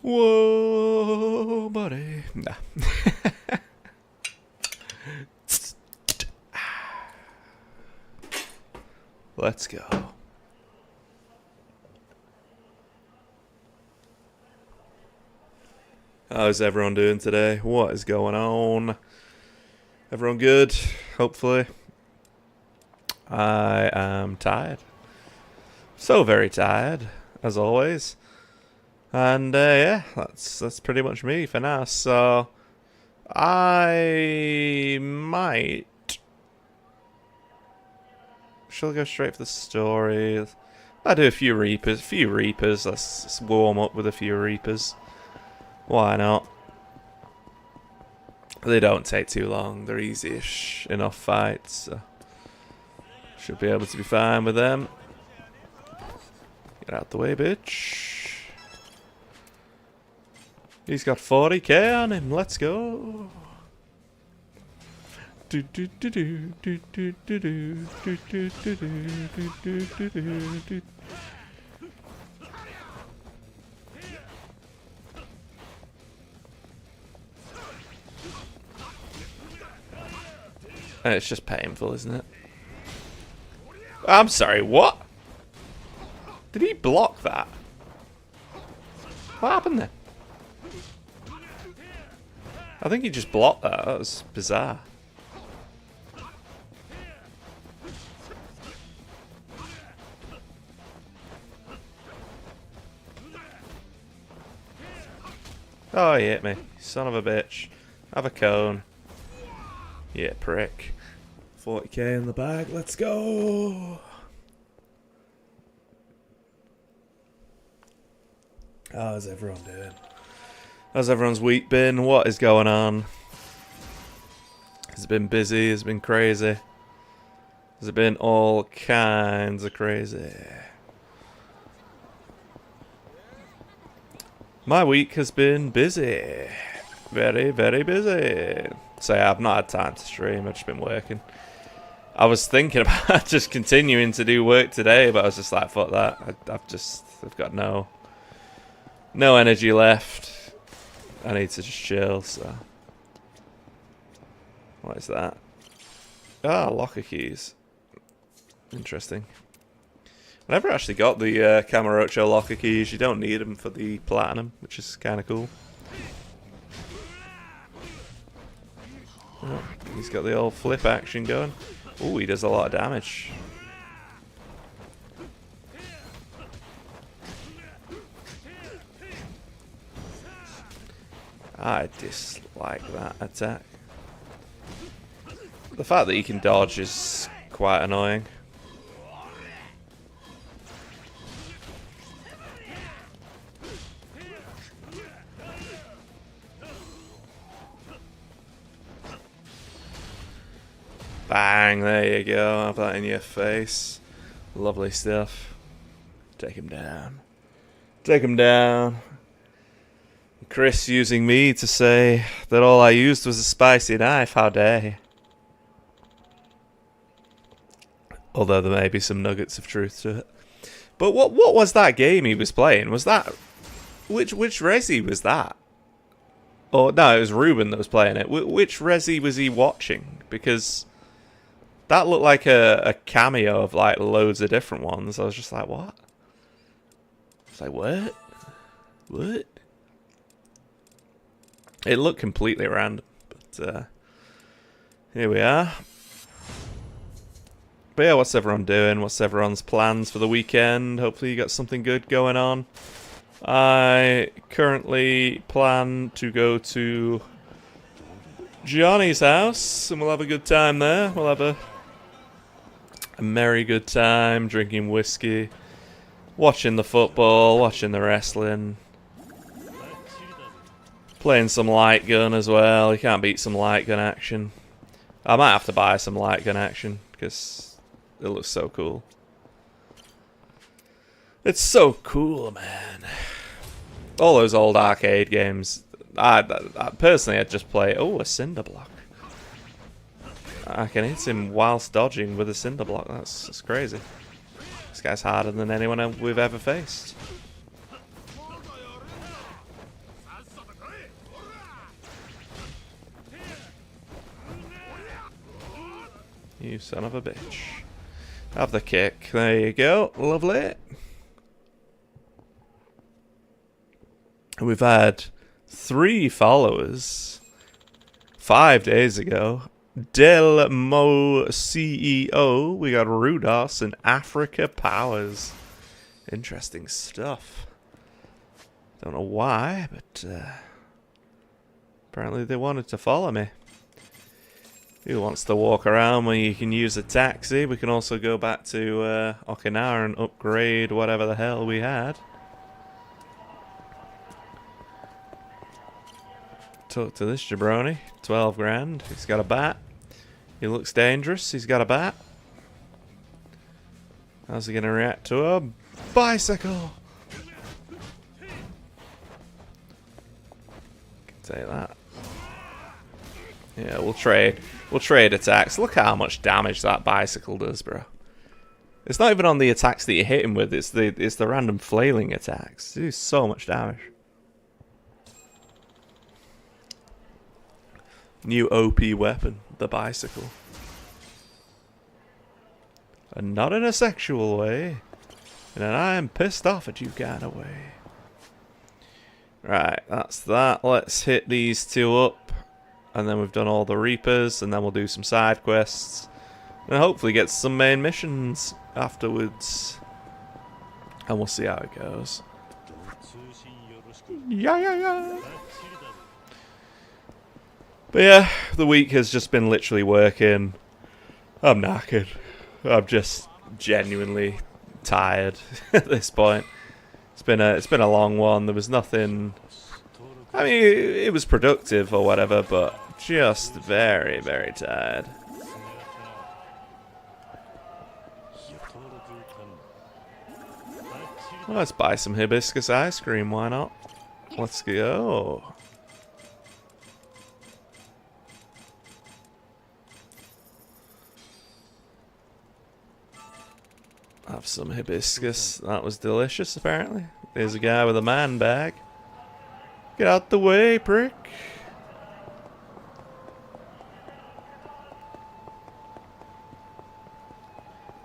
Whoa, buddy. Nah. Let's go. How's everyone doing today? What is going on? Everyone good? Hopefully. I am tired. So very tired, as always. And yeah, that's pretty much me for now. So I might. Shall I go straight for the story? I'll do a few Reapers. Let's warm up with a few Reapers. Why not? They don't take too long. They're easy-ish enough fights. So should be able to be fine with them. Get out the way, bitch. He's got 40k on him. Let's go. It's just painful, isn't it? I'm sorry, what? Did he block that? What happened there? I think he just blocked that. That was bizarre. Oh, he hit me. Son of a bitch. Have a cone. Yeah, prick. 40k in the bag. Let's go. How's everyone doing? How's everyone's week been? What is going on? Has it been busy? Has it been crazy? Has it been all kinds of crazy? My week has been busy. Very, very busy. So yeah, I've not had time to stream. I've just been working. I was thinking about just continuing to do work today, but I was just like, fuck that. I've got no energy left. I need to just chill, so. What is that? Ah, locker keys. Interesting. I never actually got the Camarocho locker keys. You don't need them for the platinum, which is kind of cool. Oh, he's got the old flip action going. Ooh, he does a lot of damage. I dislike that attack. The fact that he can dodge is quite annoying. Bang, there you go. Have that in your face. Lovely stuff. Take him down. Take him down. Chris using me to say that all I used was a spicy knife. How dare he? Although there may be some nuggets of truth to it. But what was that game he was playing? Was that... Which Resi was that? Oh, no, it was Ruben that was playing it. Which Resi was he watching? Because... that looked like a cameo of like loads of different ones. I was just like, what? It's like, what? What? It looked completely random, but here we are. But yeah, what's everyone doing? What's everyone's plans for the weekend? Hopefully you got something good going on. I currently plan to go to Johnny's house, and we'll have a good time there. We'll have a merry good time, drinking whiskey, watching the football, watching the wrestling, playing some light gun as well. You can't beat some light gun action. I might have to buy some light gun action because it looks so cool. It's so cool, man. All those old arcade games. I personally, I'd just play. Oh, a cinder block. I can hit him whilst dodging with a cinder block. That's crazy. This guy's harder than anyone we've ever faced. You son of a bitch. Have the kick. There you go. Lovely. We've had 3 followers 5 days ago. Del Mo CEO. We got Rudos and Africa Powers. Interesting stuff. Don't know why, but apparently they wanted to follow me. Who wants to walk around when you can use a taxi? We can also go back to Okinawa and upgrade whatever the hell we had. Talk to this jabroni. 12 grand. He's got a bat. He looks dangerous. He's got a bat. How's he going to react to a bicycle? Can take that. Yeah, we'll trade. We'll trade attacks. Look how much damage that bicycle does, bro. It's not even on the attacks that you hit him with. It's the random flailing attacks. It does so much damage. New OP weapon, the bicycle. And not in a sexual way. In an I am pissed off at you kind of way. Right, that's that. Let's hit these 2 up. And then we've done all the Reapers. And then we'll do some side quests. And hopefully get some main missions afterwards. And we'll see how it goes. Yeah. But yeah, the week has just been literally working. I'm knackered. I'm just genuinely tired at this point. It's been a long one. There was nothing. I mean, it was productive or whatever, but just very, very tired. Well, let's buy some hibiscus ice cream. Why not? Let's go. Have some hibiscus. That was delicious, apparently. There's a guy with a man bag. Get out the way, prick.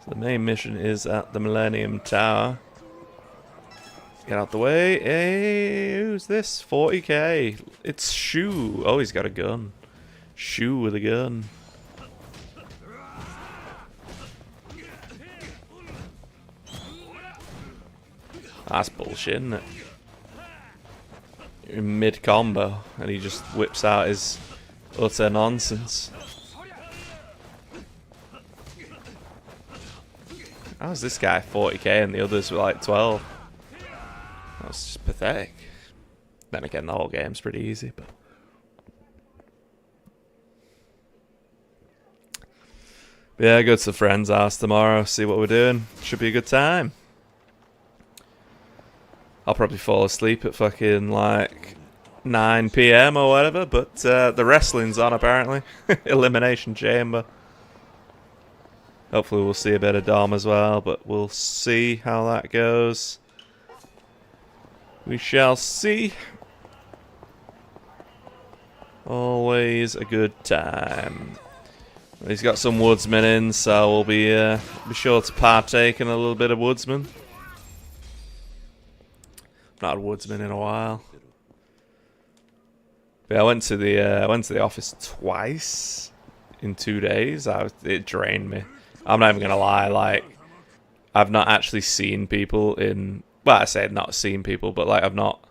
So the main mission is at the Millennium Tower. Get out the way. Hey, who's this? 40k. It's Shu. Oh, he's got a gun. Shu with a gun. That's bullshit, isn't it? You're in mid-combo, and he just whips out his utter nonsense. How's this guy 40k and the others were like 12? That's just pathetic. Then again, the whole game's pretty easy, but... yeah, go to the friend's house tomorrow, see what we're doing. Should be a good time. I'll probably fall asleep at fucking like 9 PM or whatever, but the wrestling's on apparently. Elimination Chamber. Hopefully we'll see a bit of Dom as well, but we'll see how that goes. We shall see. Always a good time. He's got some woodsmen in, so we'll be sure to partake in a little bit of woodsman. Not a woodsman in a while. But I went to the office twice in 2 days. It drained me. I'm not even gonna lie. Like, I've not actually seen people in. Well, I say not seen people, but like I've not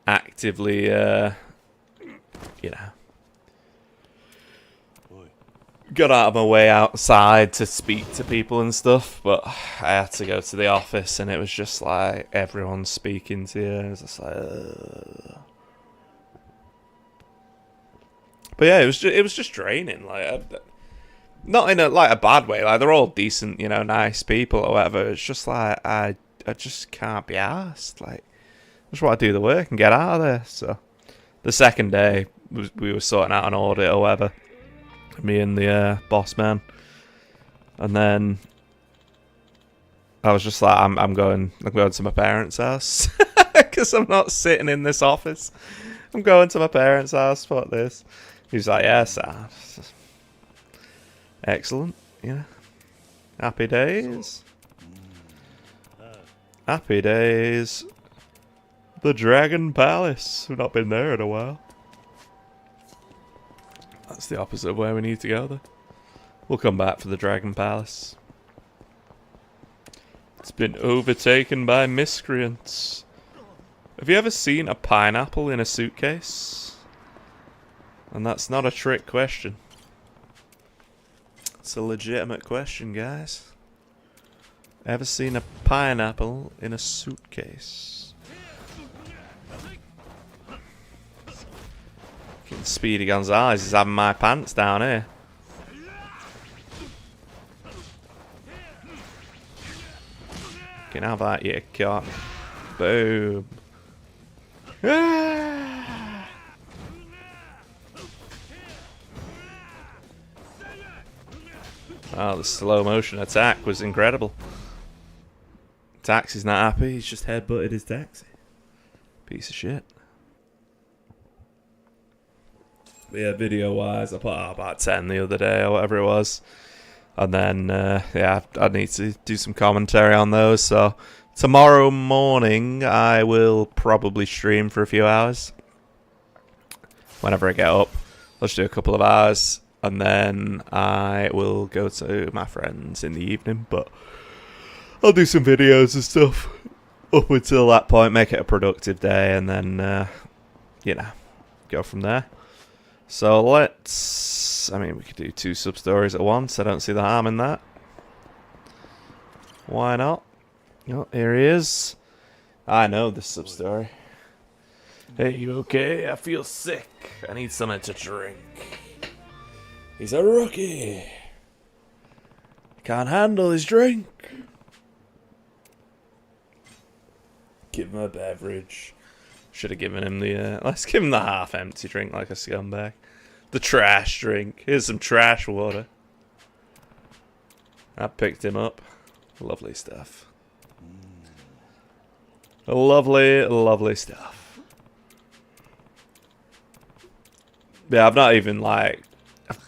actively, got out of my way outside to speak to people and stuff, but I had to go to the office and it was just like everyone's speaking to you. It was just like, But yeah, it was just draining. Like, not in a bad way. Like, they're all decent, nice people or whatever. It's just like I just can't be arsed. Like, I just want to do the work and get out of there. So the second day we were sorting out an audit or whatever. Me and the boss man, and then I was just like, I'm going to my parents' house because I'm not sitting in this office. I'm going to my parents' house. Fuck this. He's like, yeah, sir. Excellent. Yeah. Happy days. Happy days. The Dragon Palace. We've not been there in a while. That's the opposite of where we need to go, though. We'll come back for the Dragon Palace. It's been overtaken by miscreants. Have you ever seen a pineapple in a suitcase? And that's not a trick question. It's a legitimate question, guys. Ever seen a pineapple in a suitcase? Fucking Speedy Gonzales is having my pants down here. You can have that, you cock. Boom. Ah! Oh, the slow motion attack was incredible. Taxi's not happy, he's just headbutted his taxi. Piece of shit. But yeah, video wise, I put out about 10 the other day or whatever it was. And then, yeah, I need to do some commentary on those. So tomorrow morning, I will probably stream for a few hours. Whenever I get up, I'll just do a couple of hours. And then I will go to my friends in the evening. But I'll do some videos and stuff up until that point. Make it a productive day. And then, you know, go from there. So let's... I mean, we could do 2 sub-stories at once. I don't see the harm in that. Why not? Oh, here he is. I know this sub-story. Hey, you okay? I feel sick. I need something to drink. He's a rookie. Can't handle his drink. Give him a beverage. Should have given him the... let's give him the half-empty drink like a scumbag. The trash drink. Here's some trash water. I picked him up. Lovely stuff. Lovely, lovely stuff. Yeah, I've not even, like...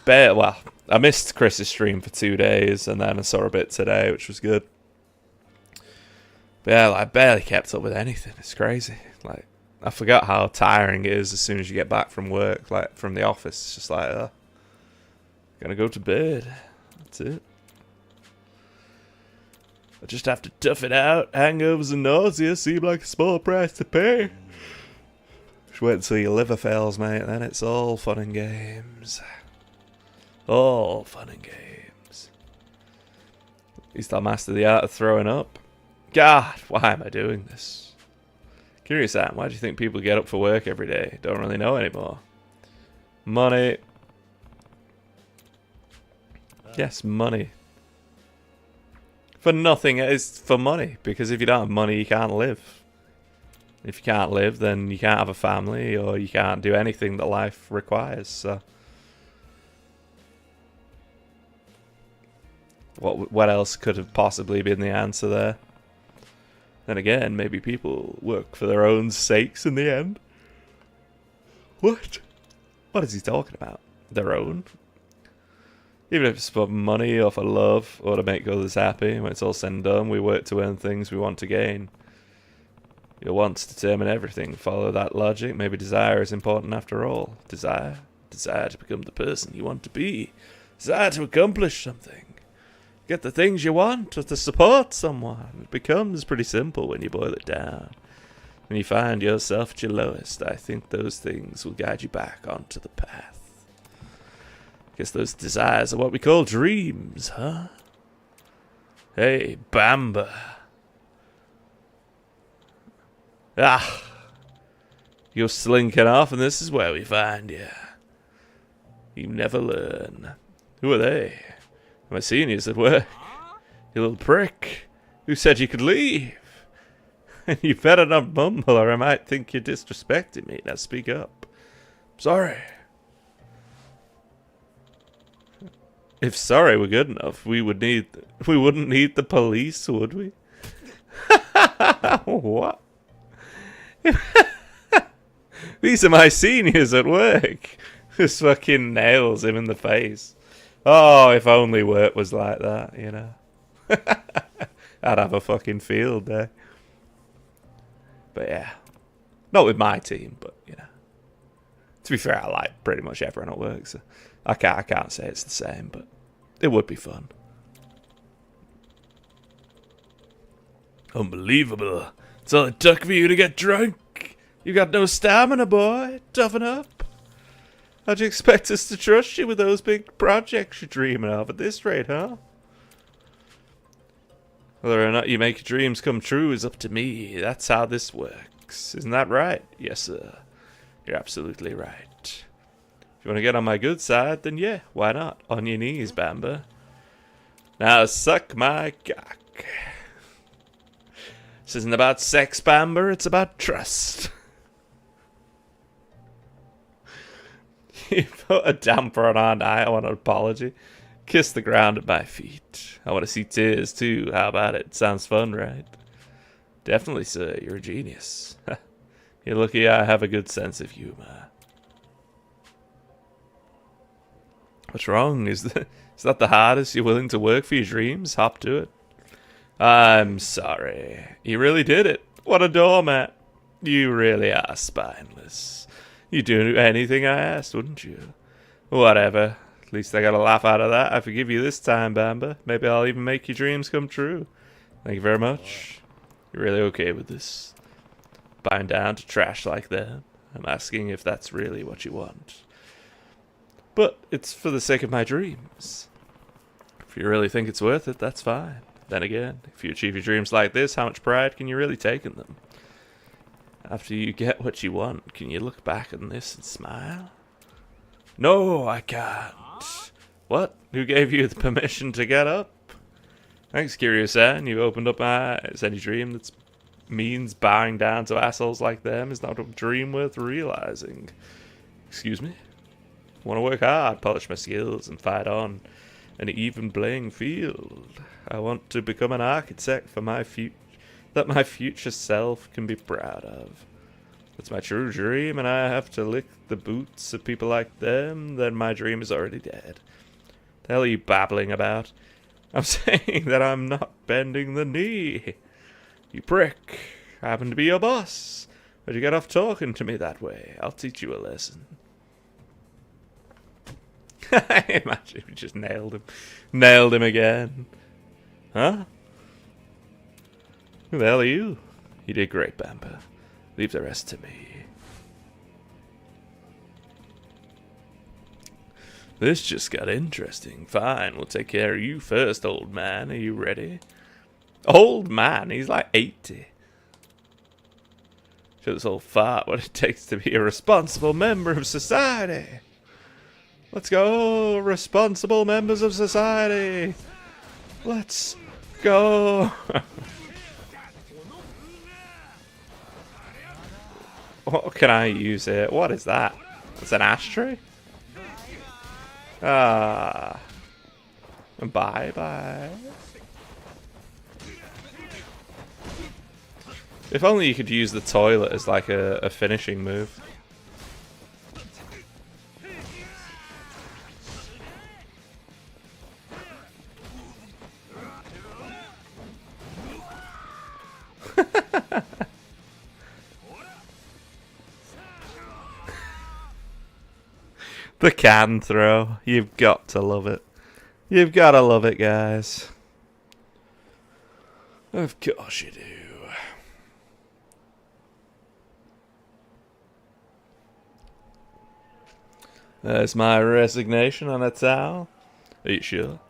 well, I missed Chris's stream for 2 days, and then I saw a bit today, which was good. But yeah, like, I barely kept up with anything. It's crazy. Like, I forgot how tiring it is as soon as you get back from work, like, from the office. It's just like, gonna go to bed. That's it. I just have to tough it out. Hangovers and nausea seem like a small price to pay. Just wait until your liver fails, mate. Then it's all fun and games. All fun and games. At least I'll master the art of throwing up. God, why am I doing this? Curious, Sam, why do you think people get up for work every day? Don't really know anymore. Money. Yes, money. For nothing, it's for money. Because if you don't have money, you can't live. If you can't live, then you can't have a family, or you can't do anything that life requires, so... What else could have possibly been the answer there? Then again, maybe people work for their own sakes in the end. What? What is he talking about? Their own? Even if it's for money or for love or to make others happy, when it's all said and done, we work to earn things we want to gain. Your wants determine everything. Follow that logic. Maybe desire is important after all. Desire? Desire to become the person you want to be. Desire to accomplish something. Get the things you want or to support someone. It becomes pretty simple when you boil it down. When you find yourself at your lowest, I think those things will guide you back onto the path. I guess those desires are what we call dreams, huh? Hey, Bamba. Ah! You're slinking off and this is where we find you. You never learn. Who are they? My seniors at work. You little prick. Who said you could leave? You better not mumble or I might think you're disrespecting me. Now speak up. Sorry. If sorry were good enough, we wouldn't need the police, would we? What? These are my seniors at work. Just fucking nails him in the face. Oh, if only work was like that, you know. I'd have a fucking field day. But yeah. Not with my team, but, you know. To be fair, I like pretty much everyone at work, so I can't say it's the same, but it would be fun. Unbelievable. It's all it took for you to get drunk. You got no stamina, boy. Toughen up. How'd you expect us to trust you with those big projects you're dreaming of at this rate, huh? Whether or not you make your dreams come true is up to me. That's how this works. Isn't that right? Yes, sir. You're absolutely right. If you want to get on my good side, then yeah, why not? On your knees, Bamba. Now suck my cock. This isn't about sex, Bamba, it's about trust. You put a damper on our night. I want an apology. Kiss the ground at my feet. I want to see tears too. How about it? Sounds fun, right? Definitely, sir. You're a genius. You're lucky I have a good sense of humor. What's wrong? Is that the hardest you're willing to work for your dreams? Hop to it. I'm sorry. You really did it. What a doormat. You really are spineless. You'd do anything I asked, wouldn't you? Whatever. At least I got a laugh out of that. I forgive you this time, Bamba. Maybe I'll even make your dreams come true. Thank you very much. You're really okay with this? Bowing down to trash like that? I'm asking if that's really what you want. But it's for the sake of my dreams. If you really think it's worth it, that's fine. Then again, if you achieve your dreams like this, how much pride can you really take in them? After you get what you want, can you look back on this and smile? No, I can't. What? Who gave you the permission to get up? Thanks, Kiryu-san. You opened up my eyes. Any dream that means bowing down to assholes like them is not a dream worth realizing. Excuse me? Want to work hard, polish my skills, and fight on an even playing field. I want to become an architect for my that my future self can be proud of. It's my true dream, and I have to lick the boots of people like them, then my dream is already dead. The hell are you babbling about? I'm saying that I'm not bending the knee. You prick. I happen to be your boss. Where'd you get off talking to me that way? I'll teach you a lesson. Imagine we just nailed him. Nailed him again. Huh? Who the hell are you? You did great, Bamba. Leave the rest to me. This just got interesting. Fine, we'll take care of you first, old man. Are you ready? Old man? He's like 80. Show this old fart what it takes to be a responsible member of society. Let's go, responsible members of society. Let's go. What can I use here? What is that? It's an ashtray? Ah. Bye-bye. If only you could use the toilet as like a finishing move. The can throw. You've got to love it. You've got to love it, guys. Of course you do. There's my resignation on a towel. Are you sure?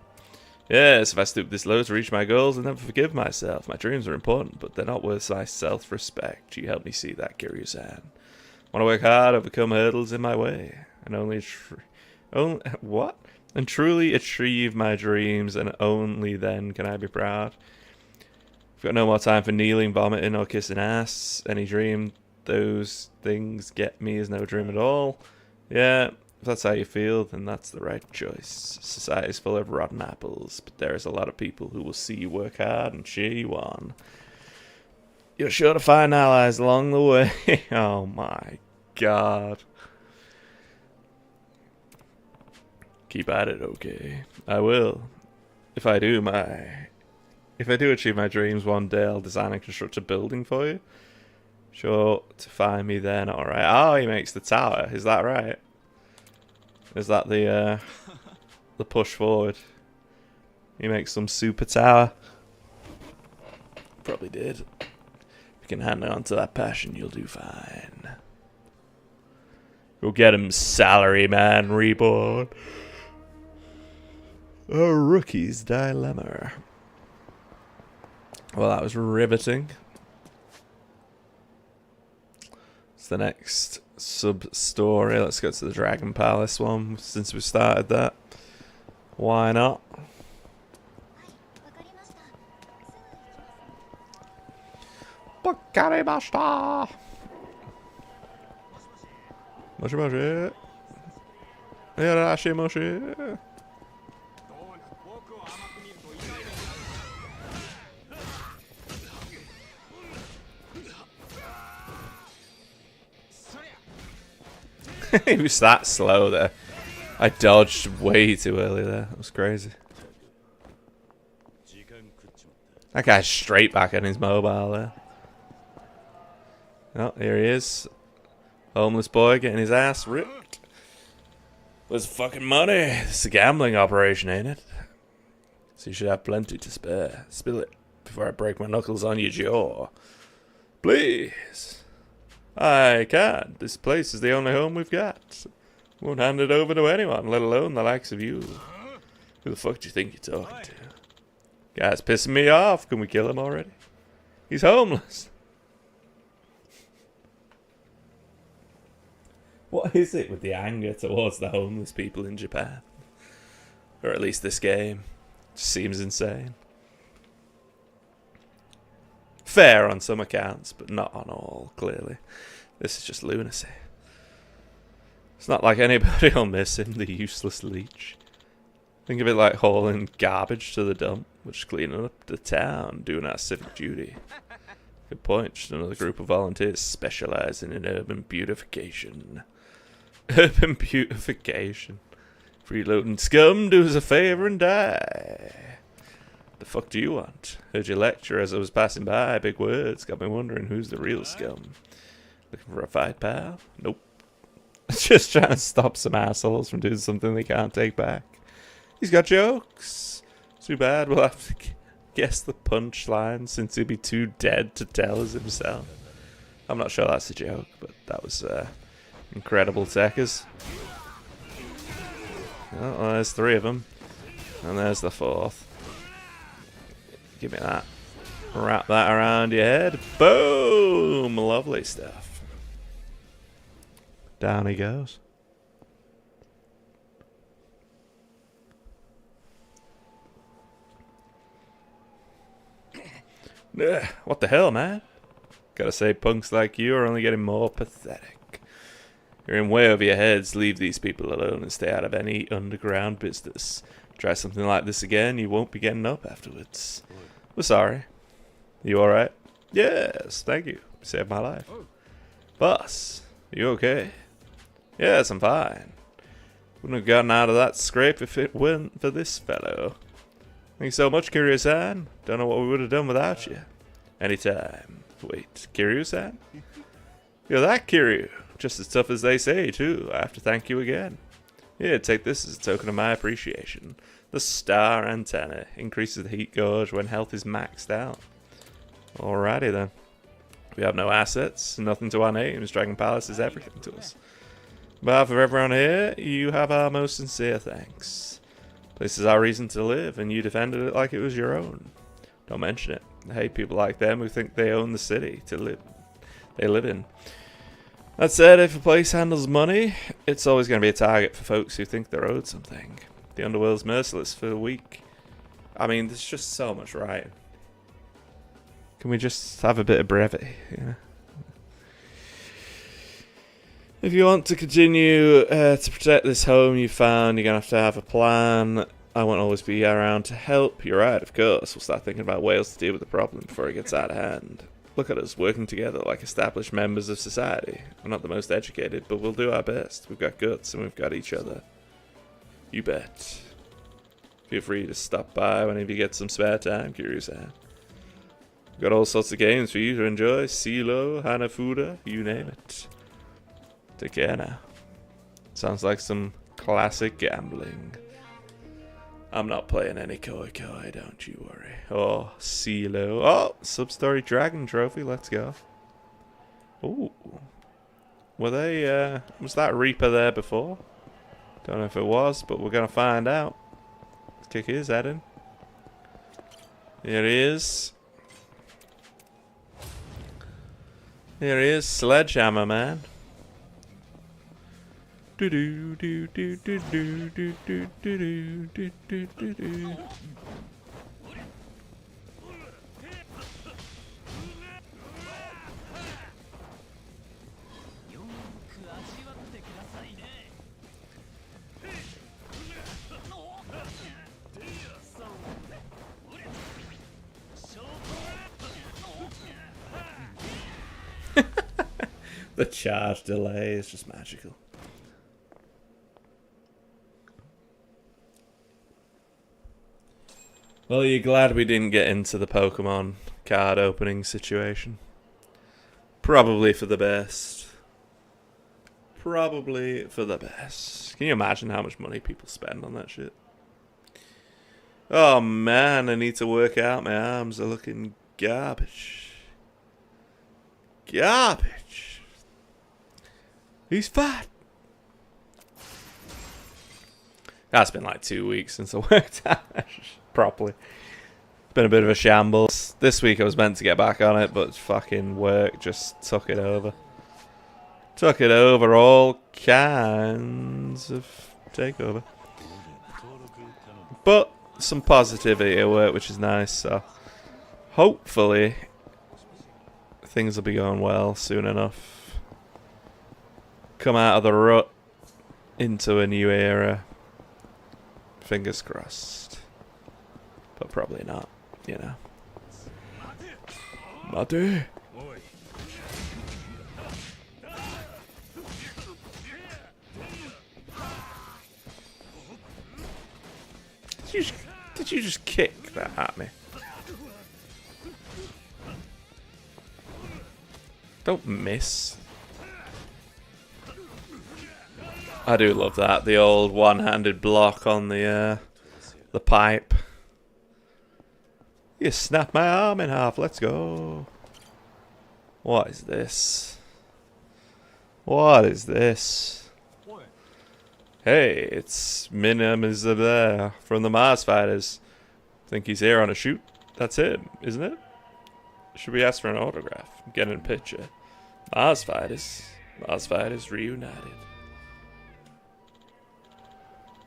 Yes, if I stoop this low to reach my goals, I'll never forgive myself. My dreams are important, but they're not worth my self-respect. You help me see that, Kiryu-san. Want to work hard, overcome hurdles in my way, and and truly achieve my dreams, and only then can I be proud. I've got no more time for kneeling, vomiting, or kissing ass. Any dream those things get me is no dream at all. Yeah, if that's how you feel, then that's the right choice. Society's full of rotten apples, but there is a lot of people who will see you work hard and cheer you on. You're sure to find allies along the way. Oh my god. Keep at it, okay? I will. If I do achieve my dreams one day, I'll design and construct a building for you. Sure to find me then, alright. Oh, he makes the tower, is that right? Is that the push forward? He makes some super tower. Probably did. If you can hang on to that passion, you'll do fine. Go get him, salary man reborn. A rookie's dilemma. Well, that was riveting. It's the next sub-story. Let's go to the Dragon Palace one, since we started that. Why not? Wakarimashita! Moshi moshi. Yarashi moshi. He was that slow there. I dodged way too early there. That was crazy. That guy's straight back on his mobile there. Oh, here he is. Homeless boy getting his ass ripped. Where's the fucking money? It's a gambling operation, ain't it? So you should have plenty to spare. Spill it before I break my knuckles on your jaw. Please. I can't. This place is the only home we've got. Won't hand it over to anyone, let alone the likes of you. Who the fuck do you think you're talking to? Guy's pissing me off. Can we kill him already? He's homeless. What is it with the anger towards the homeless people in Japan? Or at least this game. Just seems insane. Fair on some accounts, but not on all, clearly. This is just lunacy. It's not like anybody will miss him, the useless leech. Think of it like hauling garbage to the dump. We're just cleaning up the town, doing our civic duty. Good point, just another group of volunteers specialising in urban beautification. Urban beautification. Freeloading scum, do us a favour and die. The fuck do you want? Heard your lecture as I was passing by. Big words. Got me wondering who's the real scum. Looking for a fight, pal? Nope. Just trying to stop some assholes from doing something they can't take back. He's got jokes. Too bad we'll have to guess the punchline since he'd be too dead to tell us himself. I'm not sure that's a joke, but that was incredible techers. Oh, well, there's 3 of them. And there's the 4th. Give me that. Wrap that around your head. Boom! Lovely stuff. Down he goes. What the hell, man? Gotta say, punks like you are only getting more pathetic. You're in way over your heads. Leave these people alone and stay out of any underground business. Try something like this again, you won't be getting up afterwards. We're sorry. You alright? Yes, thank you. Saved my life. Boss, you okay? Yes, I'm fine. Wouldn't have gotten out of that scrape if it weren't for this fellow. Thank you so much, Kiryu-san. Don't know what we would have done without you. Anytime. Wait, Kiryu-san? You're that Kiryu. Just as tough as they say, too. I have to thank you again. Here, take this as a token of my appreciation. The star antenna increases the heat gauge when health is maxed out. Alrighty then. We have no assets, nothing to our names. Dragon Palace is everything to us. On behalf of everyone here, you have our most sincere thanks. This is our reason to live, and you defended it like it was your own. Don't mention it. I hate people like them who think they own the city they live in. That said, if a place handles money, it's always going to be a target for folks who think they're owed something. The underworld's merciless for the weak. I mean, there's just so much right. Can we just have a bit of brevity? Yeah. If you want to continue to protect this home you found, you're going to have a plan. I won't always be around to help. You're right, of course. We'll start thinking about ways to deal with the problem before it gets out of hand. Look at us, working together like established members of society. We're not the most educated, but we'll do our best. We've got guts and we've got each other. You bet. Feel free to stop by whenever you get some spare time, curious eye. Got all sorts of games for you to enjoy. CeeLo, Hanafuda, you name it. Take care now. Sounds like some classic gambling. I'm not playing any Koi Koi, don't you worry. Oh, CeeLo. Oh, Sub-Story Dragon Trophy, let's go. Ooh. Were they, was that Reaper there before? Don't know if it was, but we're gonna find out. Let's kick his head in. Here he is. Here he is, Sledgehammer Man. Do do do do do do do do do do do do do. The charge delay is just magical. Well, you're glad we didn't get into the Pokemon card opening situation. Probably for the best. Probably for the best. Can you imagine how much money people spend on that shit? Oh man, I need to work out. My arms are looking garbage. Garbage. He's fat. That's been like 2 weeks since I worked out properly. It's been a bit of a shambles. This week I was meant to get back on it, but fucking work just took it over. Took it over, all kinds of takeover. But some positivity at work, which is nice, so hopefully things will be going well soon enough. Come out of the rut into a new era. Fingers crossed. But probably not, you know. Mate. Did you just kick that at me? Don't miss. I do love that, the old one-handed block on the pipe. You snapped my arm in half, let's go. What is this? What is this? Hey, it's Minamiza there from the Mars Fighters. Think he's here on a shoot? That's him, isn't it? Should we ask for an autograph? Get in a picture. Mars Fighters. Mars Fighters reunited.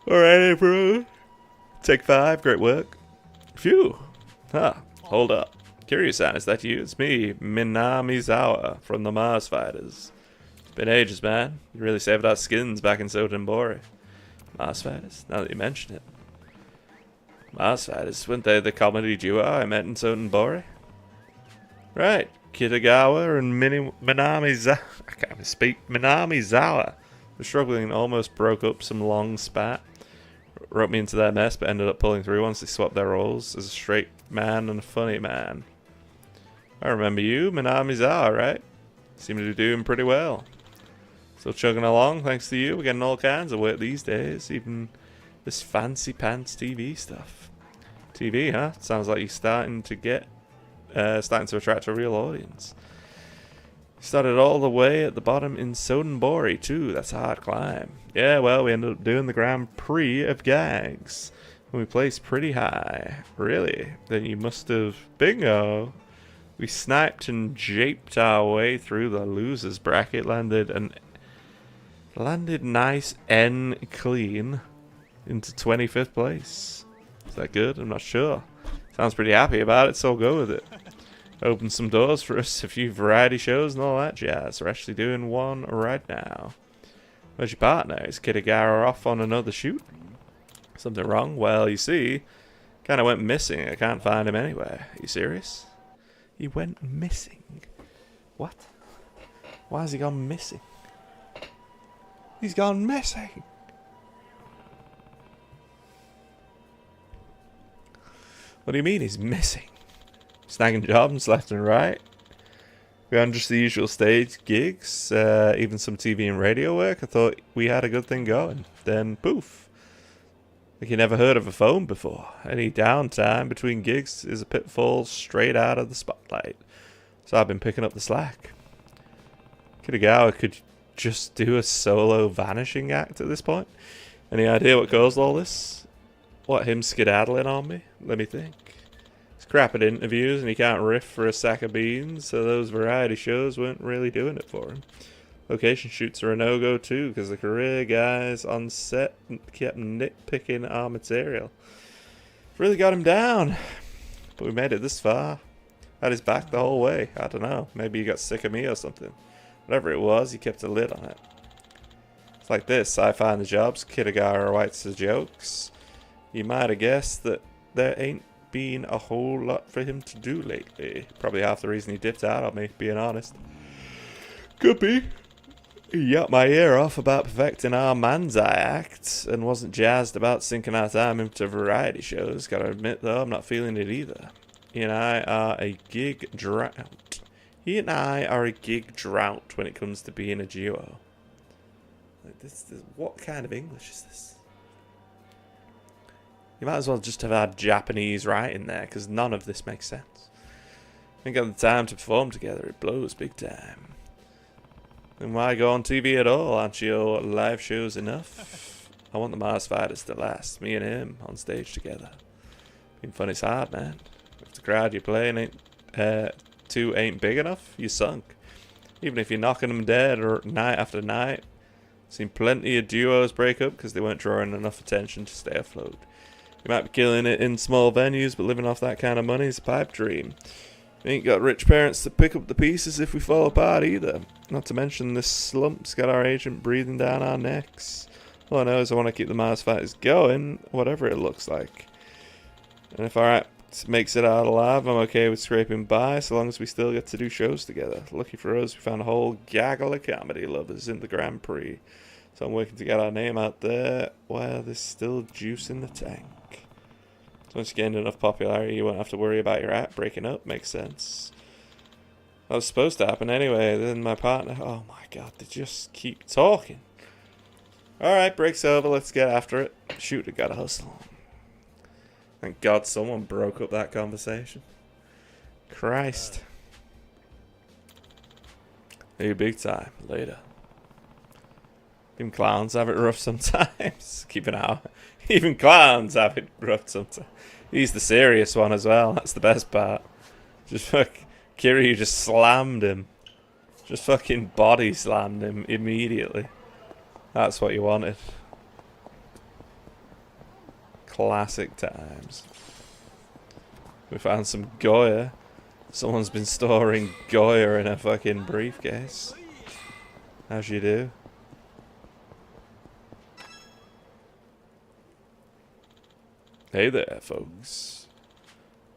Alright, everyone. Take 5, great work. Phew. Hold up. Curious-san, is that you? It's me, Minamizawa from the Mars Fighters. It's been ages, man. You really saved our skins back in Sotenbori. Mars Fighters? Now that you mention it. Mars Fighters, weren't they the comedy duo I met in Sotenbori? Right. Kitagawa and Minamizawa. I can't even speak. Minamizawa was struggling and almost broke up some long spat. Wrote me into their mess, but ended up pulling through once they swapped their roles as a straight man and a funny man. I remember you, Minamizawa, right? Seem to be doing pretty well. Still chugging along, thanks to you. We're getting all kinds of work these days, even this fancy pants TV stuff. TV, huh? Sounds like you're starting to attract a real audience. Started all the way at the bottom in Sotenbori too. That's a hard climb. Yeah, well, we ended up doing the Grand Prix of Gags. And we placed pretty high. Really? Then you must have... Bingo! We sniped and japed our way through the losers bracket. Landed nice and clean into 25th place. Is that good? I'm not sure. Sounds pretty happy about it, so I'll go with it. Opened some doors for us, a few variety shows and all that jazz. We're actually doing one right now. Where's your partner? Is Kitagawa off on another shoot? Something wrong? Well, you see, kind of went missing. I can't find him anywhere. Are you serious? He went missing. What? Why has he gone missing? He's gone missing. What do you mean he's missing? Snagging jobs left and right. Beyond just the usual stage gigs, even some TV and radio work, I thought we had a good thing going. Then, poof. Like you never heard of a phone before. Any downtime between gigs is a pitfall straight out of the spotlight. So I've been picking up the slack. Kitagawa could just do a solo vanishing act at this point. Any idea what caused all this? What, him skedaddling on me? Let me think. He's crap at interviews and he can't riff for a sack of beans, so those variety shows weren't really doing it for him. Location shoots are a no-go too, because the career guys on set kept nitpicking our material. Really got him down. But we made it this far. Had his back the whole way. I don't know. Maybe he got sick of me or something. Whatever it was, he kept a lid on it. It's like this. I find the jobs, Kitagawa writes the jokes. You might have guessed that there ain't been a whole lot for him to do lately. Probably half the reason he dipped out on me, being honest. Could be. He yapped my ear off about perfecting our man's eye act and wasn't jazzed about sinking our time into variety shows. Gotta admit though, I'm not feeling it either. He and I are a gig drought. When it comes to being a duo. Like this, what kind of English is this? You might as well just have had Japanese writing there, because none of this makes sense. Ain't got the time to perform together, it blows big time. Then why go on TV at all? Aren't your live shows enough? I want the Mars fighters to last, me and him on stage together. Being funny's hard, man. If the crowd you're playing ain't big enough, you sunk. Even if you're knocking them dead or night after night. Seen plenty of duos break up because they weren't drawing enough attention to stay afloat. You might be killing it in small venues, but living off that kind of money is a pipe dream. We ain't got rich parents to pick up the pieces if we fall apart either. Not to mention this slump's got our agent breathing down our necks. All I know is I want to keep the Mars fighters going, whatever it looks like. And if our act makes it out alive, I'm okay with scraping by, so long as we still get to do shows together. Lucky for us, we found a whole gaggle of comedy lovers in the Grand Prix. So I'm working to get our name out there while there's still juice in the tank. So once you gained enough popularity, you won't have to worry about your act breaking up. Makes sense. That was supposed to happen anyway. Then my partner... Oh my god, they just keep talking. Alright, break's over. Let's get after it. Shoot, I gotta hustle. Thank god someone broke up that conversation. Christ. Hey, big time. Later. Even clowns have it rough sometimes. Keep an eye out. Even clowns have it rough sometimes. He's the serious one as well. That's the best part. Just fuck. Kiryu just slammed him. Just fucking body slammed him immediately. That's what you wanted. Classic times. We found some Goya. Someone's been storing Goya in a fucking briefcase. As you do. Hey there, folks.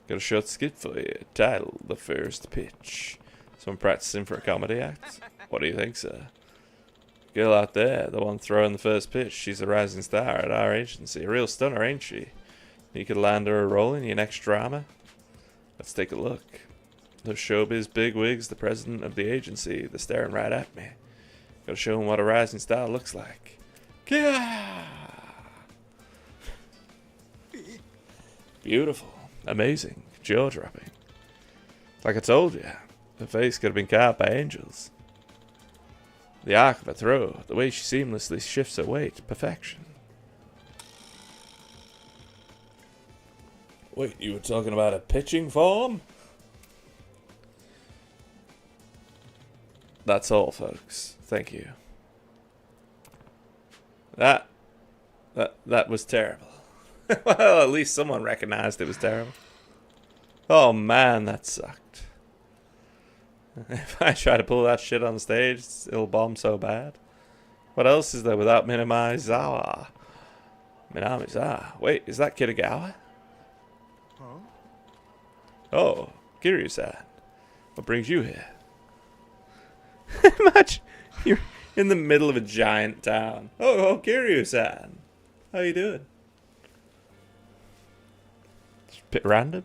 Got a short skit for you, titled The First Pitch. Someone practicing for a comedy act? What do you think, sir? Girl out there, the one throwing the first pitch, she's a rising star at our agency. A real stunner, ain't she? You could land her a role in your next drama? Let's take a look. Those showbiz bigwigs, the president of the agency, they're staring right at me. Gotta show them what a rising star looks like. Yeah! Beautiful. Amazing. Jaw-dropping. Like I told you, her face could have been carved by angels. The arc of her throw, the way she seamlessly shifts her weight, perfection. Wait, you were talking about a pitching form? That's all, folks. Thank you. That was terrible. Well, at least someone recognized it was terrible. Oh man, that sucked. If I try to pull that shit on stage, it'll bomb so bad. What else is there without Minamizawa? Minamizawa? Wait, is that Kitagawa? Huh? Oh, Kiryu-san. What brings you here? Imagine you're in the middle of a giant town. Oh, Kiryu-san. How you doing? Bit random.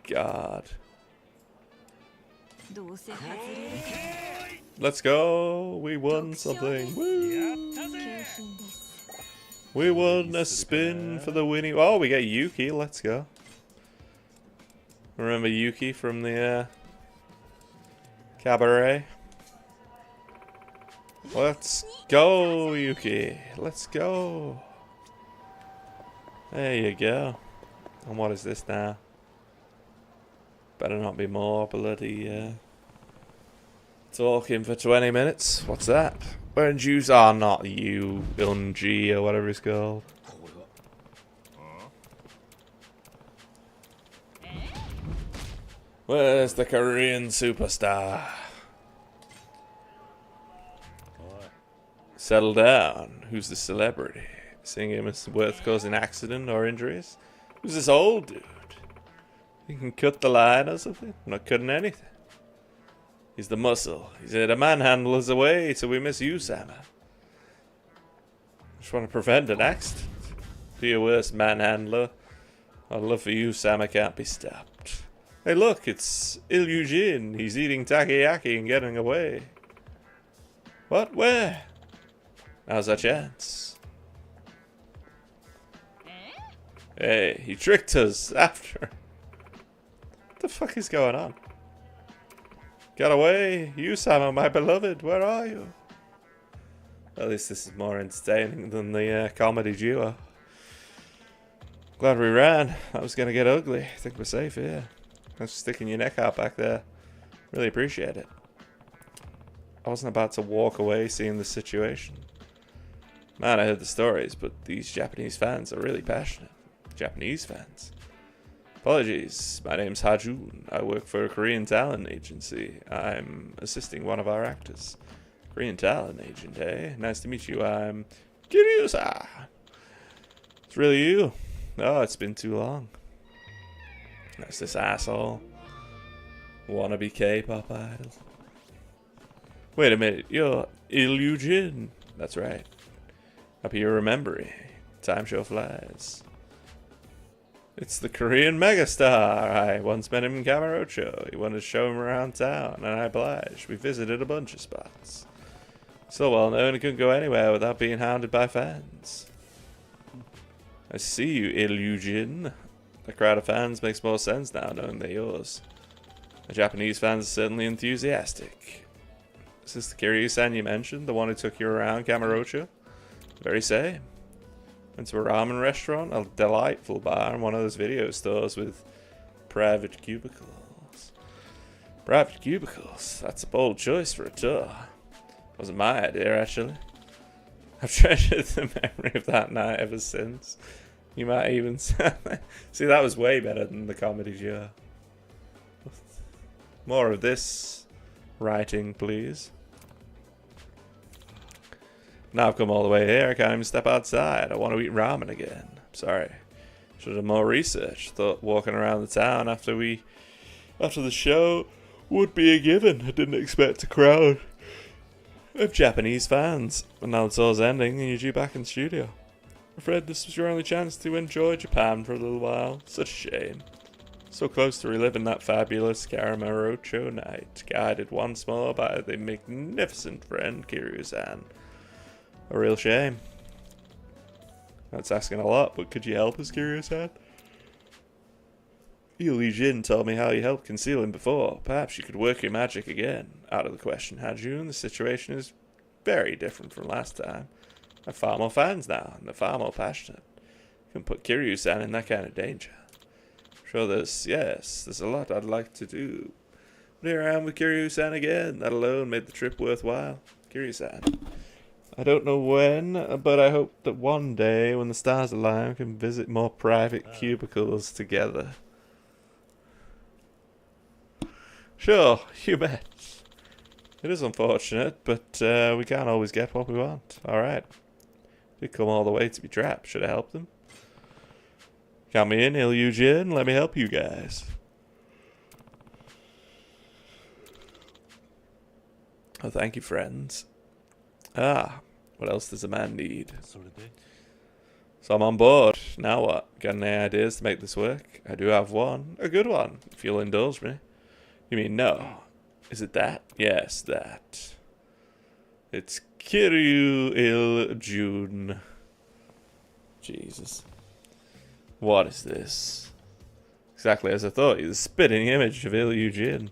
God. Let's go. We won something. Woo. We won a spin for the winning. Oh, we get Yuki. Let's go. Remember Yuki from the cabaret? Let's go, Yuki. Let's go. There you go. And what is this now? Better not be more bloody talking for 20 minutes. What's that? Orange juice? Oh, not you, Unji or whatever it's called. Where's the Korean superstar? Settle down. Who's the celebrity? Seeing him is worth causing accident or injuries? Who's this old dude? He can cut the line or something? I'm not cutting anything. He's the muscle. He's here to manhandle us away, so we miss you, Sama. Just want to prevent an accident. Be your worst manhandler. Our love for you, Sama, can't be stopped. Hey, look, it's Ilyujin. He's eating takoyaki and getting away. What? Where? Now's our chance. Hey, he tricked us after. What the fuck is going on? Get away! You, Sama, my beloved, where are you? At least this is more entertaining than the comedy duo. Glad we ran. That was gonna get ugly. I think we're safe here. Thanks for sticking your neck out back there. Really appreciate it. I wasn't about to walk away seeing the situation. Man, I heard the stories, but these Japanese fans are really passionate. Japanese fans. Apologies, my name's Hajun. I work for a Korean talent agency. I'm assisting one of our actors. Korean talent agent, eh? Nice to meet you. I'm Kiryusa. It's really you. Oh, it's been too long. That's this asshole. Wannabe K-pop idol. Wait a minute, you're Ilyujin. That's right. Happy you remember me. Time sure flies. It's the Korean megastar. I once met him in Kamurocho. He wanted to show him around town, and I obliged. We visited a bunch of spots. So well known he couldn't go anywhere without being hounded by fans. I see you, Ilyujin. The crowd of fans makes more sense now, knowing they're yours. The Japanese fans are certainly enthusiastic. Is this the Kiryu-san you mentioned? The one who took you around Kamurocho? Very same. Went to a ramen restaurant, a delightful bar, and one of those video stores with private cubicles. Private cubicles? That's a bold choice for a tour. Wasn't my idea, actually. I've treasured the memory of that night ever since. You might even see, that was way better than the comedy show. More of this writing, please. Now I've come all the way here, I can't even step outside. I want to eat ramen again. Sorry. Should have done more research. Thought walking around the town after the show would be a given. I didn't expect a crowd of Japanese fans. But now the tour's ending and you're due back in the studio. I'm afraid this was your only chance to enjoy Japan for a little while. Such a shame. So close to reliving that fabulous Kamurocho night, guided once more by the magnificent friend Kiryu-san. A real shame. That's asking a lot, but could you help us, Kiryu-san? Ilyujin told me how you helped conceal him before. Perhaps you could work your magic again. Out of the question, Hajun. The situation is very different from last time. I have far more fans now, and they're far more passionate. You can put Kiryu-san in that kind of danger. I'm sure there's a lot I'd like to do. But here I am with Kiryu-san again. That alone made the trip worthwhile. Kiryu-san. I don't know when, but I hope that one day, when the stars align, we can visit more private cubicles together. Sure, you bet. It is unfortunate, but we can't always get what we want. Alright. Did come all the way to be trapped. Should I help them? Count me in, Ilyujin. Let me help you guys. Oh, thank you, friends. Ah, what else does a man need? So I'm on board. Now what? Got any ideas to make this work? I do have one. A good one, if you'll indulge me. You mean no? Is it that? Yes, that. It's Kiryu Il Jun. Jesus. What is this? Exactly as I thought. He's a spitting image of Il Jin.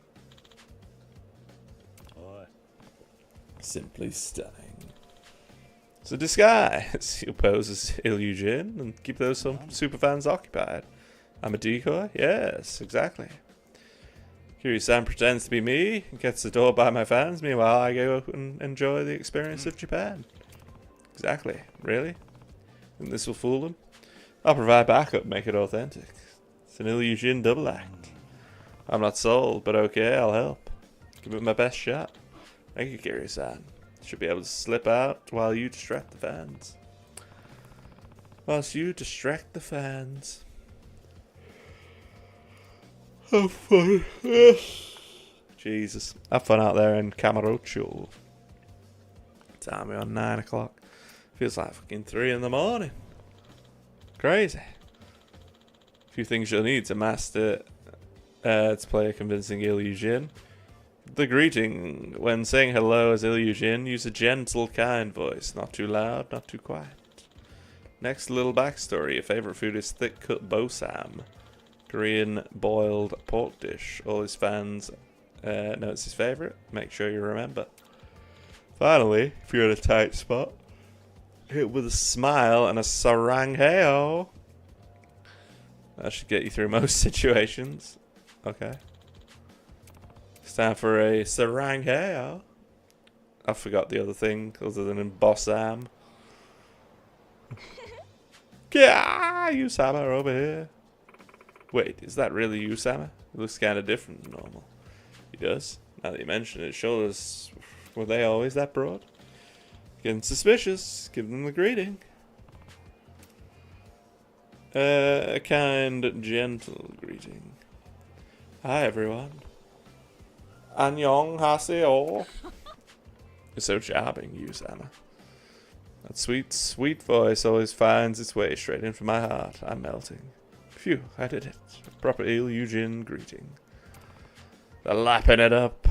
Simply stunning. It's a disguise. He'll pose as Il Jin and keep those superfans occupied. I'm a decoy? Yes, exactly. Kiryu-san pretends to be me and gets adored by my fans. Meanwhile, I go and enjoy the experience of Japan. Exactly. Really? Think this will fool them? I'll provide backup, make it authentic. It's an Il Jin double act. I'm not sold, but okay, I'll help. Give it my best shot. Thank you, Kiryu-san. Should be able to slip out while you distract the fans. Whilst you distract the fans. Have fun. Jesus. Have fun out there in Camarocho. Time on 9 o'clock. Feels like fucking 3 in the morning. Crazy. A few things you'll need to master to play a convincing Il Jin. The greeting. When saying hello as Il Jin, use a gentle, kind voice. Not too loud, not too quiet. Next, little backstory. Your favorite food is thick-cut bosam. Korean boiled pork dish. All his fans know it's his favorite. Make sure you remember. Finally, if you're in a tight spot, hit with a smile and a sarangheo. That should get you through most situations. Okay. It's time for a sarangheo. I forgot the other thing other than in bossam. Yeah, Usama over here. Wait, is that really Usama? He looks kind of different than normal. He does. Now that you mention it, shoulders, were they always that broad? Getting suspicious. Give them the greeting. A kind, gentle greeting. Hi, everyone. Annyeong haseo. You're so charming, Usama. That sweet, sweet voice always finds its way straight into my heart. I'm melting. Phew, I did it. A proper Il Jin greeting. They're lapping it up.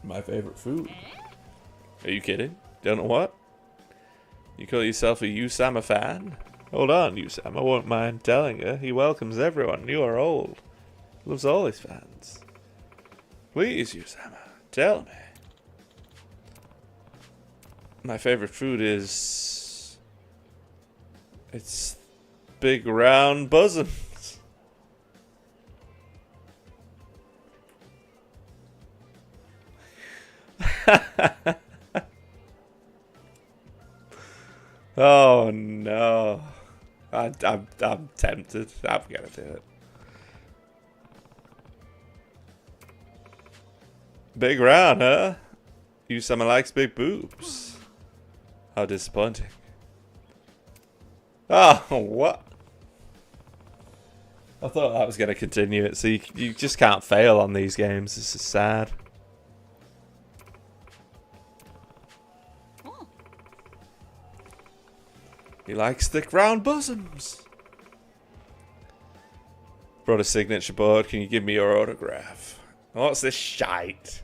My favorite food. Are you kidding? Don't know what? You call yourself a Usama fan? Hold on, Usama. I won't mind telling you. He welcomes everyone. You are old. He loves all his fans. Please, Usama, tell me. My favorite food is... It's big round bosoms. Oh no. I'm tempted. I'm gonna do it. Big round, huh? You someone likes big boobs. How disappointing. Oh, what? I thought that was going to continue it. So you just can't fail on these games. This is sad. He likes thick round bosoms. Brought a signature board. Can you give me your autograph? What's this shite?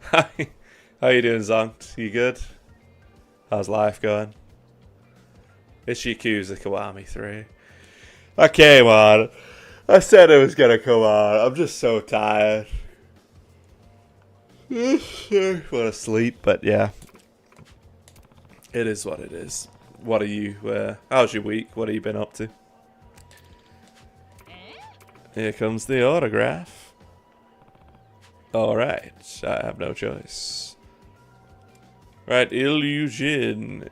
How you doing, Zonk? You good? How's life going? It's Yakuza Kiwami 3. I came on. I said it was gonna come on. I'm just so tired. Want to sleep, but yeah. It is what it is. What are you, how's your week? What have you been up to? Here comes the autograph. Alright, I have no choice. Right, Il Jin.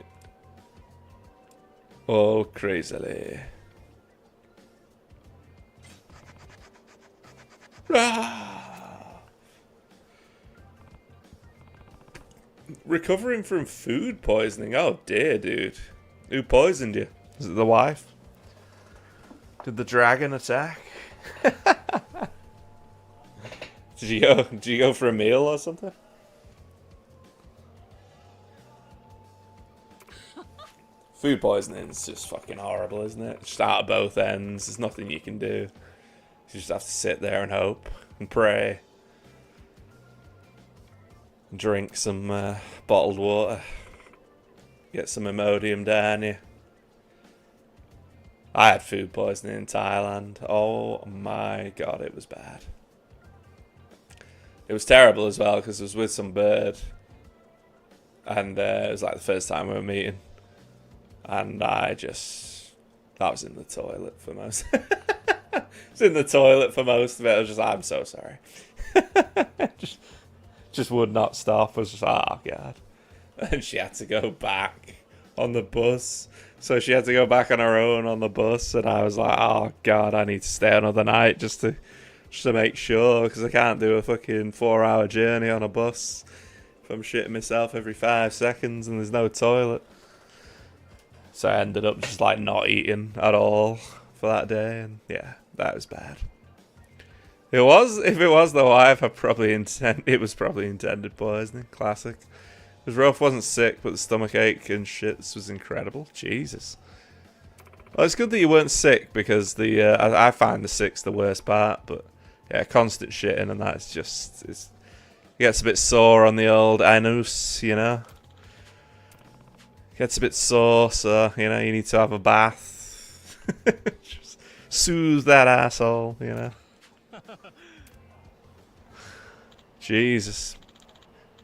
All crazily. Recovering from food poisoning. Oh dear, dude. Who poisoned you? Is it the wife? Did the dragon attack? Did you go for a meal or something? Food poisoning is just fucking horrible, isn't it? Just out of both ends. There's nothing you can do. You just have to sit there and hope and pray. And drink some bottled water. Get some Imodium down you. I had food poisoning in Thailand. Oh my god, it was bad. It was terrible as well because it was with some bird. And it was like the first time we were meeting. And that was in the toilet for most. It was in the toilet for most of it. I was just like, I'm so sorry. just would not stop. I was just like, oh god. And she had to go back on the bus. So she had to go back on her own on the bus. And I was like, oh god, I need to stay another night just to make sure. Because I can't do a fucking 4-hour journey on a bus if I'm shitting myself every 5 seconds and there's no toilet. So I ended up just like not eating at all for that day. And yeah, that was bad. If it was the wife, it was probably intended poisoning. Classic. It was rough, wasn't sick, but the stomach ache and shits was incredible. Jesus. Well, it's good that you weren't sick because I find the sick's the worst part. But yeah, constant shitting and that it gets a bit sore on the old anus, you know. Gets a bit sore, so you know you need to have a bath. Just soothe that asshole, you know. Jesus.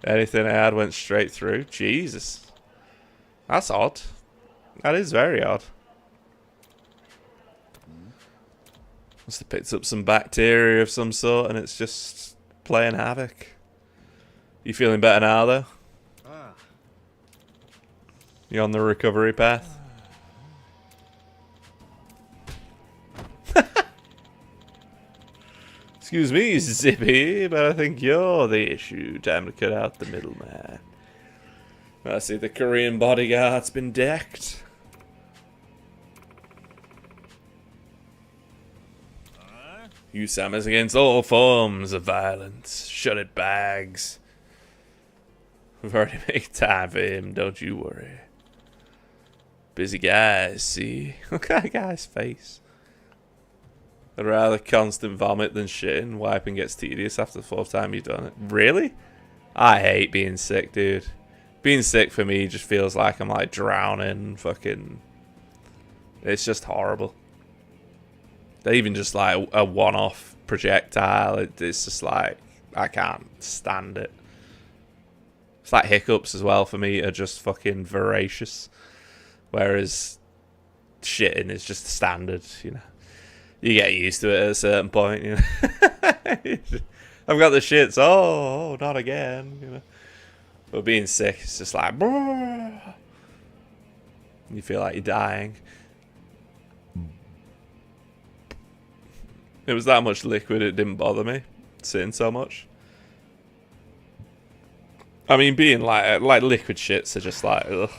Anything I had went straight through. Jesus. That's odd. That is very odd. Must have picked up some bacteria of some sort and it's just playing havoc. You feeling better now, though? You on the recovery path? Excuse me, Zippy, but I think you're the issue. Time to cut out the middleman. I see the Korean bodyguard's been decked. USAM is against all forms of violence. Shut it, bags. We've already made time for him, don't you worry. Busy guys, see? Look at that guy's face. I'd rather constant vomit than shitting. Wiping gets tedious after the 4th time you've done it. Really? I hate being sick, dude. Being sick for me just feels like I'm like drowning. Fucking. It's just horrible. Even just like a one-off projectile, it's just like, I can't stand it. It's like hiccups as well for me are just fucking voracious. Whereas shitting is just standard, you know. You get used to it at a certain point, you know. I've got the shits, oh, not again, you know. But being sick, it's just like, brrr. You feel like you're dying. It was that much liquid, it didn't bother me, sitting so much. I mean, being like liquid shits are just like, ugh.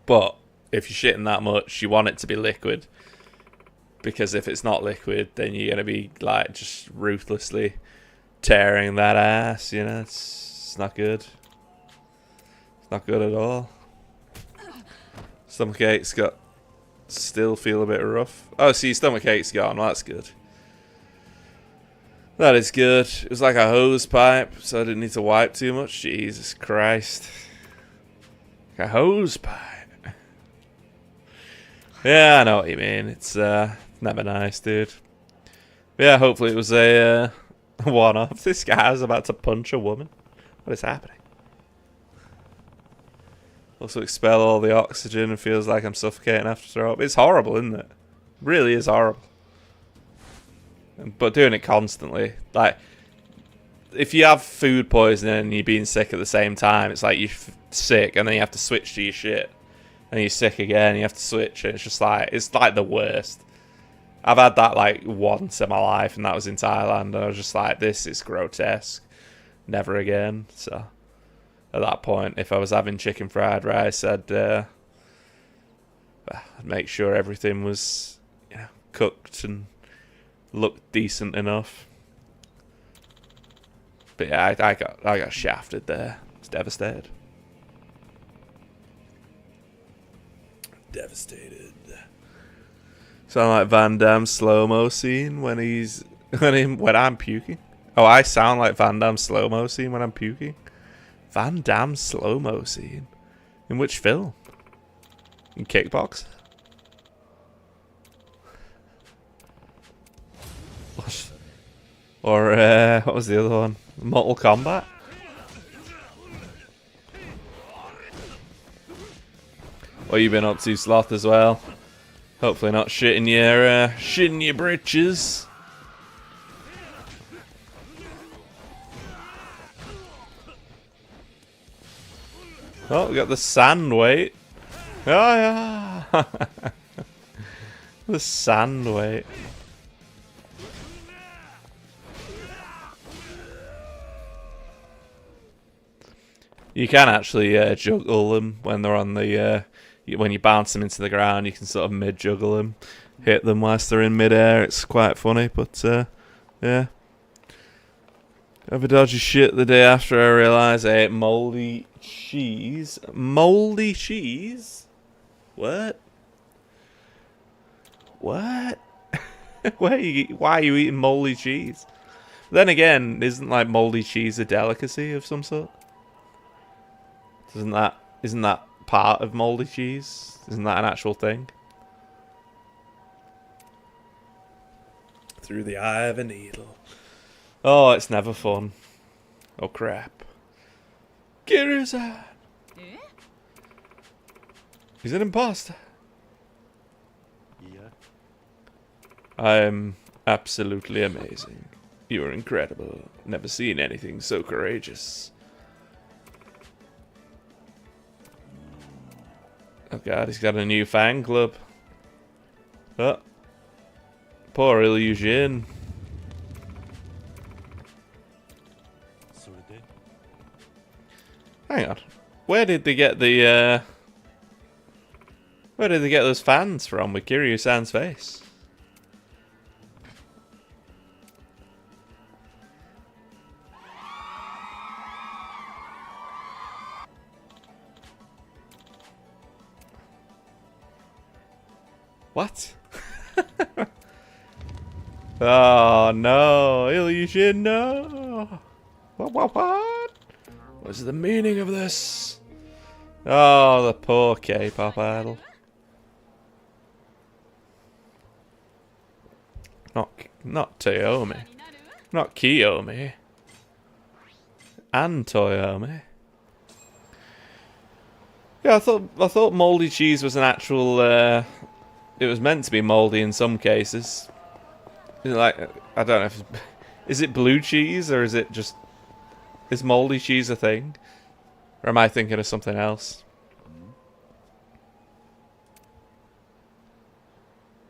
But if you're shitting that much, you want it to be liquid. Because if it's not liquid, then you're going to be like just ruthlessly tearing that ass, you know. It's not good. It's not good at all. Stomachache's still feel a bit rough. Oh, see, stomachache's gone. Well, that's good. That is good. It was like a hose pipe, so I didn't need to wipe too much. Jesus Christ. Like a hose pipe. Yeah, I know what you mean. It's never nice, dude. But yeah, hopefully it was a one-off. This guy's about to punch a woman. What is happening? Also expel all the oxygen and feels like I'm suffocating after throw up. It's horrible, isn't it? It really is horrible. But doing it constantly, like, if you have food poisoning and you're being sick at the same time, it's like you're sick and then you have to switch to your shit. And you're sick again, you have to switch, and it's just like, it's like the worst. I've had that like once in my life, and that was in Thailand, and I was just like, this is grotesque. Never again. So, at that point, if I was having chicken fried rice, I'd make sure everything was, you know, cooked and looked decent enough. But yeah, I got shafted there. I was devastated. devastated. Sound like Van Damme's slow-mo scene when he's when I'm puking. Oh, I sound like Van Damme's slow-mo scene when I'm puking. Van Damme's slow-mo scene. In which film? In Kickbox? Or what was the other one? Mortal Kombat? What you been up to, Sloth, as well? Hopefully not shitting your britches. Oh, we got the sand weight. Oh yeah, the sand weight. You can actually juggle them when they're on the when you bounce them into the ground. You can sort of mid-juggle them, hit them whilst they're in mid-air. It's quite funny, but yeah. Have a dodgy shit the day after I realised I ate mouldy cheese. Mouldy cheese? What? What? Why are you eating mouldy cheese? Then again, isn't like mouldy cheese a delicacy of some sort? Isn't that part of mouldy cheese? Isn't that an actual thing? Through the eye of a needle. Oh, it's never fun. Oh crap. Kirusan! He's an imposter. Yeah. I'm absolutely amazing. You're incredible. Never seen anything so courageous. Oh god, he's got a new fan club. Oh. Poor Ilyushin. Hang on. Where did they get the where did they get those fans from with Kiryu-san's face? What? Oh no, Ilyushin, no! What? What's the meaning of this? Oh, the poor K-pop idol. Not Toyomi. Not Kiyomi. And Toyomi. Yeah, I thought mouldy cheese was an actual it was meant to be mouldy in some cases. Is it like, I don't know if is it blue cheese or is it just, is mouldy cheese a thing? Or am I thinking of something else?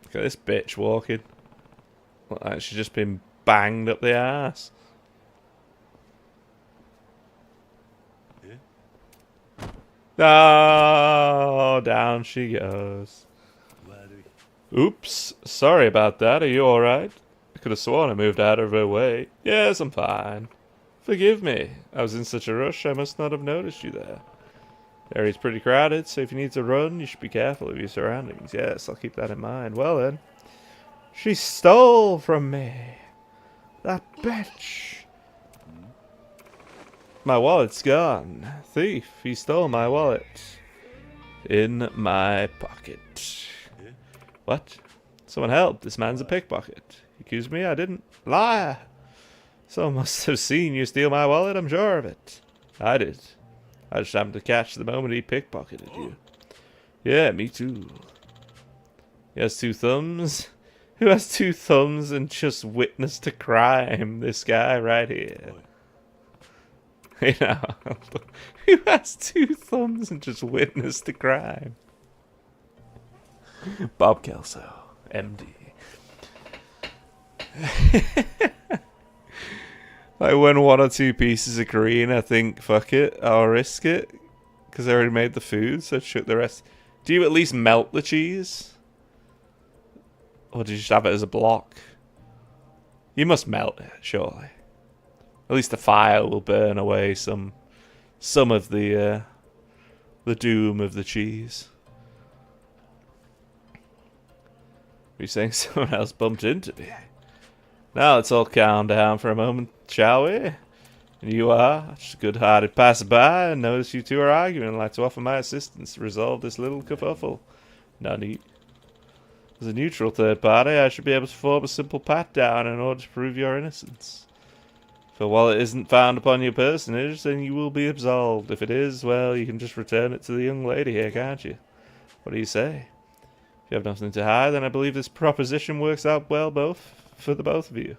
Look at this bitch walking. Like she's just been banged up the ass. Oh, down she goes. Oops, sorry about that. Are you alright? I could have sworn I moved out of her way. Yes, I'm fine. Forgive me. I was in such a rush I must not have noticed you there. The area's pretty crowded, so if you need to run, you should be careful of your surroundings. Yes, I'll keep that in mind. Well then. She stole from me. That bitch. My wallet's gone. Thief, he stole my wallet. In my pocket. What? Someone help. This man's a pickpocket. You accuse me? I didn't. Liar. Someone must have seen you steal my wallet, I'm sure of it. I did. I just happened to catch the moment he pickpocketed you. Yeah, me too. He has two thumbs. Who has two thumbs and just witnessed a crime? This guy right here. You know, who has two thumbs and just witnessed a crime? Bob Kelso, MD. Like when one or two pieces are green, I think, fuck it, I'll risk it. Because I already made the food, so shoot the rest. Do you at least melt the cheese? Or do you just have it as a block? You must melt it, surely. At least the fire will burn away some of the doom of the cheese. You're saying someone else bumped into me? Now let's all calm down for a moment, shall we? And you are just a good-hearted passerby, and notice you two are arguing. I'd like to offer my assistance to resolve this little kerfuffle. None. As a neutral third party, I should be able to form a simple pat-down in order to prove your innocence. If a wallet isn't found upon your personage, then you will be absolved. If it is, well, you can just return it to the young lady here, can't you? What do you say? If you have nothing to hide, then I believe this proposition works out well for the both of you.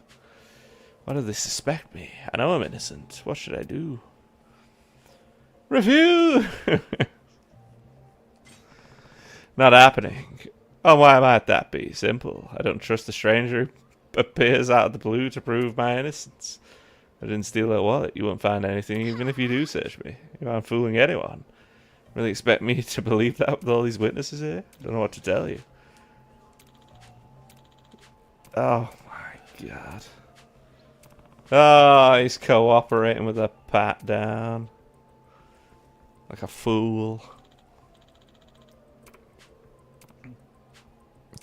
Why do they suspect me? I know I'm innocent. What should I do? Refuse! Not happening. Oh, why might that be? Simple. I don't trust a stranger who appears out of the blue to prove my innocence. I didn't steal that wallet. You won't find anything even if you do search me. You aren't fooling anyone. Really expect me to believe that with all these witnesses here? I don't know what to tell you. Oh my god. Oh, he's cooperating with a pat down. Like a fool.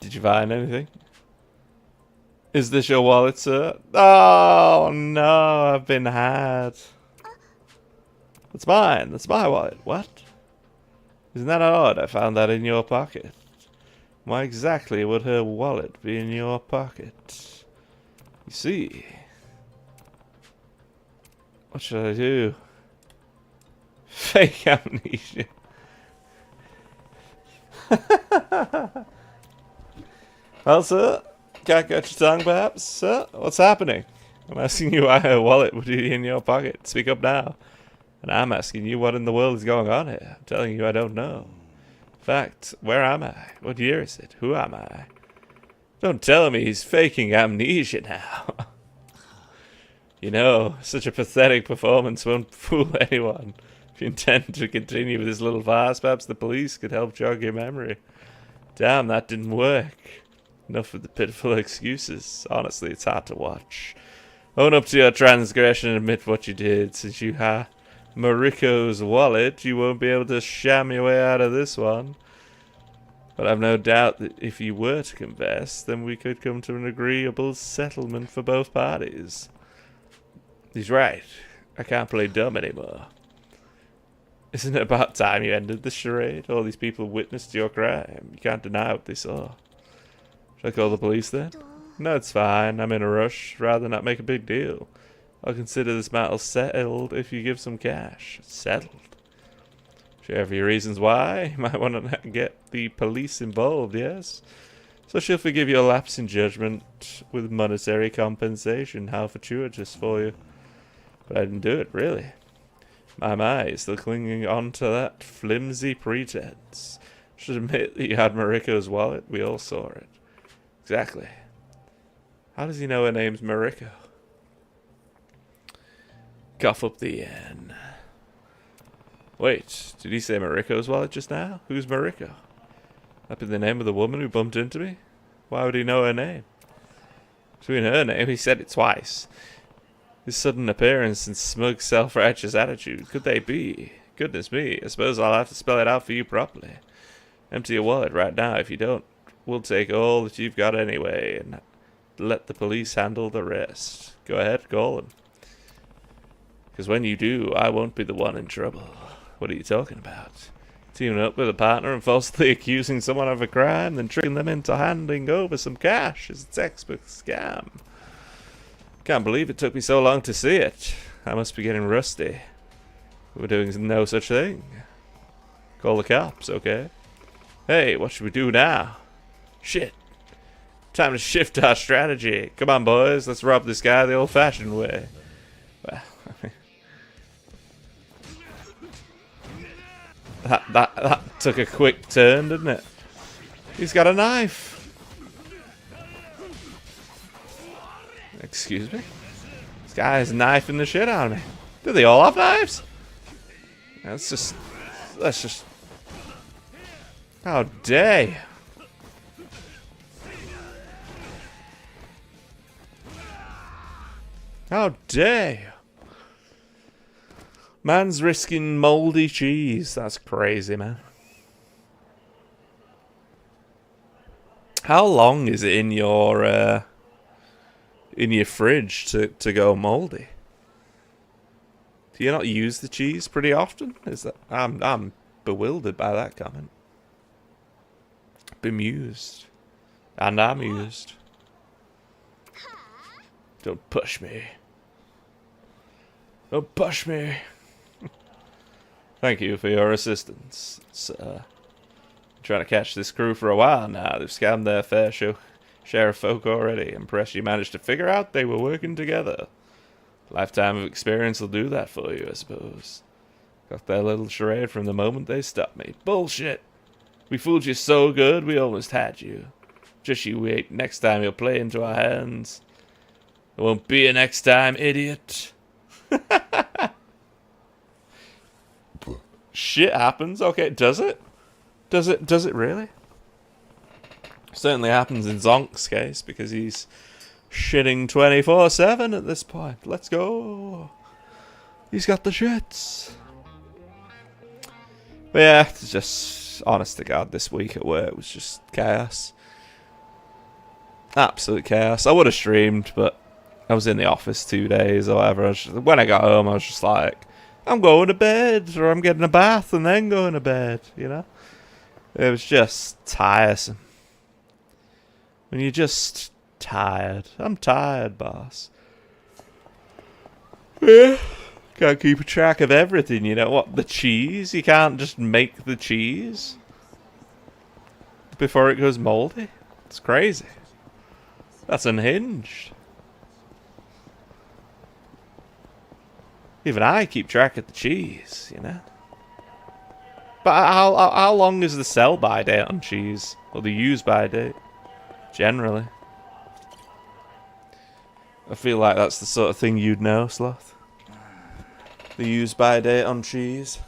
Did you find anything? Is this your wallet, sir? Oh no, I've been had. That's mine. That's my wallet. What? Isn't that odd? I found that in your pocket. Why exactly would her wallet be in your pocket? You see. What should I do? Fake amnesia. Well, sir, can't catch your tongue, perhaps, sir? What's happening? I'm asking you why her wallet would be in your pocket. Speak up now. And I'm asking you what in the world is going on here. I'm telling you I don't know. In fact, where am I? What year is it? Who am I? Don't tell me he's faking amnesia now. You know, such a pathetic performance won't fool anyone. If you intend to continue with this little farce, perhaps the police could help jog your memory. Damn, that didn't work. Enough of the pitiful excuses. Honestly, it's hard to watch. Own up to your transgression and admit what you did. Since you have Mariko's wallet, you won't be able to sham your way out of this one. But I've no doubt that if you were to confess, then we could come to an agreeable settlement for both parties. He's right. I can't play dumb anymore. Isn't it about time you ended the charade? All these people witnessed your crime. You can't deny what they saw. Should I call the police then? No, it's fine. I'm in a rush. Rather not make a big deal. I'll consider this matter settled if you give some cash. Settled? She have your reasons why. You might want to get the police involved, yes? So she'll forgive your lapse in judgment with monetary compensation. How fortuitous for you. But I didn't do it, really. My, you're still clinging on to that flimsy pretense. Should admit that you had Mariko's wallet. We all saw it. Exactly. How does he know her name's Mariko? Cough up the N. Wait, did he say Mariko's wallet just now? Who's Mariko? That be the name of the woman who bumped into me? Why would he know her name? Between her name, he said it twice. His sudden appearance and smug, self-righteous attitude, could they be? Goodness me, I suppose I'll have to spell it out for you properly. Empty your wallet right now. If you don't, we'll take all that you've got anyway and let the police handle the rest. Go ahead, call them. Because when you do, I won't be the one in trouble. What are you talking about? Teaming up with a partner and falsely accusing someone of a crime, then tricking them into handing over some cash is a textbook scam. Can't believe it took me so long to see it. I must be getting rusty. We're doing no such thing. Call the cops, okay? Hey, what should we do now? Shit. Time to shift our strategy. Come on, boys. Let's rob this guy the old-fashioned way. Well, that took a quick turn, didn't it? He's got a knife. Excuse me? This guy is knifing the shit out of me. Do they all have knives? Let's just... How dare you? How dare you? Man's risking moldy cheese. That's crazy, man. How long is it in your fridge to go moldy? Do you not use the cheese pretty often? Is that I'm bewildered by that comment. Bemused. And amused. Don't push me. Don't push me. Thank you for your assistance, sir. Trying to catch this crew for a while now. They've scammed their fair share of folk already. Impressed you managed to figure out they were working together. Lifetime of experience will do that for you, I suppose. Got that little charade from the moment they stopped me. Bullshit! We fooled you so good, we almost had you. Just you wait, next time you'll play into our hands. There won't be a next time, idiot. Shit happens? Okay, does it? Does it really? Certainly happens in Zonk's case, because he's shitting 24/7 at this point. Let's go. He's got the shits. But yeah, it's just, honest to God, this week at work was just chaos. Absolute chaos. I would have streamed, but I was in the office 2 days or whatever. When I got home, I was just like, I'm going to bed, or I'm getting a bath and then going to bed, you know? It was just tiresome. When you're just tired. I'm tired, boss. Yeah. Can't keep a track of everything, you know. What, the cheese? You can't just make the cheese before it goes moldy? It's crazy. That's unhinged. Even I keep track of the cheese, you know. But how long is the sell-by date on cheese? Or the use-by date? Generally. I feel like that's the sort of thing you'd know, Sloth. The use-by date on cheese.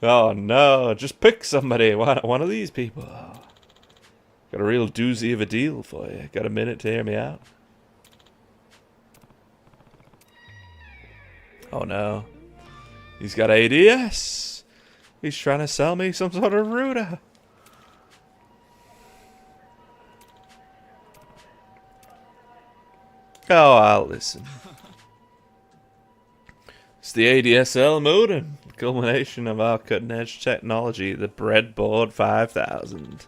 Oh no, just pick somebody. Why not one of these people? Got a real doozy of a deal for you. Got a minute to hear me out? Oh no. He's got ADS. He's trying to sell me some sort of router. Oh, I'll listen. It's the ADSL modem, the culmination of our cutting-edge technology, the Breadboard 5000.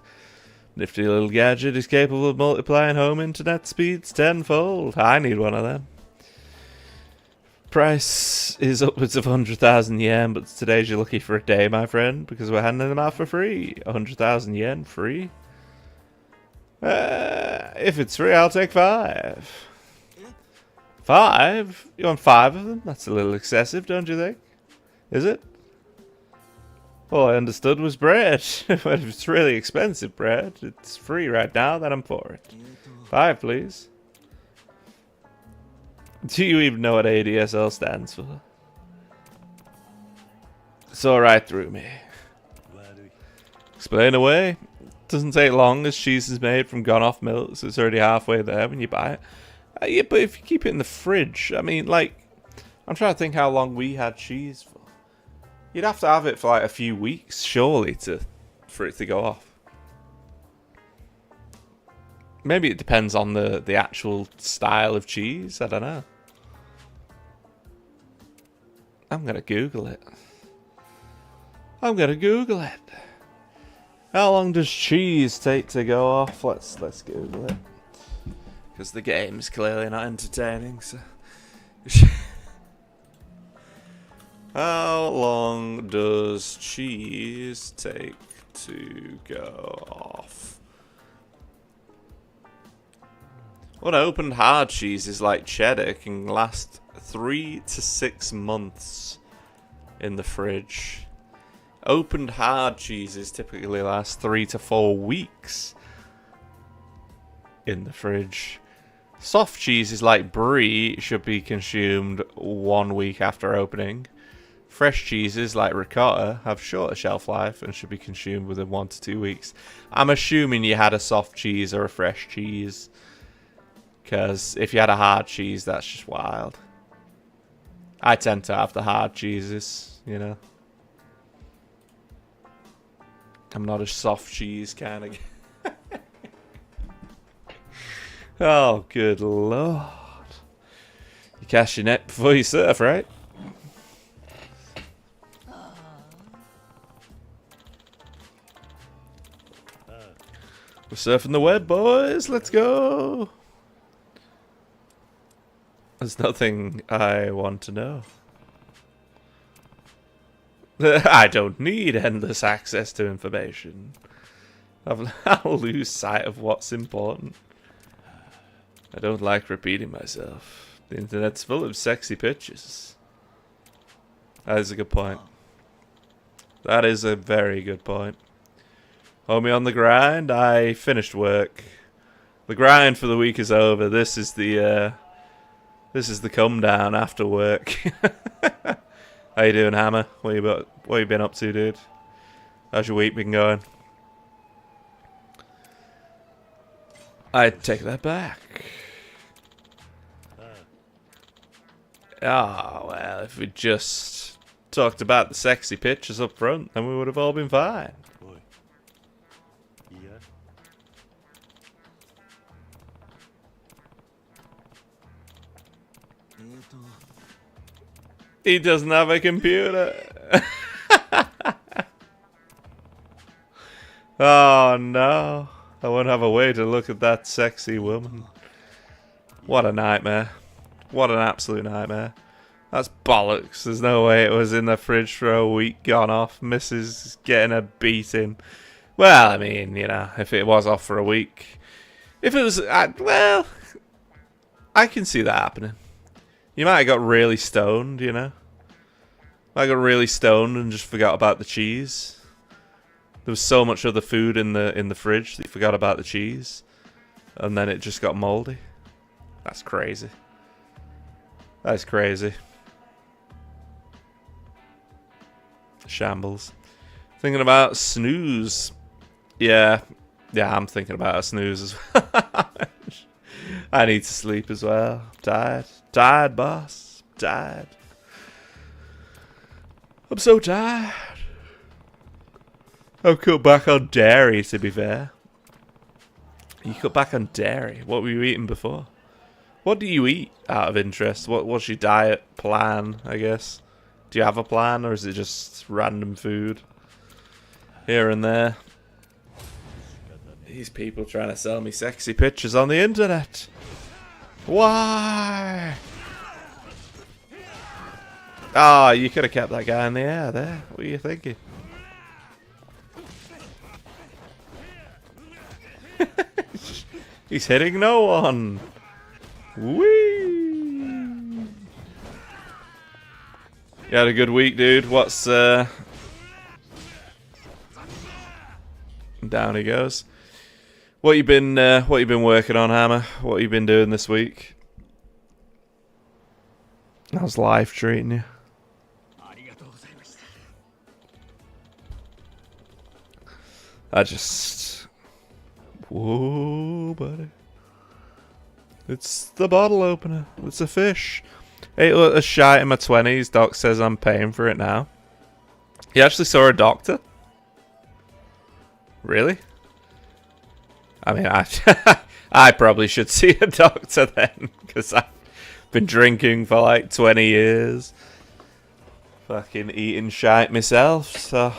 Nifty little gadget is capable of multiplying home internet speeds tenfold. I need one of them. Price is upwards of 100,000 yen, but today's you're lucky for a day, my friend, because we're handing them out for free. 100,000 yen free? If it's free, I'll take 5. 5? You want 5 of them? That's a little excessive, don't you think? Is it? All I understood was bread. But if it's really expensive bread, it's free right now, then I'm for it. 5, please. Do you even know what ADSL stands for? Saw right through me. Explain away. Doesn't take long as cheese is made from gone-off milk, so it's already halfway there when you buy it. Yeah, but if you keep it in the fridge, I mean, like, I'm trying to think how long we had cheese for. You'd have to have it for like a few weeks, surely, for it to go off. Maybe it depends on the actual style of cheese. I don't know. I'm gonna Google it. I'm gonna Google it. How long does cheese take to go off? Let's Google it. Because the game's clearly not entertaining, so... How long does cheese take to go off? Unopened hard cheese is like cheddar, can last 3 to 6 months in the fridge. Opened hard cheeses typically last 3 to 4 weeks in the fridge. Soft cheeses like brie should be consumed 1 week after opening. Fresh cheeses like ricotta have shorter shelf life and should be consumed within 1 to 2 weeks. I'm assuming you had a soft cheese or a fresh cheese, because if you had a hard cheese, that's just wild. I tend to have the hard cheeses, you know. I'm not a soft cheese kind of. Oh, good lord! You cast your net before you surf, right? We're surfing the web, boys. Let's go. There's nothing I want to know. I don't need endless access to information. I'll lose sight of what's important. I don't like repeating myself. The internet's full of sexy pictures. That is a good point. That is a very good point. Homie on the grind. I finished work. The grind for the week is over. This is the come down after work. How you doing, Hammer? What you been up to, dude? How's your week been going? I take that back. Oh, well, if we just talked about the sexy pictures up front, then we would have all been fine. He doesn't have a computer. Oh no. I won't have a way to look at that sexy woman. What a nightmare. What an absolute nightmare. That's bollocks. There's no way it was in the fridge for a week gone off. Mrs. getting a beating. Well, I mean, you know, if it was off for a week. If it was, well, I can see that happening. You might have got really stoned, you know. I got really stoned and just forgot about the cheese. There was so much other food in the fridge that you forgot about the cheese, and then it just got moldy. That's crazy. That's crazy. Shambles. Thinking about snooze. Yeah, I'm thinking about a snooze as well. I need to sleep as well. I'm tired, boss. I'm tired. I'm so tired. I've cut back on dairy, to be fair. You cut back on dairy? What were you eating before? What do you eat, out of interest? What's your diet plan, I guess? Do you have a plan, or is it just random food here and there? These people trying to sell me sexy pictures on the internet. Why? Ah, you could have kept that guy in the air there. What are you thinking? He's hitting no one. Whee! You had a good week, dude. What's down he goes. What you been working on, Hammer? What you been doing this week? How's life treating you? I just... Whoa, buddy. It's the bottle opener. It's a fish. Ate a shite in my 20s. Doc says I'm paying for it now. You actually saw a doctor? Really? I mean, I probably should see a doctor then, because I've been drinking for like 20 years. Fucking eating shite myself, so...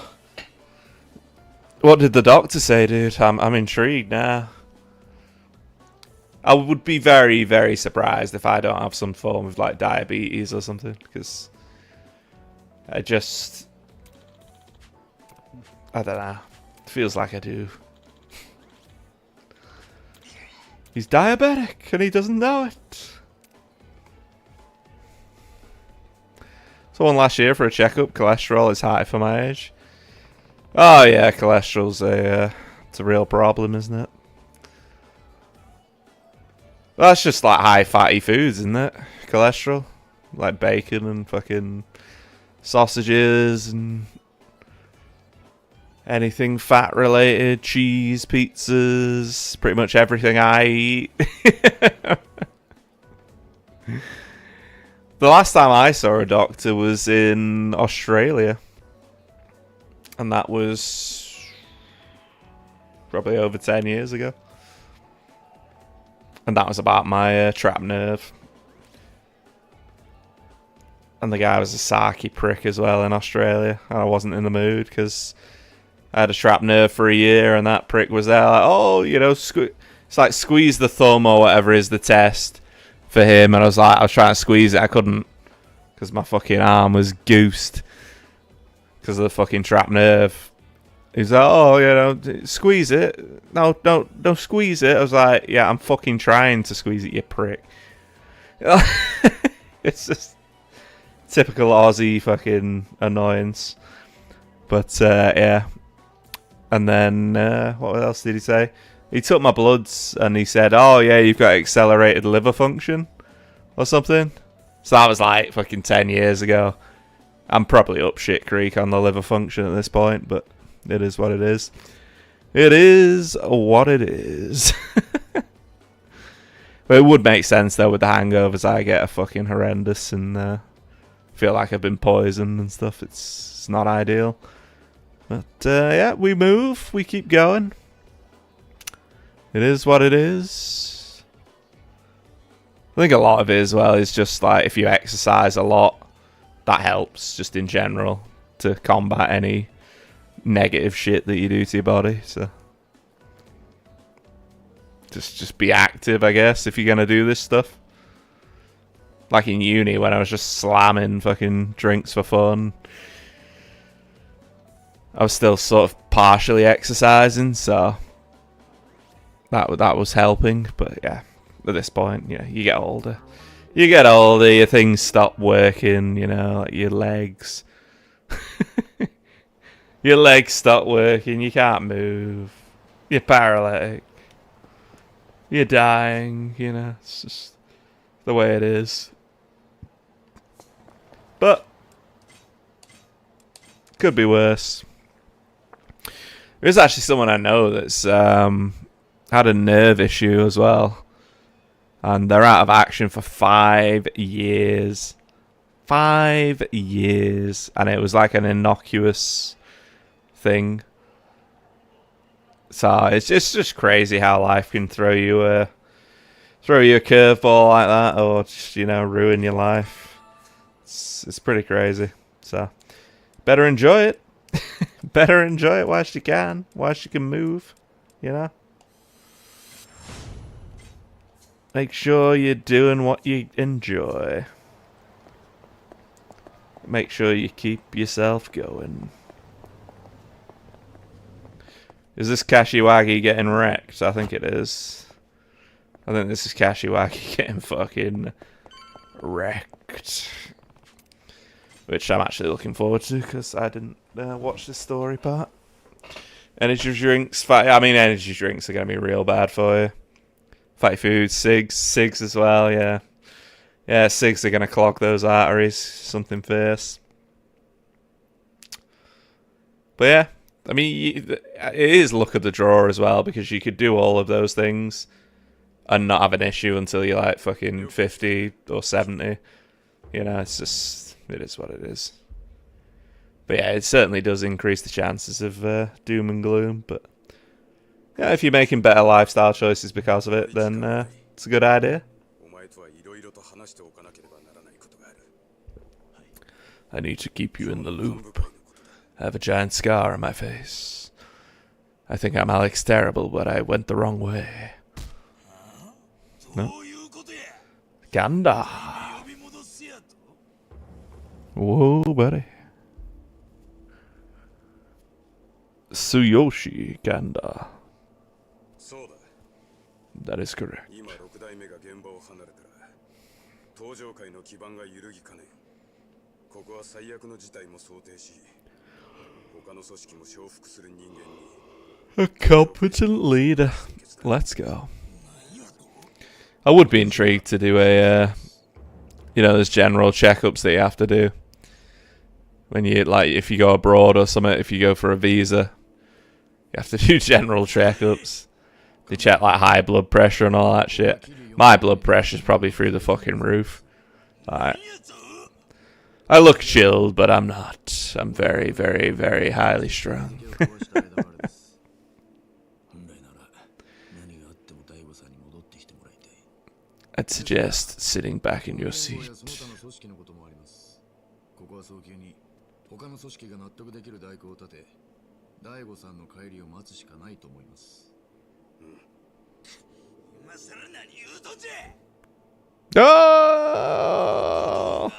What did the doctor say, dude? I'm intrigued now. I would be very, very surprised if I don't have some form of like diabetes or something, because I don't know. It feels like I do. He's diabetic and he doesn't know it. Someone last year for a checkup. Cholesterol is high for my age. Oh yeah, cholesterol's it's a real problem, isn't it? Well, that's just like high fatty foods, isn't it? Cholesterol, like bacon and fucking sausages and anything fat related, cheese, pizzas, pretty much everything I eat. The last time I saw a doctor was in Australia. And that was probably over 10 years ago. And that was about my trap nerve. And the guy was a sarky prick as well in Australia. And I wasn't in the mood because I had a trap nerve for a year and that prick was there like, oh, you know, it's like squeeze the thumb or whatever is the test for him. And I was trying to squeeze it. I couldn't because my fucking arm was goosed because of the fucking trap nerve. He's like, oh, you know, squeeze it. No, don't squeeze it. I was like, yeah, I'm fucking trying to squeeze it, you prick. It's just typical Aussie fucking annoyance. But, yeah. And then, what else did he say? He took my bloods and he said, oh, yeah, you've got accelerated liver function or something. So that was like fucking 10 years ago. I'm probably up shit creek on the liver function at this point, but it is what it is. It is what it is. But it would make sense, though, with the hangovers I get are fucking horrendous and feel like I've been poisoned and stuff. It's not ideal. But, yeah, we move. We keep going. It is what it is. I think a lot of it as well is just, like, if you exercise a lot, that helps, just in general, to combat any negative shit that you do to your body. So just be active, I guess, if you're gonna do this stuff. Like in uni when I was just slamming fucking drinks for fun, I was still sort of partially exercising, so that was helping. But yeah, at this point, yeah, you get older, your things stop working, you know, like your legs. Your legs stop working, you can't move, you're paralytic, you're dying, you know, it's just the way it is. But, could be worse. There's actually someone I know that's had a nerve issue as well. And they're out of action for 5 years. 5 years. And it was like an innocuous thing. So it's just crazy how life can throw you a curveball like that, or just, you know, ruin your life. It's pretty crazy. So better enjoy it. Better enjoy it whilst you can move, you know. Make sure you're doing what you enjoy. Make sure you keep yourself going. Is this Kashiwagi getting wrecked? I think it is. I think this is Kashiwagi getting fucking wrecked. Which I'm actually looking forward to, because I didn't watch the story part. Energy drinks. Energy drinks are going to be real bad for you. Fatty foods, cigs as well, yeah. Yeah, cigs are going to clog those arteries. Something fierce. But yeah. I mean, it is luck of the draw as well, because you could do all of those things and not have an issue until you're like fucking 50 or 70. You know, it's just, it is what it is. But yeah, it certainly does increase the chances of doom and gloom. But yeah, if you're making better lifestyle choices because of it, then it's a good idea. I need to keep you in the loop. I have a giant scar on my face. I think I'm Alex Terrible, but I went the wrong way. No? Ganda. Whoa, buddy. Tsuyoshi Ganda. That is correct. A competent leader. Let's go. I would be intrigued to do a, there's general checkups that you have to do. When you, like, if you go abroad or something, if you go for a visa, you have to do general checkups. They check, like, high blood pressure and all that shit. My blood pressure's probably through the fucking roof. Alright. I look chilled, but I'm not. I'm very, very, very highly strung. I'd suggest sitting back in your seat. ここは早急に他の組織が納得できる代行を立て、大悟さんの帰りを待つしかないと思います。今さら何言うとんじゃ。Oh!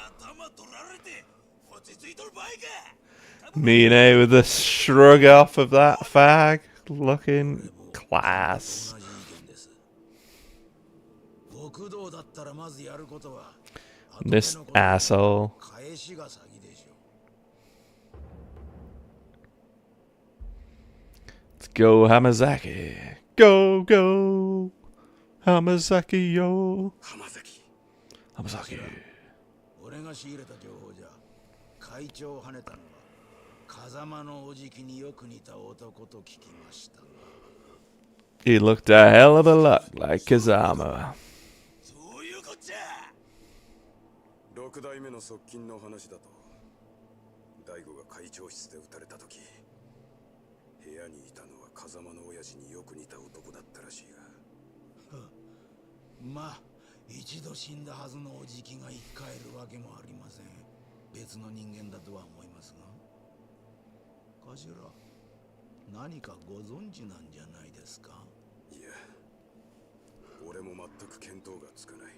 Mine with a shrug off of that fag. Looking class. This asshole. Let's go Hamazaki. Go, go. Hamazaki, yo. Hamazaki. 俺が仕入れた情報じゃ、会長を跳ねたのは風間のおじきによく似た男と聞きました。He looked a hell of a lot like Kazama. そういうこっちゃ。6代目の側近の話だと、大悟が会長室で撃たれた時、部屋にいたのは風間の親父によく似た男だったらしいが。まあ。一度死んだはずのおじきが生き返るわけもありません。別の人間だとは思いますが。頭、何かご存知なんじゃないですか？いや、俺も全く見当がつかない。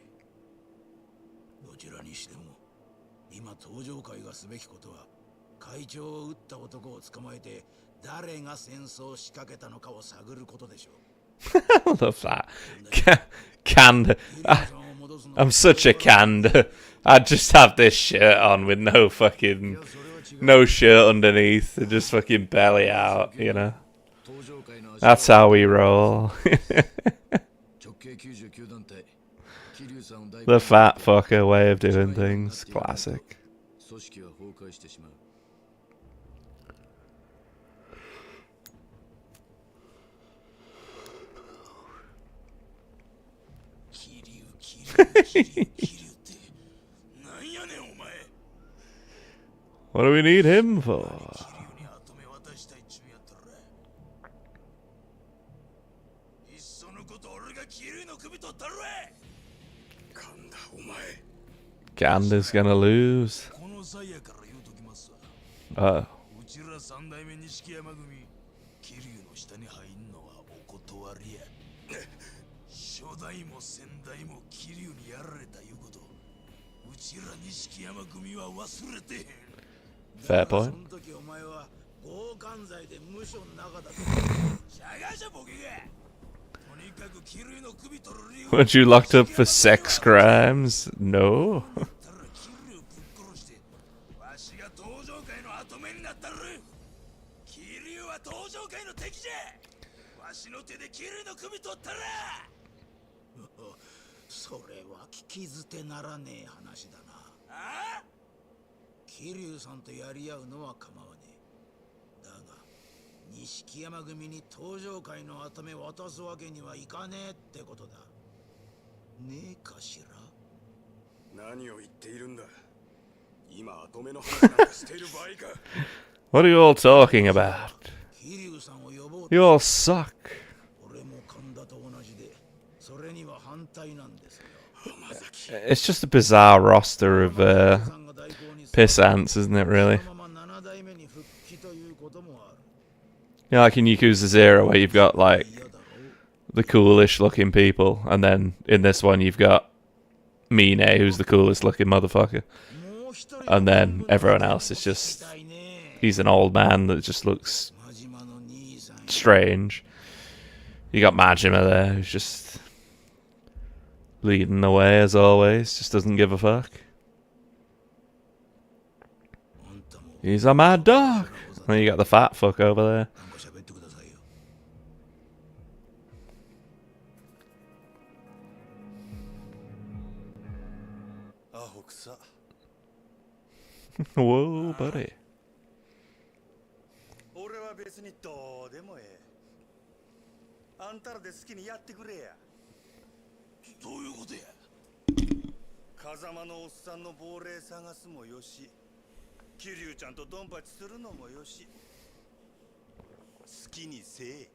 どちらにしても、今登場会がすべきことは、会長を撃った男を捕まえて、誰が戦争を仕掛けたのかを探ることでしょう。I love that. Canned. I'm such a canned. I'd just have this shirt on with no shirt underneath, and just fucking belly out, you know. That's how we roll. The fat fucker way of doing things. Classic. What do we need him for? Kanda's gonna lose. Uh-oh. 初代も先代も桐生にやられたいうこと、うちら錦山組は忘れてへん。Fair point. その時お前は強姦罪で無所の中だと。しゃがしゃボケが。とにかく桐生の首取る理由。Weren't you locked up for sex crimes? No. わしが登場界の跡目になったる。桐生は登場界の敵じゃ。わしの手で桐生の首取ったら。それは聞き捨てならねえ話だな。ああ？桐生さんとやり合うのは構わねえ。だが、錦山組に登場界の跡目渡すわけにはいかねえってことだ。ねえかしら？何を言っているんだ。今跡目の話なんかしている場合か。What are you all talking about? 桐生さんを呼ぼう。You all suck. 俺も神田と同じで、それには反対なんですよ。It's just a bizarre roster of piss ants, isn't it, really? You know, like in Yakuza 0, where you've got, like, the coolish looking people, and then in this one you've got Mine, who's the coolest looking motherfucker. And then everyone else is just... He's an old man that just looks strange. You got Majima there, who's just... leading the way as always, just doesn't give a fuck. He's a mad dog. And then you got the fat fuck over there. Whoa, buddy. 俺は別にどうでもええ。あんたらで好きにやってくれや。どういうことや。風間のおっさんの亡霊探すもよし、桐生ちゃんとドンパチするのもよし、好きにせえ。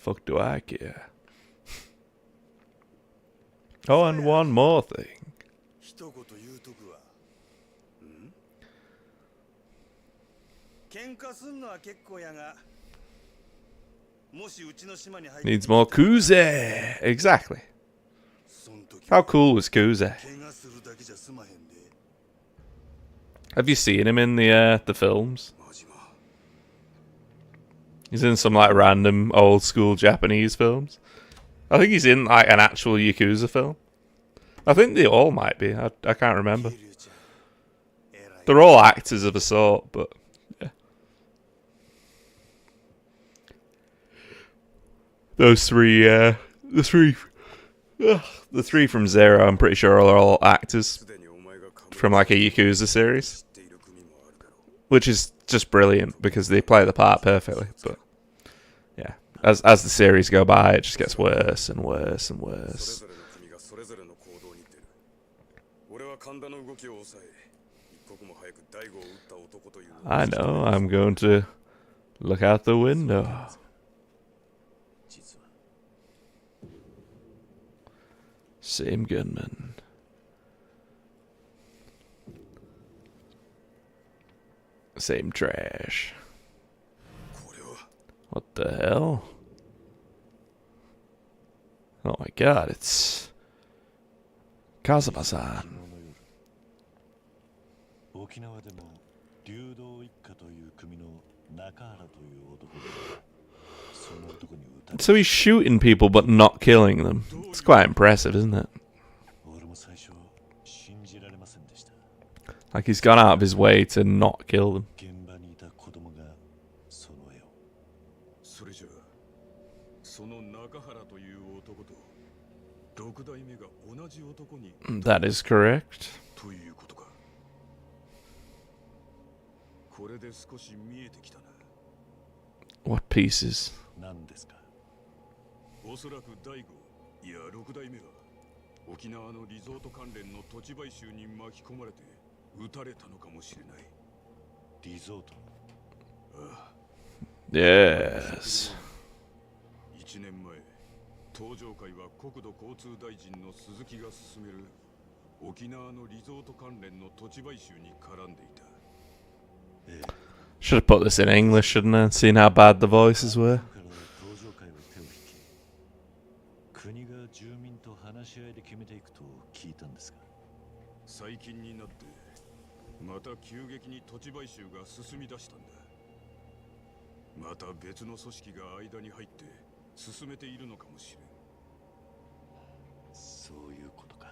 Fuck do I care? Oh, and one more thing. Needs more Kuze. Exactly. How cool was Kuze? Have you seen him in the films? He's in some like random old school Japanese films. I think he's in like an actual Yakuza film. I think they all might be. I can't remember. They're all actors of a sort, but yeah. Those three, the three from Zero, I'm pretty sure are all actors from like a Yakuza series, which is just brilliant because they play the part perfectly. But yeah, as the series go by, it just gets worse and worse and worse. I know, I'm going to look out the window. Same gunman. Same trash. What the hell? Oh my god, it's Kazuma-san. So he's shooting people but not killing them. It's quite impressive, isn't it? Like he's gone out of his way to not kill them. That is correct. What pieces? Yes. 東上会は国土交通大臣の鈴木が進める沖縄のリゾート関連の土地買収に絡んでいた。Should have put this in English, shouldn't I? Seeing how bad the voices were. 国が住民と話し合いで決めていくと聞いたんですが、最近になってまた急激に土地買収が進み出したんだ。また別の組織が間に入って進めているのかもしれん。そういうことか。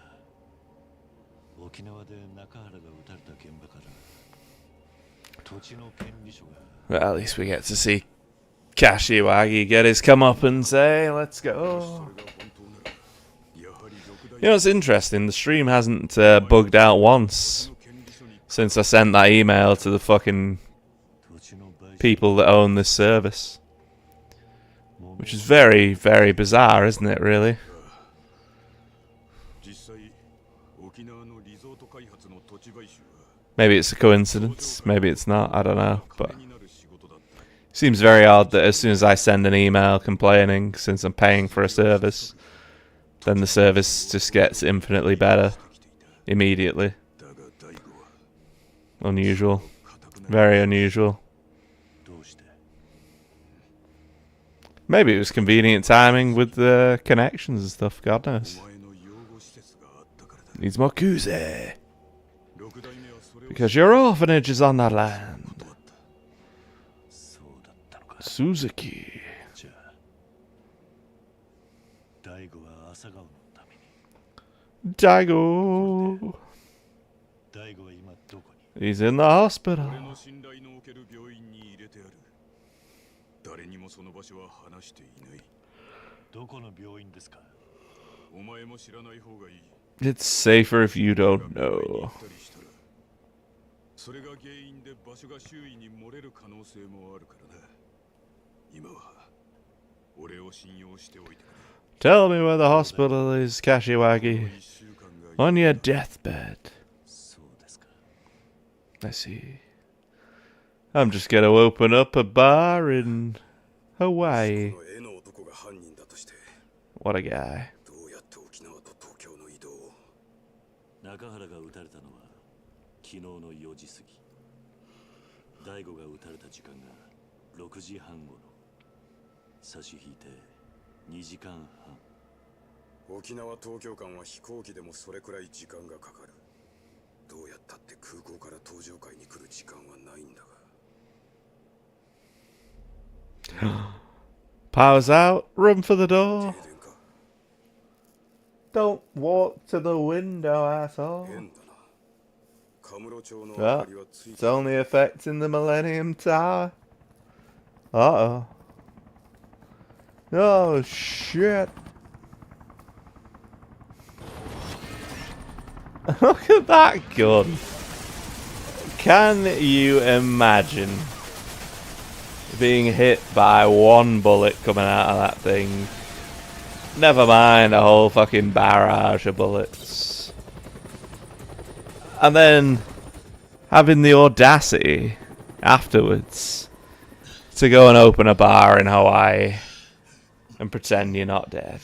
沖縄で中原が撃たれた現場から土地の権利書が。Well, at least we get to see Kashiwagi get his comeuppance, eh? Let's go. You know, it's interesting. The stream hasn't bugged out once since I sent that email to the fucking people that own this service. Which is very, very bizarre, isn't it, really? Maybe it's a coincidence, maybe it's not, I don't know, but it seems very odd that as soon as I send an email complaining, since I'm paying for a service, then the service just gets infinitely better immediately. Unusual. Very unusual. Maybe it was convenient timing with the connections and stuff, God knows. Needs more Kuze. Because your orphanage is on that land. Suzuki. Daigo. He's in the hospital. 誰にもその場所は話していない。どこの病院ですか？お前も知らない方がいい。It's safer if you don't know. それが原因で場所が周囲に漏れる可能性もあるからな。今は俺を信用しておいてくれ。Tell me where the hospital is, Kashiwagi. On your deathbed. I see. I'm just gonna open up a bar in Hawaii. What a guy. 中原が撃たれたのは昨日の4時過ぎ。大悟が撃たれた時間が6時半頃。差し引いて2時間半。沖縄東京間は飛行機でもそれくらい時間がかかる。どうやったって空港から搭乗会に来る時間はないんだが。Power's out. Run for the door. 停電か。 Don't walk to the window, asshole. 変だな。カムロ町の明 Well, かりはつい it's てる。 only affecting the Millennium Tower. Uh-oh. Oh, shit. Look at that gun. Can you imagine being hit by one bullet coming out of that thing? Never mind a whole fucking barrage of bullets. And then having the audacity afterwards to go and open a bar in Hawaii and pretend you're not dead.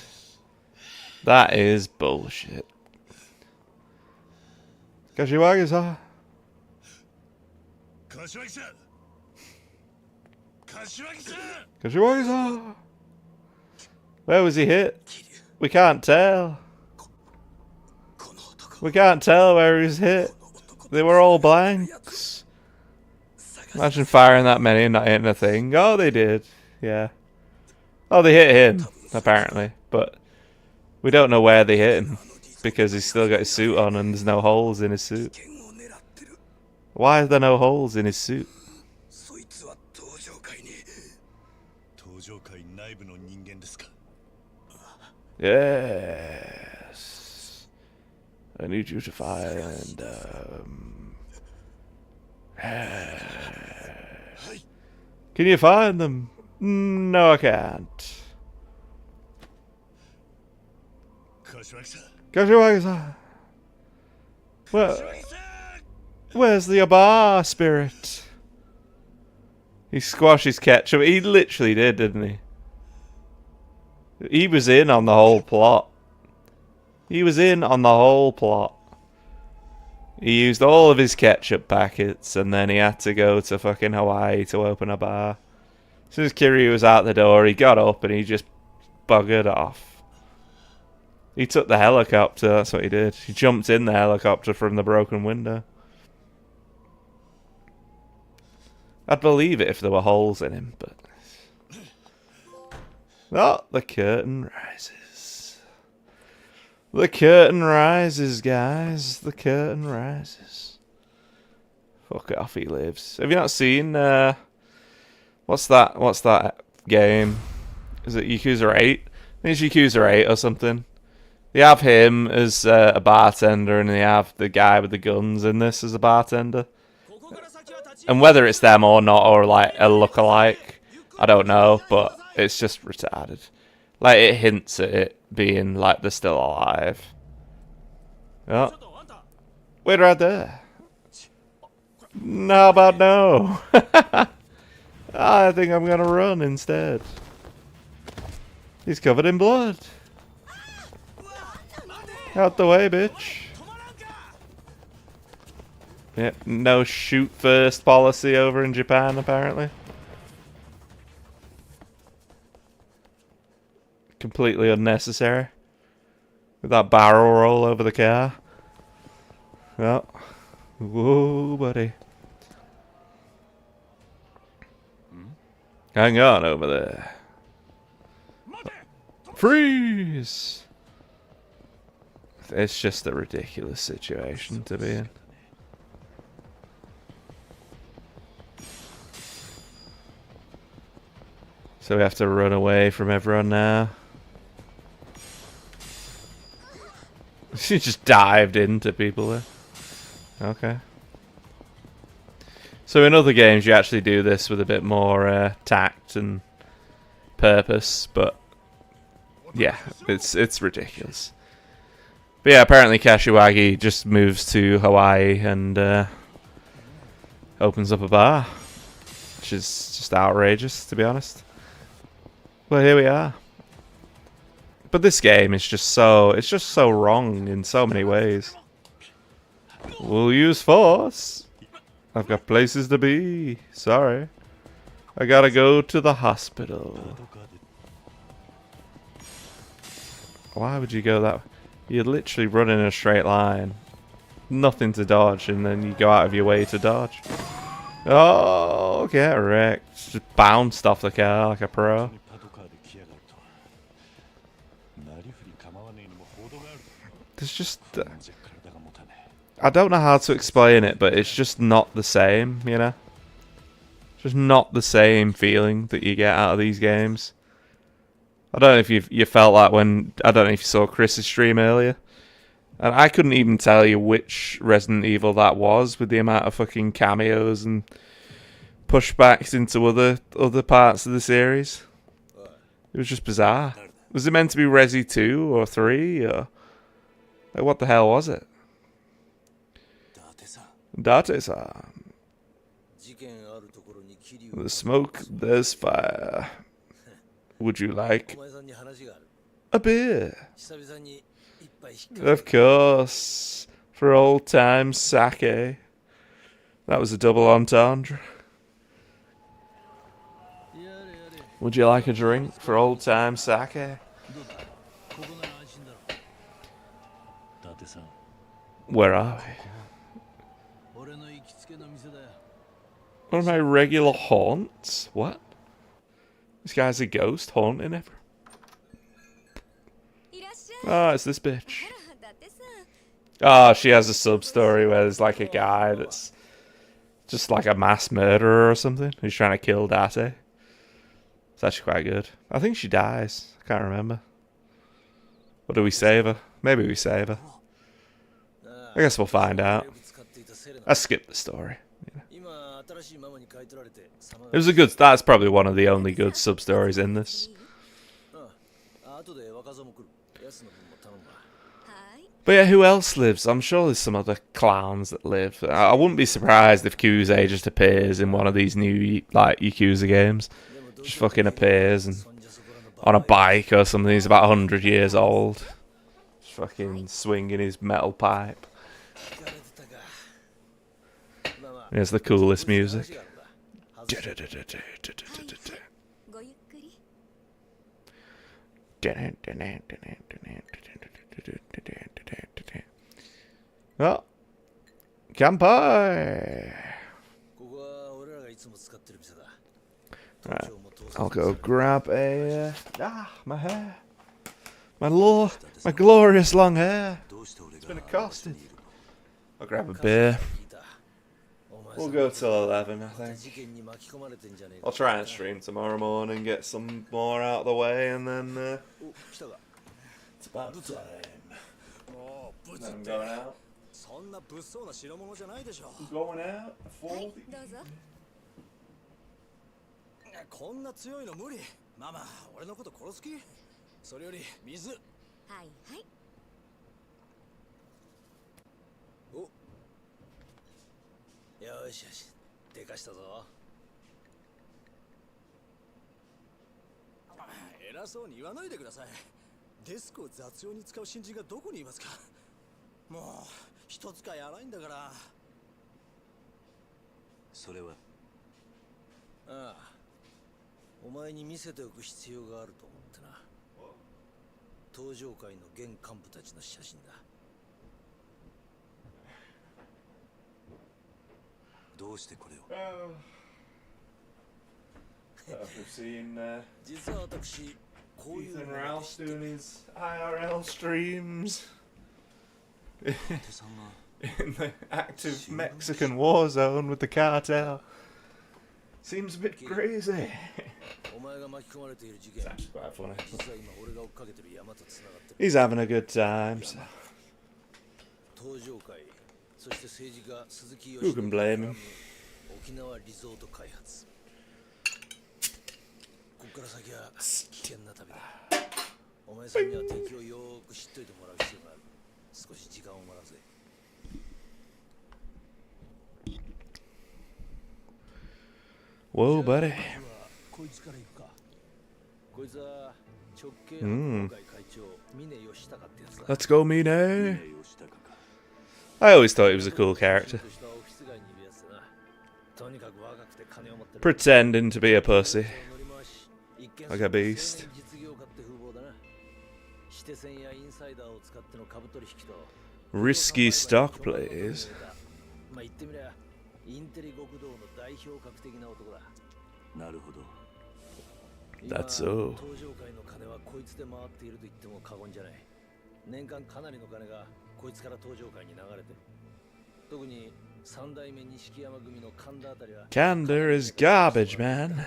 That is bullshit. Kashiwagi-san. 柏木さん、柏木さん。 Kashiwagi-san. Where was he hit? We can't tell. We can't tell where he was hit. They were all blanks. Imagine firing that many and not hitting a thing. Oh, they did. Yeah. Oh, they hit him, apparently. But we don't know where they hit him. Because he's still got his suit on and there's no holes in his suit. Why are there no holes in his suit? そいつは搭乗会に。搭乗会内部の人間ですか。 Yes. I need you to find, Can you find them? No, I can't. 柏木さん。 Kashiwagi-san. Where's the Abar spirit? He squashed his ketchup. He literally did, didn't he? He was in on the whole plot. He was in on the whole plot. He used all of his ketchup packets and then he had to go to fucking Hawaii to open a bar. As soon as Kiryu was out the door, he got up and he just buggered off. He took the helicopter, that's what he did. He jumped in the helicopter from the broken window. I'd believe it if there were holes in him, but... Oh, the curtain rises. The curtain rises, guys. The curtain rises. Fuck off, he lives. Have you not seen, What's that game? Is it Yakuza 8? I think it's Yakuza 8 or something. They have him as a bartender and they have the guy with the guns in this as a bartender. And whether it's them or not, or like a lookalike, I don't know, but it's just retarded. Like, it hints at it being like they're still alive. Oh. Wait right there. How about no? I think I'm gonna run instead. He's covered in blood. Out the way, bitch. Yeah, no shoot first policy over in Japan, apparently. Completely unnecessary. With that barrel roll over the car. Oh. Whoa, buddy. Hang on over there. Freeze! It's just a ridiculous situation to be in. So we have to run away from everyone now. She just dived into people there. Okay. So in other games you actually do this with a bit more tact and purpose, but yeah, it's ridiculous. But yeah, apparently Kashiwagi just moves to Hawaii and opens up a bar, which is just outrageous, to be honest. Well, here we are. But this game is just so, it's just so wrong in so many ways. We'll use force. I've got places to be. Sorry. I gotta go to the hospital. Why would you go that way? You literally run in a straight line. Nothing to dodge, and then you go out of your way to dodge. Oh, get wrecked. Just bounced off the car like a pro. There's just... I don't know how to explain it, but it's just not the same, you know? Just not the same feeling that you get out of these games. I don't know if you felt that when... I don't know if you saw Chris's stream earlier. And I couldn't even tell you which Resident Evil that was, with the amount of fucking cameos and pushbacks into other parts of the series. It was just bizarre. Was it meant to be Resi 2 or 3 or... Like, what the hell was it? Date-san. There's smoke, there's fire. Would you like a beer? Of course. For old time's sake. That was a double entendre. Would you like a drink for old time's sake? Where are we? One of my regular haunts? What? This guy's a ghost haunting him. Oh, it's this bitch. Oh, she has a sub-story where there's like a guy that's just like a mass murderer or something who's trying to kill Date. It's actually quite good. I think she dies. I can't remember. Or do we save her? Maybe we save her. I guess we'll find out. I skipped the story. It was a good... That's probably one of the only good sub-stories in this. But yeah, who else lives? I'm sure there's some other clowns that live. I wouldn't be surprised if Kuze just appears in one of these new like Yakuza games. Just fucking appears and on a bike or something. He's about 100 years old. Just fucking swinging his metal pipe. Here's the coolest music. Oh, Kanpai! Right, I'll go grab a... my hair. My glorious long hair. It's been accosted. I'll grab a beer. We'll go till 11, I think. I'll try and stream tomorrow morning, get some more out of the way, and then... it's about time. Then I'm going out. I'm going out for the... こんな強いの無理。ママ、俺のこと殺す気？それより水。はいはい。お。よしよし、でかしたぞ。偉そうに言わないでください。デスクを雑用に使う新人がどこにいますか？もう一使い荒いんだから。それは。ああ。お前に見せておく必要があると思ってな。登場界の現幹部たちの写真だ。どうしてこれを？実は私、こういう Ethan Ralph doing his IRL streams in the active Mexican war zone with the cartel. Seems a bit crazy. It's actually quite funny. He's having a good time. So. Who can blame him? Whoa, buddy. Let's go, Mine. I always thought he was a cool character. Pretending to be a pussy. Like a beast. Risky stock plays. That's so. 年間かなりの金がこいつから登場界に流れてる。特に三代目錦山組の神田あたりは Kanda is garbage, man.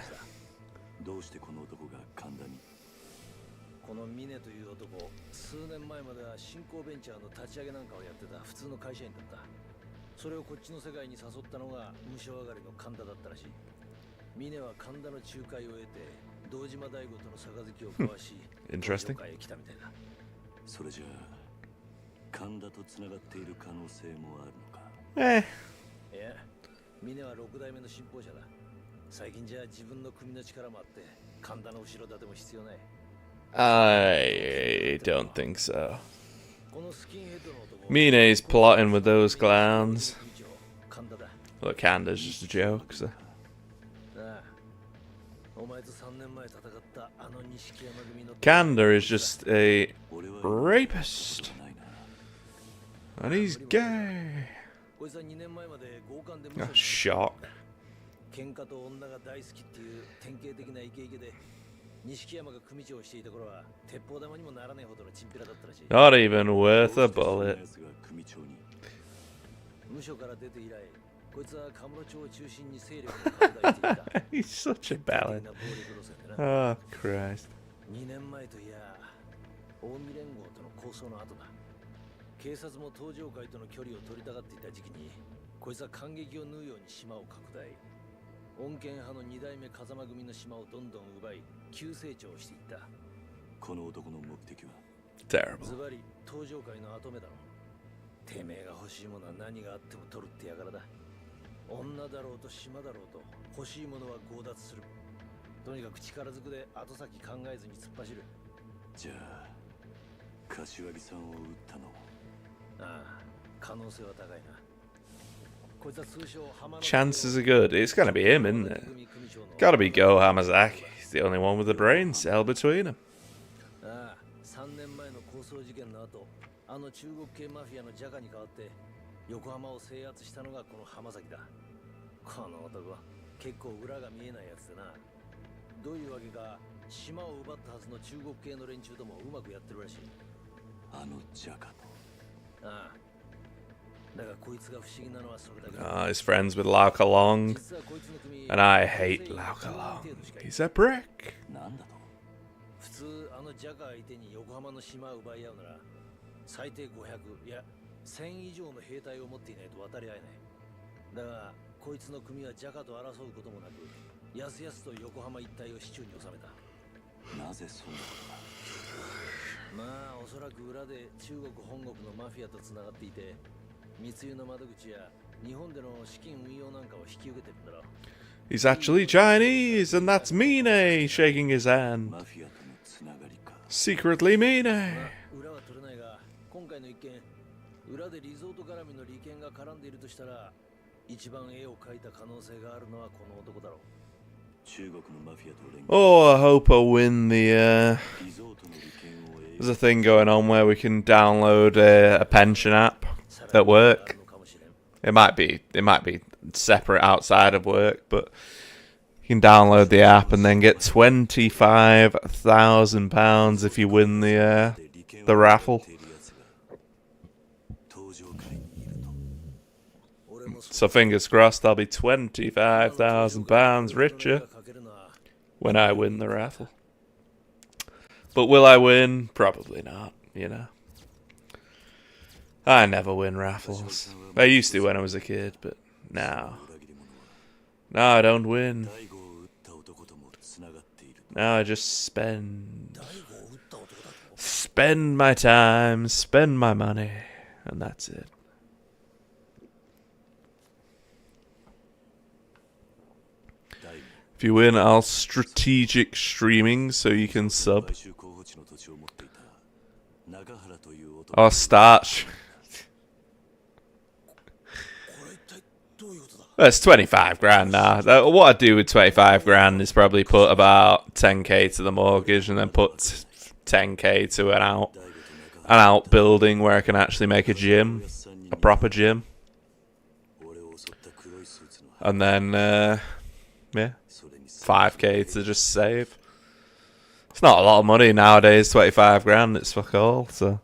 どうしてこの男が神田に？この峰という男、数年前までは新興ベンチャーの立ち上げなんかをやってた普通の会社員だった。それをこっちの世界に誘ったのが無償上がりの神田だったらしい。峰は神田の仲介を得て堂島大吾との杯を交わし、Interesting. 登場界へ来たみたいだ。それじゃあ神田とつながっている可能性もあるのか。Eh. いや、峰は6代目の信奉者だ。最近じゃ自分の組の力もあって神田の後ろ盾も必要ない。I don't think so. Mine's plotting with those clowns. Look, Kanda's just a joke, so. Kanda is just a rapist. And he's gay. Oh, shock. 喧嘩と女が大好きっていう典型的なイケイケで錦山が組長をしていた頃は鉄砲玉にもならないほどのチンピラだったらしい。 Not even worth a bullet. 無所から出て以来、こいつはカムロ町を中心に勢力を拡大していた。 He's such a ballad. Oh, Christ. 2年前といや、近江連合との抗争の後だ。警察も東上会との距離を取りたがっていた時期に、こいつは感激を縫うように島を拡大。穏健派の2代目風間組の島をどんどん奪い、急成長していった。この男の目的は Terrible. ズバリ東上会の跡目だろう。てめえが欲しいものは何があっても取るってやからだ。女だろうと島だろうと欲しいものは強奪する。とにかく力ずくで後先考えずに突っ走る。じゃあ柏木さんを撃ったの？ああ、可能性は高いな。こいつは通称浜の Chances are good. It's gonna be him, isn't it? Gotta be Go Hamazaki. He's the only one with the brain cell between them. ああ、3年前の抗争事件の後、あの中国系マフィアのジャガに代わって横浜を制圧したのがこの浜崎だ。この男は結構裏が見えないやつでな。どういうわけか島を奪ったはずの中国系の連中ともうまくやってるらしい。あのジャガと。ああ。だがこいつが不思議なのはそれだけだ。 Oh, he's friends with Lao Kalong. And I hate Lao Kalong. He's a prick. なんだと？普通あのジャガ相手に横浜の島を奪い合うなら最低500いや1000以上の兵隊を持っていないと渡り合えない。だがこいつの組はジャガと争うこともなくやすやすと横浜一帯を手中に収めた。なぜそんなことが？まあおそらく裏で中国本国のマフィアとつながっていて密輸の窓口や日本での資金運用なんかを引き受けてるんだろう。 He's actually Chinese, and that's Mine shaking his hand. マフィアとのつながりか。 Secretly Mine. 裏は取れないが今回の一件裏でリゾート絡みの利権が絡んでいるとしたら一番絵を描いた可能性があるのはこの男だろう。中国のマフィアと連携。 Oh, I hope I win the, リゾートの利権を得 There's a thing going on where we can download a pension app at work. It might be separate outside of work, but you can download the app and then get £25,000 if you win the raffle. So fingers crossed, I'll be £25,000 richer when I win the raffle. But will I win? Probably not, you know. I never win raffles. I used to when I was a kid, but now. Now I don't win. Now I just spend my time, spend my money, and that's it. If you win, I'll strategic streaming so you can sub. I'll start. That's 25 grand now. What I'd do with 25 grand is probably put about 10k to the mortgage and then put 10k to an outbuilding where I can actually make a gym, a proper gym. And then, yeah, 5k to just save. It's not a lot of money nowadays, 25 grand, it's fuck all, so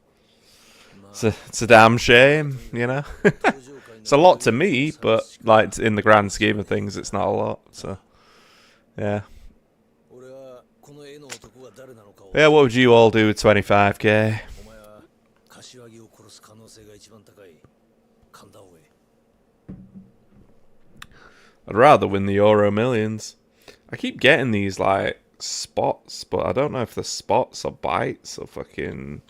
it's a damn shame, you know? It's a lot to me, but like in the grand scheme of things, it's not a lot, so, yeah. Yeah, what would you all do with 25k? I'd rather win the Euro Millions. I keep getting these, like, spots, but I don't know if they're spots or bites or fucking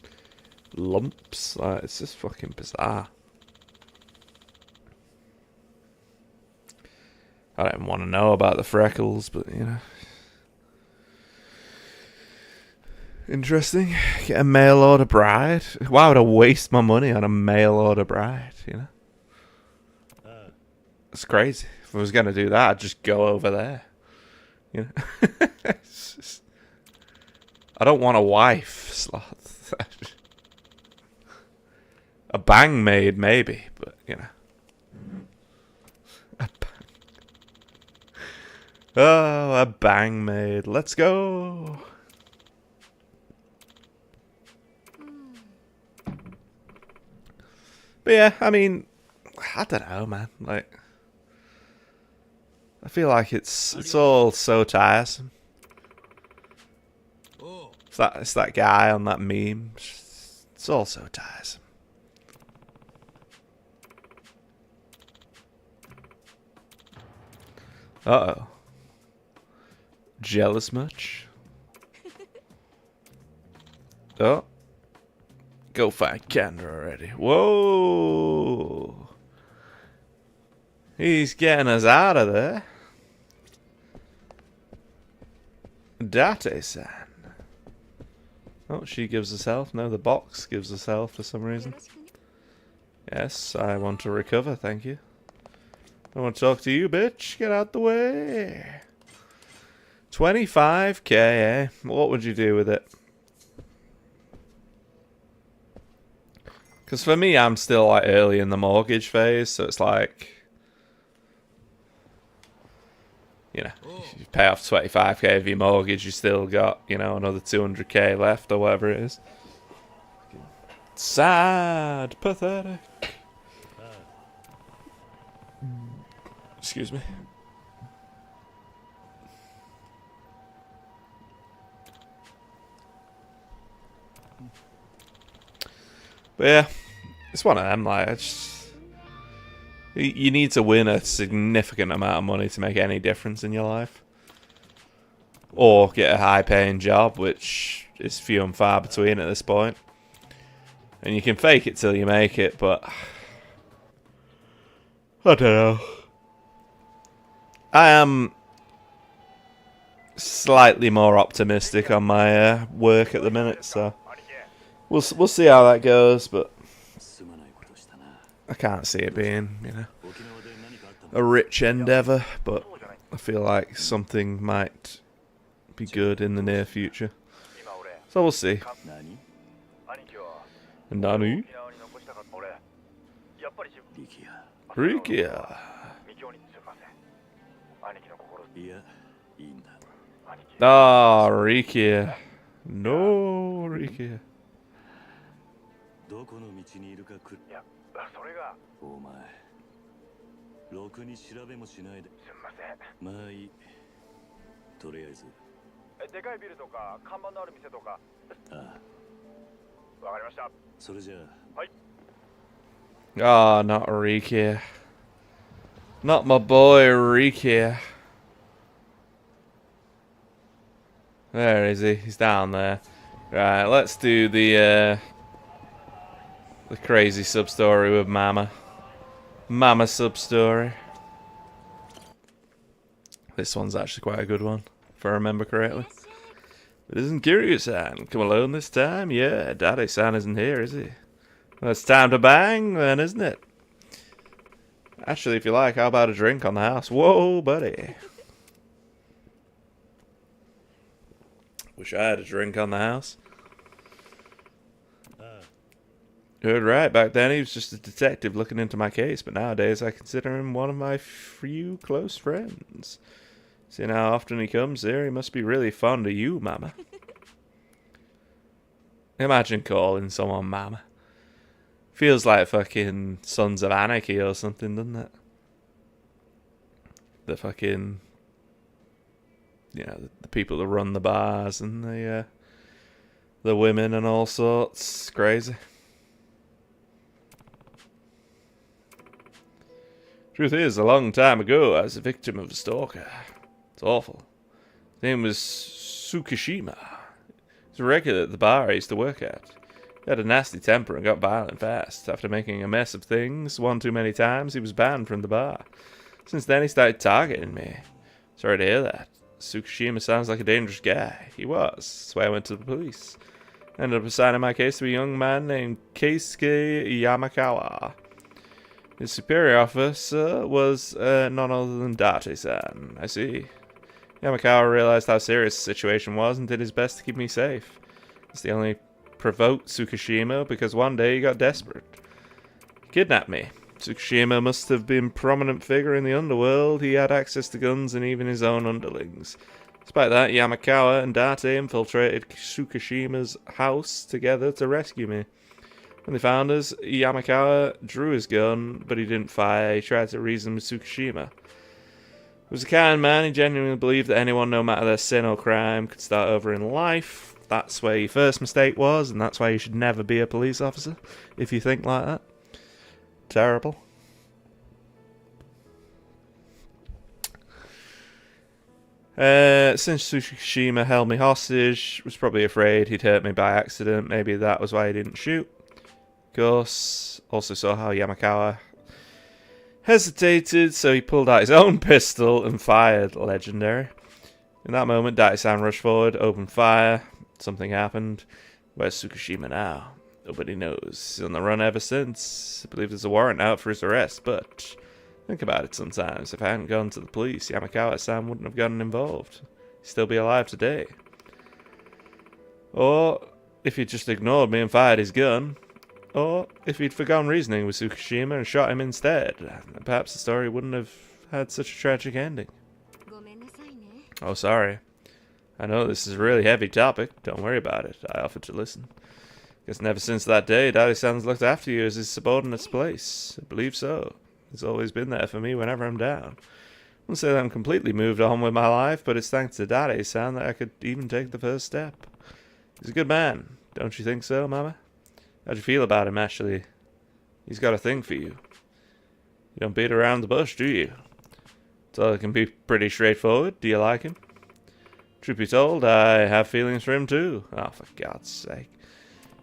lumps. Like, it's just fucking bizarre. I don't even want to know about the freckles, but, you know. Interesting. Get a mail order bride. Why would I waste my money on a mail order bride, you know? It's crazy. If I was going to do that, I'd just go over there. You know? I don't want a wife, Sloth. A bang maid, maybe, but, you know. Oh, a bang maid. Let's go. But yeah, I mean, I don't know, man. Like, I feel like it's all so tiresome. It's that guy on that meme. It's all so tiresome. Uh-oh. Jealous much? Oh. Go find Kendra already. Whoa. He's getting us out of there. Date-san. Oh, she gives herself. No, the box gives herself for some reason. Yes, I want to recover, thank you. I want to talk to you, bitch. Get out the way. 25k, eh? What would you do with it? Because for me, I'm still like early in the mortgage phase, so it's like, you know, if you pay off 25k of your mortgage, you still got, you know, another 200k left or whatever it is. Sad, pathetic. Excuse me. But yeah, it's one of them, like, you need to win a significant amount of money to make any difference in your life. Or get a high-paying job, which is few and far between at this point. And you can fake it till you make it, but I don't know. I am slightly more optimistic on my work at the minute, so we'll see how that goes, but I can't see it being, you know, a rich endeavour, but I feel like something might be good in the near future. So we'll see. Nani? Rikia. Ah, Rikia. No, Rikia. どこの道にいるかくいやそれがお前ろくに調べもしないですみませんまあいいとりあえずでかいビルとか看板のある店とかああわかりましたそれじゃあはい Ah, not Rikia. Not my boy Rikia. Where is he? He's down there. Right, let's do the crazy sub-story with Mama. Mama sub-story. This one's actually quite a good one, if I remember correctly. But isn't Kiryu-san come alone this time? Yeah, Daddy-san isn't here, is he? Well, it's time to bang then, isn't it? Actually, if you like, how about a drink on the house? Whoa, buddy. Wish I had a drink on the house. Good, right. Back then, he was just a detective looking into my case, but nowadays I consider him one of my few close friends. Seeing how often he comes here, he must be really fond of you, Mama. Imagine calling someone Mama. Feels like fucking Sons of Anarchy or something, doesn't it? The fucking... You know, the people that run the bars and the women and all sorts. Crazy. Truth is, a long time ago, I was a victim of a stalker. It's awful. His name was Tsukishima. He was a regular at the bar I used to work at. He had a nasty temper and got violent fast. After making a mess of things one too many times, he was banned from the bar. Since then, he started targeting me. Sorry to hear that. Tsukishima sounds like a dangerous guy. He was. So I went to the police. Ended up assigning my case to a young man named Keisuke Yamakawa. His superior officer was none other than Date-san. I see. Yamakawa realized how serious the situation was and did his best to keep me safe. He only provoked Tsukishima because one day he got desperate. He kidnapped me. Tsukishima must have been a prominent figure in the underworld. He had access to guns and even his own underlings. Despite that, Yamakawa and Date infiltrated Tsukishima's house together to rescue me. When they found us, Yamakawa drew his gun, but he didn't fire. He tried to reason with Tsukishima. He was a kind man. He genuinely believed that anyone, no matter their sin or crime, could start over in life. That's where your first mistake was, and that's why you should never be a police officer, if you think like that. Terrible. Since Tsukishima held me hostage, was probably afraid he'd hurt me by accident. Maybe that was why he didn't shoot. Of course, also saw how Yamakawa hesitated, so he pulled out his own pistol and fired. Legendary. In that moment, Date-san rushed forward, opened fire. Something happened. Where's Tsukishima now? Nobody knows. He's on the run ever since. I believe there's a warrant out for his arrest, but think about it sometimes. If I hadn't gone to the police, Yamakawa-san wouldn't have gotten involved. He'd still be alive today. Or if he'd just ignored me and fired his gun. Or if he'd forgone reasoning with Tsukishima and shot him instead. Perhaps the story wouldn't have had such a tragic ending. Oh, sorry. I know this is a really heavy topic. Don't worry about it. I offered to listen. Guess never since that day, Daddy-san's looked after you as his subordinate's place. I believe so. He's always been there for me whenever I'm down. I wouldn't say that I'm completely moved on with my life, but it's thanks to Daddy-san that I could even take the first step. He's a good man. Don't you think so, Mama? How'd you feel about him, actually? He's got a thing for you. You don't beat around the bush, do you? So it can be pretty straightforward. Do you like him? Truth be told, I have feelings for him too. Oh, for God's sake.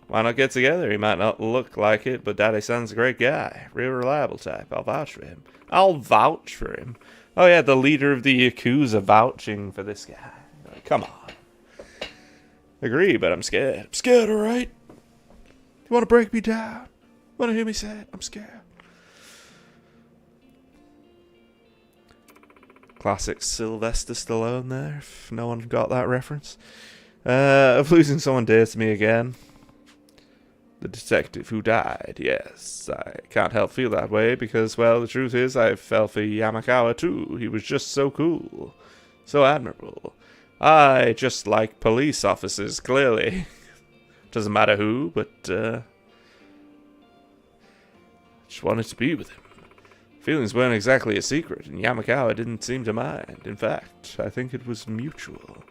Why not get together? He might not look like it, but Daddy-san's a great guy. Real reliable type. I'll vouch for him. I'll vouch for him. Oh yeah, the leader of the Yakuza vouching for this guy. Like, come on. Agree, but I'm scared. I'm scared, alright? You want to break me down? Want to hear me say it? I'm scared. Classic Sylvester Stallone there, if no one got that reference. Of losing someone dear to me again. The detective who died, yes. I can't help feel that way because, well, the truth is I fell for Yamakawa too. He was just so cool. So admirable. I just like police officers, clearly. Doesn't matter who, but, just wanted to be with him. Feelings weren't exactly a secret, and Yamakawa didn't seem to mind. In fact, I think it was mutual.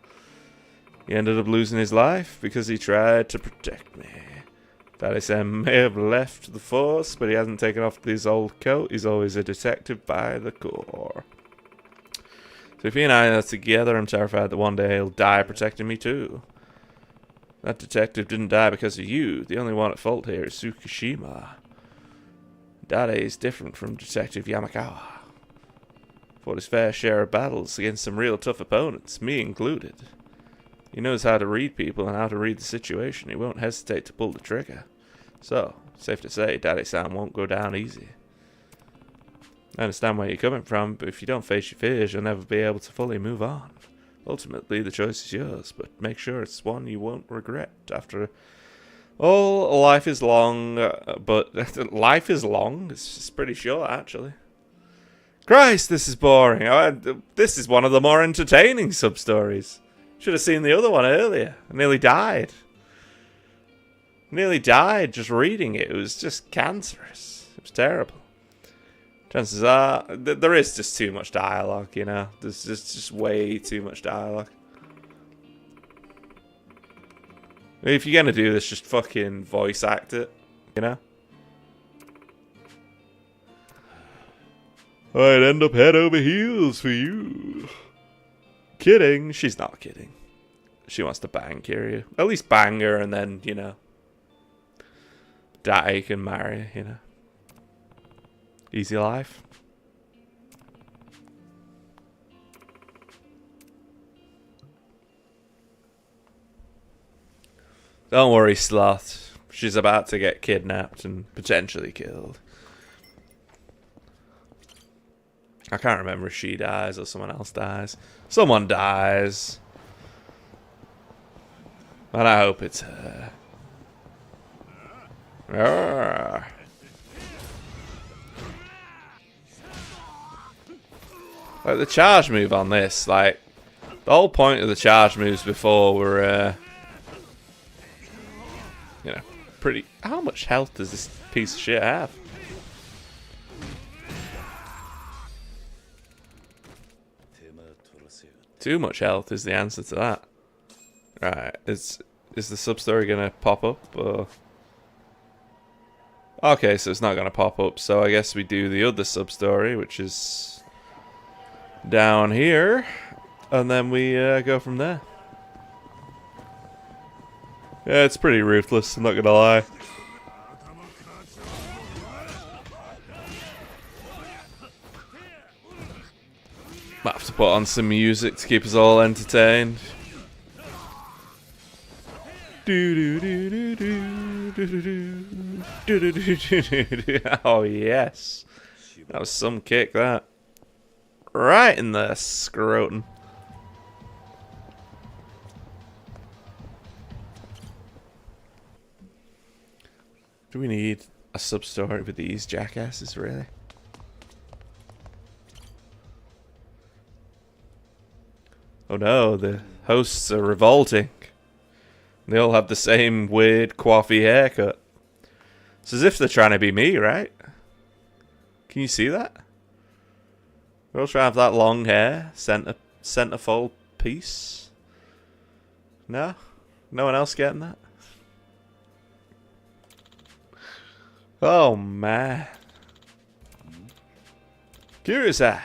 He ended up losing his life because he tried to protect me. Daddy-san may have left the force, but he hasn't taken off his old coat. He's always a detective by the core. So if he and I are together, I'm terrified that one day he'll die protecting me too. That detective didn't die because of you. The only one at fault here is Tsukishima. Dade is different from Detective Yamakawa. Fought his fair share of battles against some real tough opponents, me included. He knows how to read people and how to read the situation. He won't hesitate to pull the trigger. So, safe to say, Daddy-san won't go down easy. I understand where you're coming from, but if you don't face your fears, you'll never be able to fully move on. Ultimately, the choice is yours, but make sure it's one you won't regret. After all, life is long, but life is long? It's pretty short, actually. Christ, this is boring. This is one of the more entertaining sub-stories. Should have seen the other one earlier. I nearly died. Nearly died just reading it. It was just cancerous. It was terrible. Chances are, there is just too much dialogue, you know. There's just way too much dialogue. If you're going to do this, just fucking voice act it, you know. I'd end up head over heels for you. Kidding. She's not kidding. She wants to bang Kiryu. At least bang her and then, you know, Daddy can marry, you know. Easy life. Don't worry, Sloth. She's about to get kidnapped and potentially killed. I can't remember if she dies or someone else dies. Someone dies. And I hope it's her. Arrgh. Like the charge move on this, like the whole point of the charge moves before were, you know, pretty. How much health does this piece of shit have? Too much health is the answer to that. Right, is the sub-story gonna pop up? Or... Okay, so it's not gonna pop up, so I guess we do the other sub-story, which is down here, and then we go from there. Yeah, it's pretty ruthless, I'm not gonna lie. Might have to put on some music to keep us all entertained. Oh yes, that was some kick. That right in the scrotum. Do we need a sub-story with these jackasses, really? Oh no, the hosts are revolting. They all have the same weird coiffy haircut. It's as if they're trying to be me, right? Can you see that? They're all trying to have that long hair, centerfold piece. No? No one else getting that? Oh man. Kiryu-san.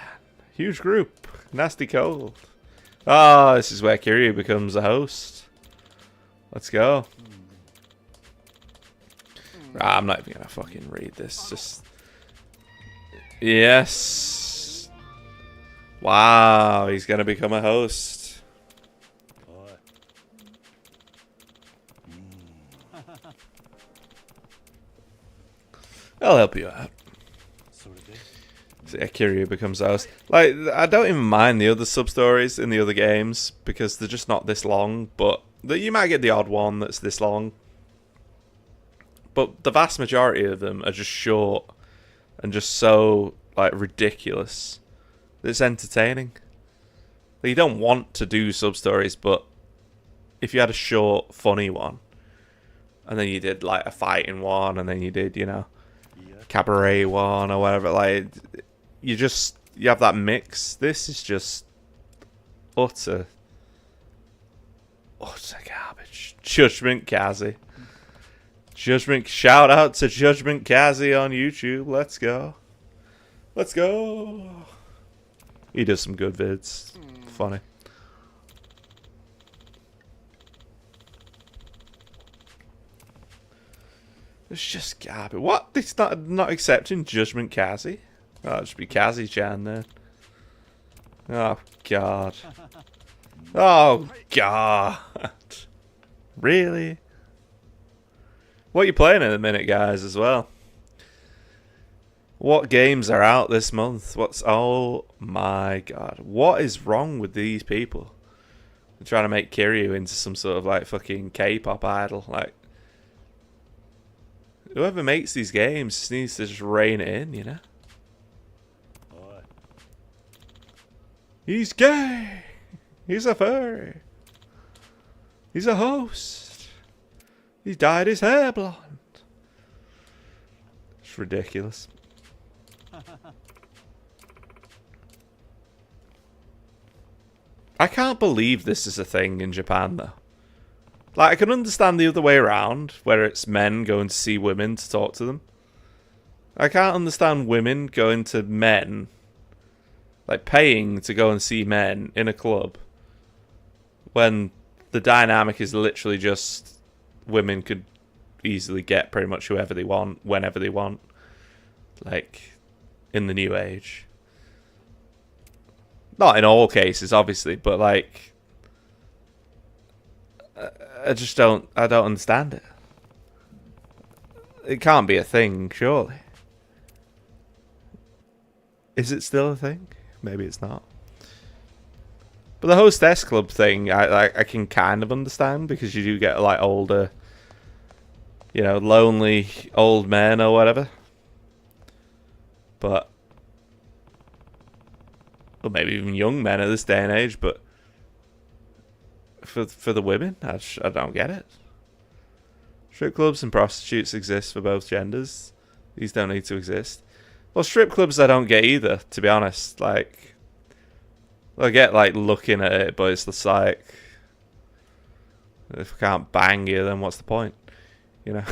Huge group. Nasty cold. Oh, this is where Kiryu becomes a host. Let's go. I'm not even gonna fucking read this. Just yes. Wow, he's gonna become a host. I'll help you out. So yeah, Kiryu becomes a host. Like, I don't even mind the other sub-stories in the other games because they're just not this long, but you might get the odd one that's this long. But the vast majority of them are just short and just so, like, ridiculous. It's entertaining. Like, you don't want to do sub-stories, but if you had a short, funny one, and then you did, like, a fighting one, and then you did, you know, cabaret one or whatever, like, you have that mix. This is just utter garbage. Judgment Kazi. Shout out to Judgment Kazi on YouTube. Let's go. Let's go. He does some good vids. Funny. It's just garbage. What? It's not accepting Judgment Kazi? Oh, it'll just be Kazi-chan then. Oh, God. Oh, God. Really? What are you playing in a minute, guys, as well? What games are out this month? Oh my god. What is wrong with these people? They're trying to make Kiryu into some sort of like fucking K-pop idol. Like, whoever makes these games just needs to just rein it in, you know? He's gay! He's a furry! He's a host! He dyed his hair blonde! It's ridiculous. I can't believe this is a thing in Japan, though. Like, I can understand the other way around, where it's men going to see women to talk to them. I can't understand women going to men, like paying to go and see men in a club, when the dynamic is literally just women could easily get pretty much whoever they want, whenever they want. Like, in the new age. Not in all cases, obviously, but like, I don't understand it. It can't be a thing, surely. Is it still a thing? Maybe it's not. But the hostess club thing, I can kind of understand, because you do get like older, you know, lonely old men or whatever. But, or maybe even young men at this day and age. But for the women, I don't get it. Strip clubs and prostitutes exist for both genders. These don't need to exist. Well, strip clubs I don't get either, to be honest. Like, I get like looking at it, but it's just like, if I can't bang you, then what's the point? You know?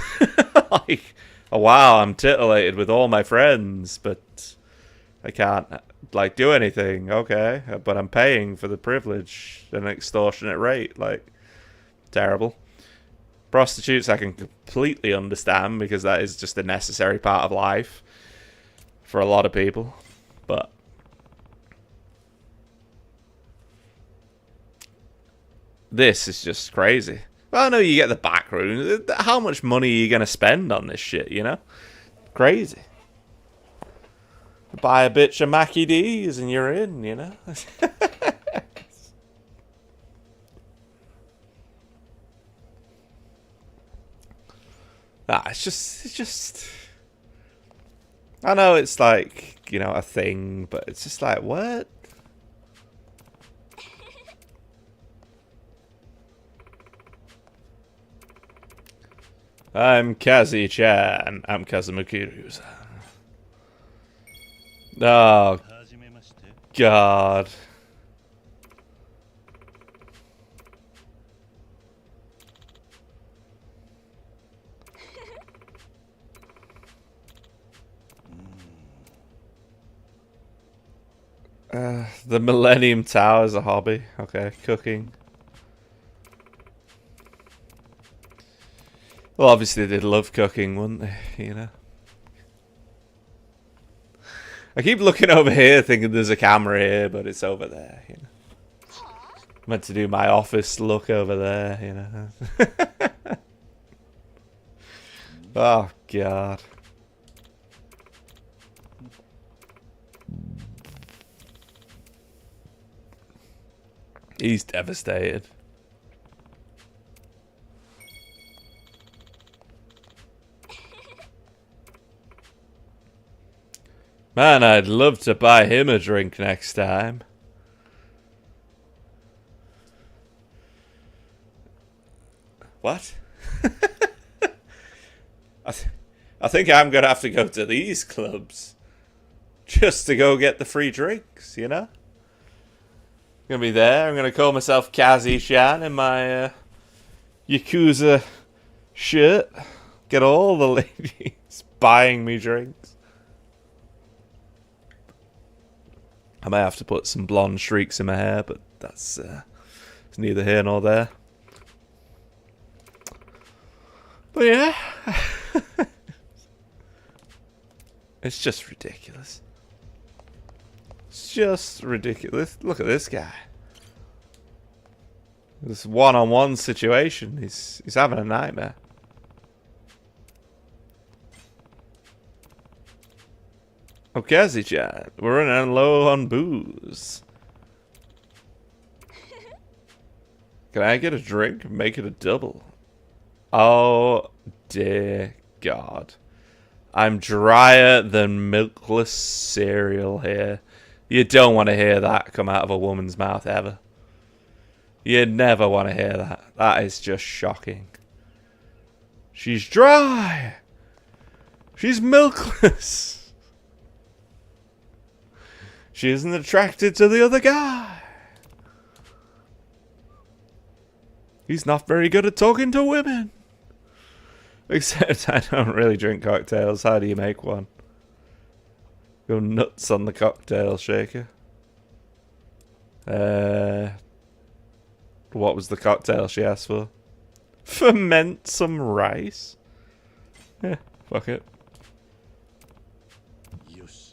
Like, oh wow, I'm titillated with all my friends, but I can't like do anything. Okay, but I'm paying for the privilege at an extortionate rate. Like, terrible. Prostitutes I can completely understand, because that is just a necessary part of life for a lot of people. But this is just crazy. Well, I know you get the back room. How much money are you going to spend on this shit, you know? Crazy. Buy a bitch of Mackie D's and you're in, you know? Nah, it's just... I know it's like, you know, a thing, but it's just like, what? I'm Kazi-chan. I'm Kazumakiru-san. Oh, God. The Millennium Tower is a hobby. Okay, cooking. Well, obviously they'd love cooking, wouldn't they? You know. I keep looking over here thinking there's a camera here, but it's over there, you know. Meant to do my office look over there, you know. Oh, God. He's devastated. Man, I'd love to buy him a drink next time. What? I think I'm going to have to go to these clubs just to go get the free drinks, you know? I'm going to be there. I'm going to call myself Kazi-chan in my Yakuza shirt. Get all the ladies buying me drinks. I may have to put some blonde streaks in my hair, but that's it's neither here nor there. But yeah. It's just ridiculous. It's just ridiculous. Look at this guy. This one-on-one situation. He's having a nightmare. Okay, chat. We're running low on booze. Can I get a drink? Make it a double. Oh, dear God. I'm drier than milkless cereal here. You don't want to hear that come out of a woman's mouth ever. You never want to hear that. That is just shocking. She's dry. She's milkless. She isn't attracted to the other guy. He's not very good at talking to women. Except I don't really drink cocktails. How do you make one? Go nuts on the cocktail shaker. What was the cocktail she asked for? Ferment some rice? Yeah, fuck it. Yosh.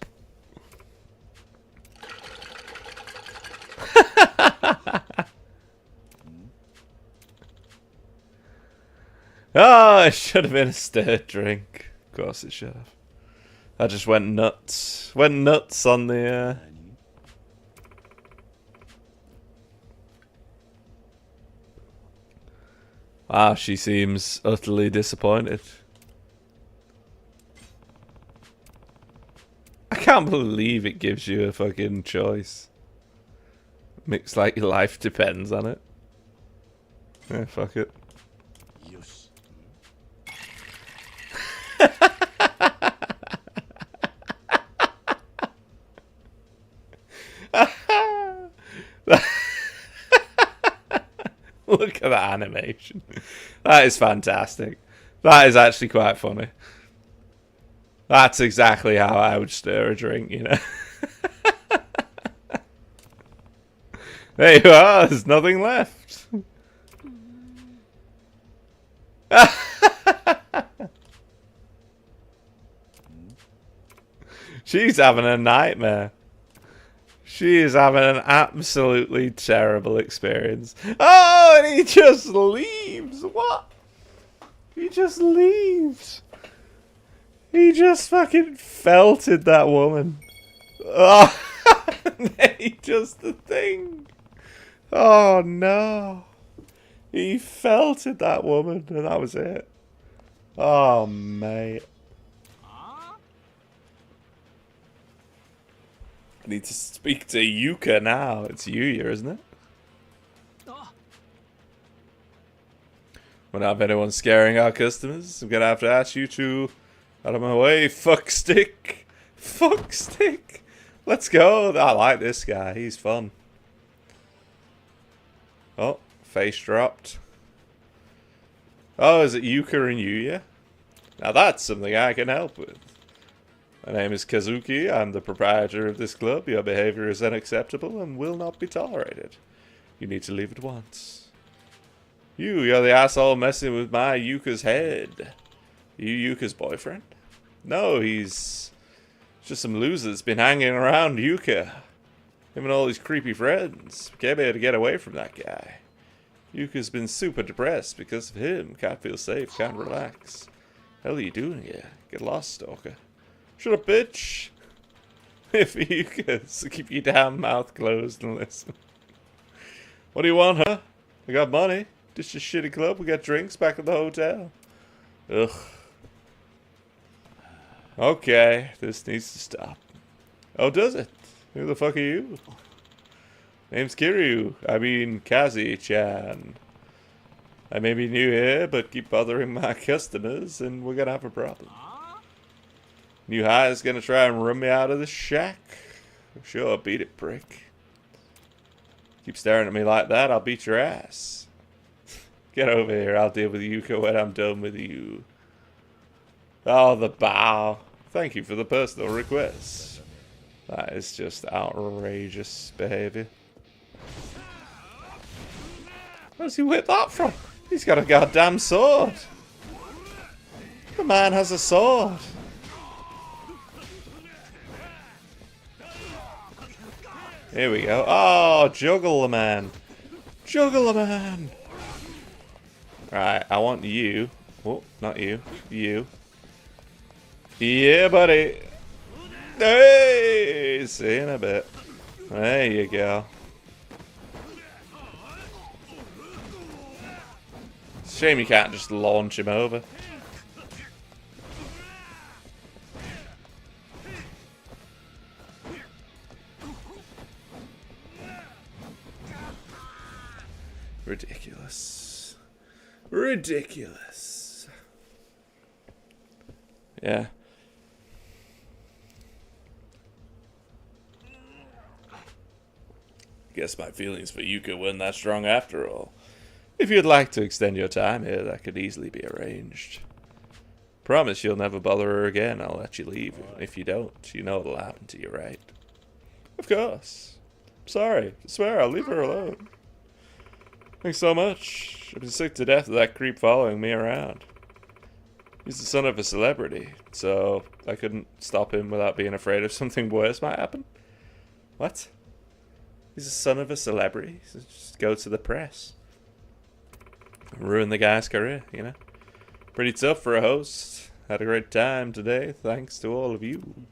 Oh, it should have been a stirred drink. Of course it should have. I just went nuts. Went nuts on the... Ah, she seems utterly disappointed. I can't believe it gives you a fucking choice. Makes like your life depends on it. Yeah, fuck it. Yosh. Look at that animation. That is fantastic. That is actually quite funny. That's exactly how I would stir a drink, you know. There you are, there's nothing left. She's having a nightmare. She is having an absolutely terrible experience. Oh, and he just leaves. What? He just leaves. He just fucking felted that woman. Oh, he just the thing. Oh no. He felted that woman and that was it. Oh, mate. I need to speak to Yuka now. It's Yuya, isn't it? When I have anyone scaring our customers, I'm gonna have to ask you to out of my way, fuck stick. Fuck stick. Let's go. I like this guy. He's fun. Oh, face dropped. Oh, is it Yuka and Yuya? Now that's something I can help with. My name is Kazuki. I'm the proprietor of this club. Your behavior is unacceptable and will not be tolerated. You need to leave at once. You're the asshole messing with my Yuka's head. You Yuka's boyfriend? No, he's just some loser that's been hanging around Yuka. Him and all his creepy friends. Came here to get away from that guy. Yuka's been super depressed because of him. Can't feel safe, can't relax. Hell are you doing here? Get lost, stalker. Shut up, bitch. If you could, so keep your damn mouth closed and listen. What do you want, huh? I got money. Just a shitty club. We got drinks back at the hotel. Ugh. Okay, this needs to stop. Oh, does it? Who the fuck are you? Name's Kiryu. I mean, Kazi-chan. I may be new here, but keep bothering my customers, and we're gonna have a problem. New hire's gonna try and run me out of the shack. Sure, beat it, prick. Keep staring at me like that, I'll beat your ass. Get over here, I'll deal with Yuka when I'm done with you. Oh, the bow. Thank you for the personal request. That is just outrageous behavior. Where's he whip that from? He's got a goddamn sword. The man has a sword. Here we go. Oh, juggle the man. Juggle the man. Right, I want you. Oh, not you. You. Yeah, buddy. Hey, see you in a bit. There you go. Shame you can't just launch him over. Ridiculous. Ridiculous. Yeah. Guess my feelings for Yuka weren't that strong after all. If you'd like to extend your time here, that could easily be arranged. Promise you'll never bother her again. I'll let you leave. If you don't, you know what'll happen to you, right? Of course. Sorry. I swear I'll leave her alone. Thanks so much. I've been sick to death of that creep following me around. He's the son of a celebrity, so I couldn't stop him without being afraid of something worse might happen. What? He's the son of a celebrity? So just go to the press. Ruin the guy's career, you know? Pretty tough for a host. Had a great time today, thanks to all of you.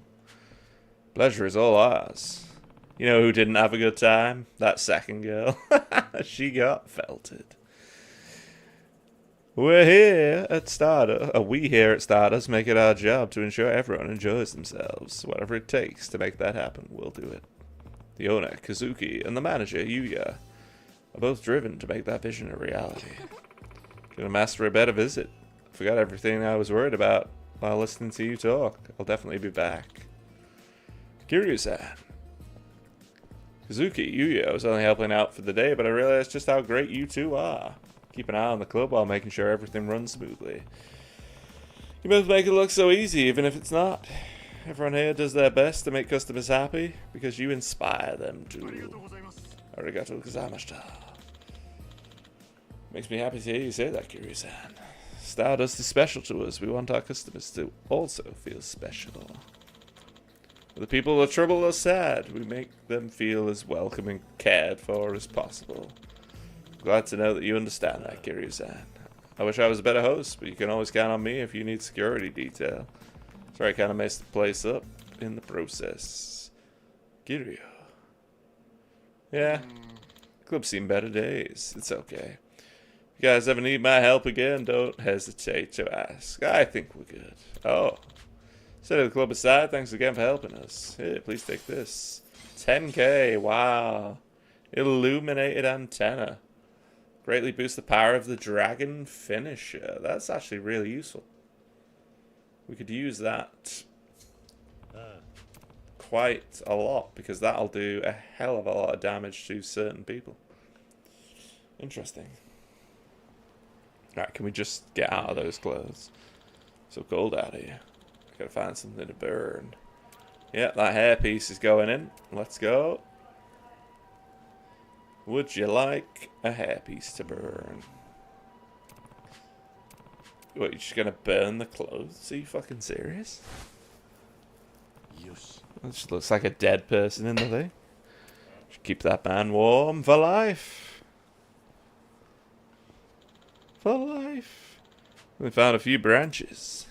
Pleasure is all ours. You know who didn't have a good time? That second girl. She got felted. We here at Stardust make it our job to ensure everyone enjoys themselves. Whatever it takes to make that happen, we'll do it. The owner, Kazuki, and the manager, Yuya, are both driven to make that vision a reality. Gonna master a better visit. Forgot everything I was worried about while listening to you talk. I'll definitely be back. Kiryu-san. Kazuki, Yuya, I was only helping out for the day, but I realized just how great you two are. Keep an eye on the club while making sure everything runs smoothly. You both make it look so easy, even if it's not. Everyone here does their best to make customers happy, because you inspire them to. Arigato gozaimashita. Makes me happy to hear you say that, Kiryu-san. Stardust is special to us. We want our customers to also feel special. The people who are troubled or sad, we make them feel as welcome and cared for as possible. Glad to know that you understand that, Kiryu-san. I wish I was a better host, but you can always count on me if you need security detail. Sorry, I kind of messed the place up in the process. Kiryu. Yeah, club's seen better days. It's okay. If you guys ever need my help again, don't hesitate to ask. I think we're good. Oh. Set the club aside. Thanks again for helping us. Here, please take this. 10k. Wow. Illuminated antenna. Greatly boost the power of the dragon finisher. That's actually really useful. We could use that quite a lot, because that'll do a hell of a lot of damage to certain people. Interesting. Alright, can we just get out of those clothes? So cold out here. Gotta find something to burn. Yeah, that hairpiece is going in. Let's go. Would you like a hairpiece to burn? What, you're just gonna burn the clothes? Are you fucking serious? Yes. That just looks like a dead person in the thing. Should keep that man warm for life. For life. We found a few branches.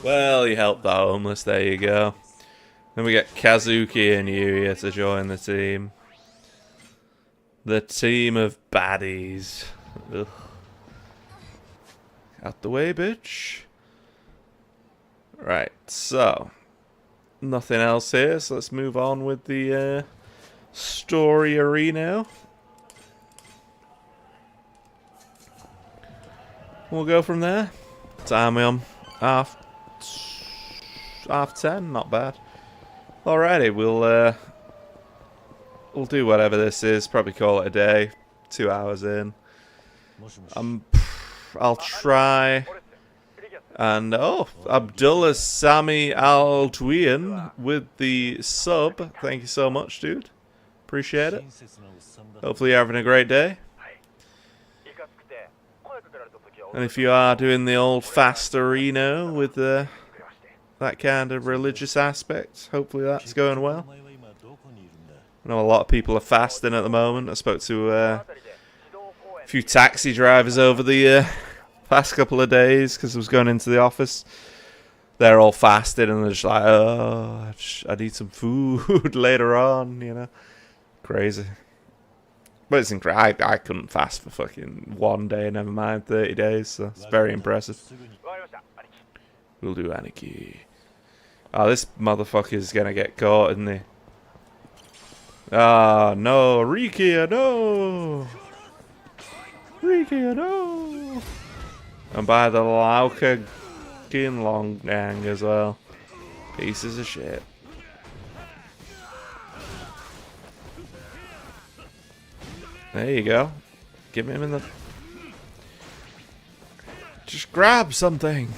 Well, you helped the homeless, there you go. Then we get Kazuki and Yuya to join the team. The team of baddies. Ugh. Out the way, bitch. Right, so. Nothing else here, so let's move on with the story arena. We'll go from there. Time we on? Half 10, not bad. Alrighty, we'll do whatever this is. Probably call it a day. 2 hours in. I'll try. And Abdullah Sami Al Twian with the sub. Thank you so much, dude. Appreciate it. Hopefully you're having a great day. And if you are doing the old fast arena with that kind of religious aspect, hopefully that's going well. I know a lot of people are fasting at the moment. I spoke to A few taxi drivers over the past couple of days because I was going into the office. They're all fasted and they're just like, oh, I need some food later on, you know. Crazy. But it's incredible. I couldn't fast for fucking 1 day, never mind 30 days, so it's very impressive. We'll do Aniki. Oh, this motherfucker's gonna get caught, isn't he? Ah, no. Rikia, no. Rikia, no. And by the Lauka Ginlong gang as well. Pieces of shit. There you go. Give him in the... Just grab something.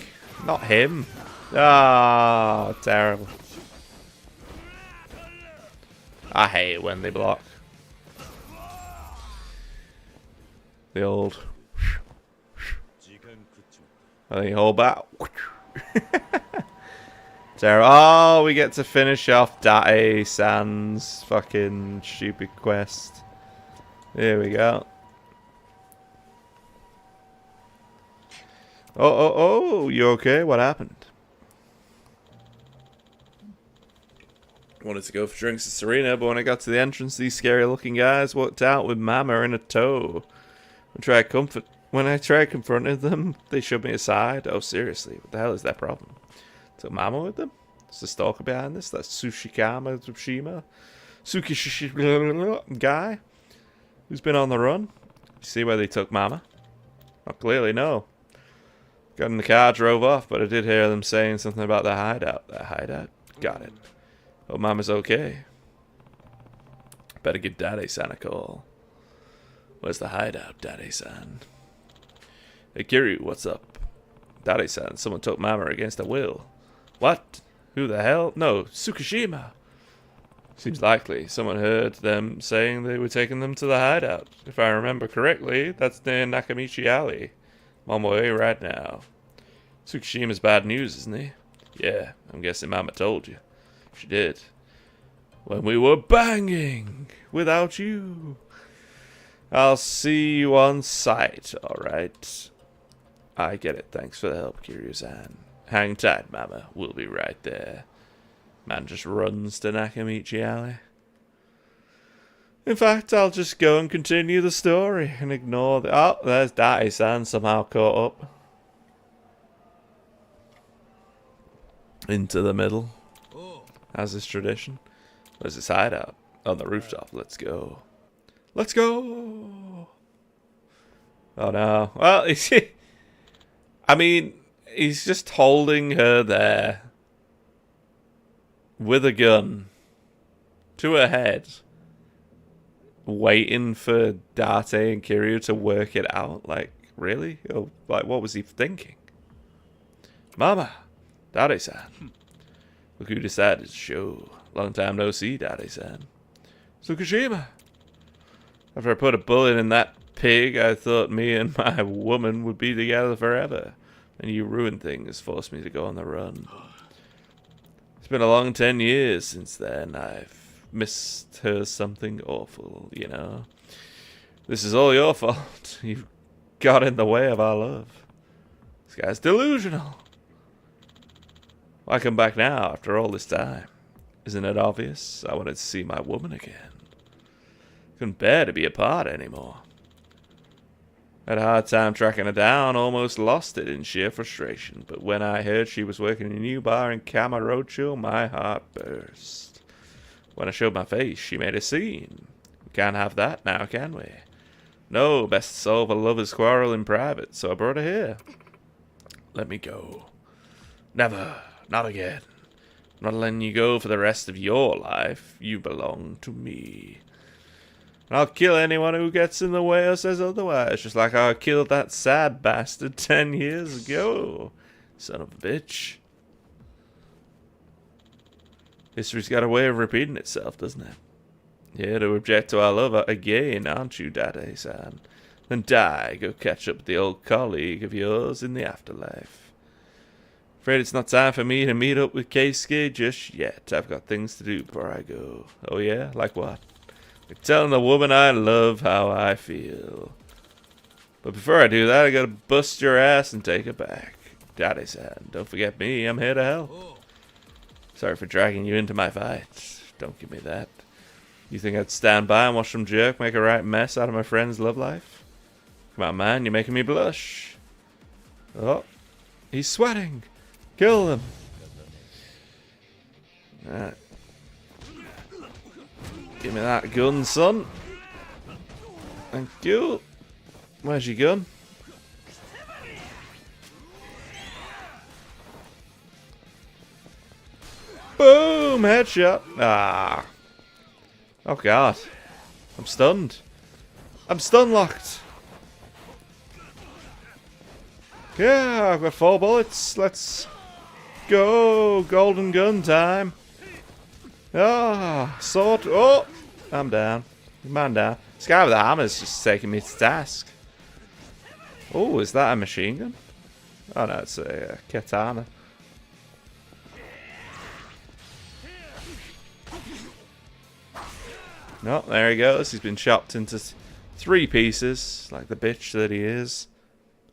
Not him. Ah, terrible. I hate it when they block. The old... I think hold back. Terrible. Oh, we get to finish off Date-san's fucking stupid quest. Here we go. Oh, you okay? What happened? Wanted to go for drinks at Serena, but when I got to the entrance, these scary looking guys walked out with Mama in a tow. When I tried confronting them, they shoved me aside. Oh, seriously, what the hell is their problem? Took Mama with them? It's the stalker behind this? That Tsushima guy? Who's been on the run? You see where they took Mama? Not clearly, no. Got in the car, drove off, but I did hear them saying something about their hideout. Their hideout? Got it. Hope Mama's okay. Better give Date-san a call. Where's the hideout, Date-san? Hey, Kiryu, what's up? Date-san, someone took Mama against her will. What? Who the hell? No, Tsukushima. Seems likely. Someone heard them saying they were taking them to the hideout. If I remember correctly, that's near Nakamichi Alley. I'm on my way right now. Tsukushima's bad news, isn't he? Yeah, I'm guessing Mama told you. She did. When we were banging without you. I'll see you on site, alright? I get it. Thanks for the help, Kiryu-san. Hang tight, Mama. We'll be right there. Man just runs to Nakamichi Alley. In fact, I'll just go and continue the story and ignore the... Oh, there's Date-san somehow caught up. Into the middle. As is tradition. Where's his hideout? On the rooftop. Let's go. Let's go! Oh no. Well, I mean, he's just holding her there. With a gun. To her head. Waiting for Date and Kiryu to work it out. Like, really? Oh, like, what was he thinking? Mama! Date-san. Look who decided to show. Long time no see, Date-san. Tsukushima! After I put a bullet in that pig, I thought me and my woman would be together forever. And you ruined things, forced me to go on the run. It's been a long 10 years since then. I've missed her something awful, you know. This is all your fault. You've got in the way of our love. This guy's delusional. Why come back now after all this time? Isn't it obvious? I wanted to see my woman again. Couldn't bear to be apart anymore. Had a hard time tracking her down, almost lost it in sheer frustration. But when I heard she was working in a new bar in Kamurocho, my heart burst. When I showed my face, she made a scene. We can't have that now, can we? No, best solve a lover's quarrel in private, so I brought her here. Let me go. Never. Not again. I'm not letting you go for the rest of your life. You belong to me. And I'll kill anyone who gets in the way or says otherwise, just like I killed that sad bastard 10 years ago. Son of a bitch. History's got a way of repeating itself, doesn't it? Here to object to our love again, aren't you, Date-san? Then die, go catch up with the old colleague of yours in the afterlife. Afraid it's not time for me to meet up with Keisuke just yet. I've got things to do before I go. Oh yeah? Like what? Like telling the woman I love how I feel. But before I do that, I gotta bust your ass and take it back. Daddy said, don't forget me, I'm here to help. Sorry for dragging you into my fight. Don't give me that. You think I'd stand by and watch some jerk make a right mess out of my friend's love life? Come on, man, you're making me blush. Oh, he's sweating. Kill him. Alright. Give me that gun, son. Thank you. Where's your gun? Boom! Headshot. Ah. Oh god. I'm stunned. I'm stun locked. Yeah, I've got 4 bullets. Let's go. Golden gun time. Ah, sword. Oh, I'm down. Man down. This guy with the hammer's just taking me to task. Oh, is that a machine gun? Oh no, it's a katana. No, there he goes. He's been chopped into 3 pieces, like the bitch that he is.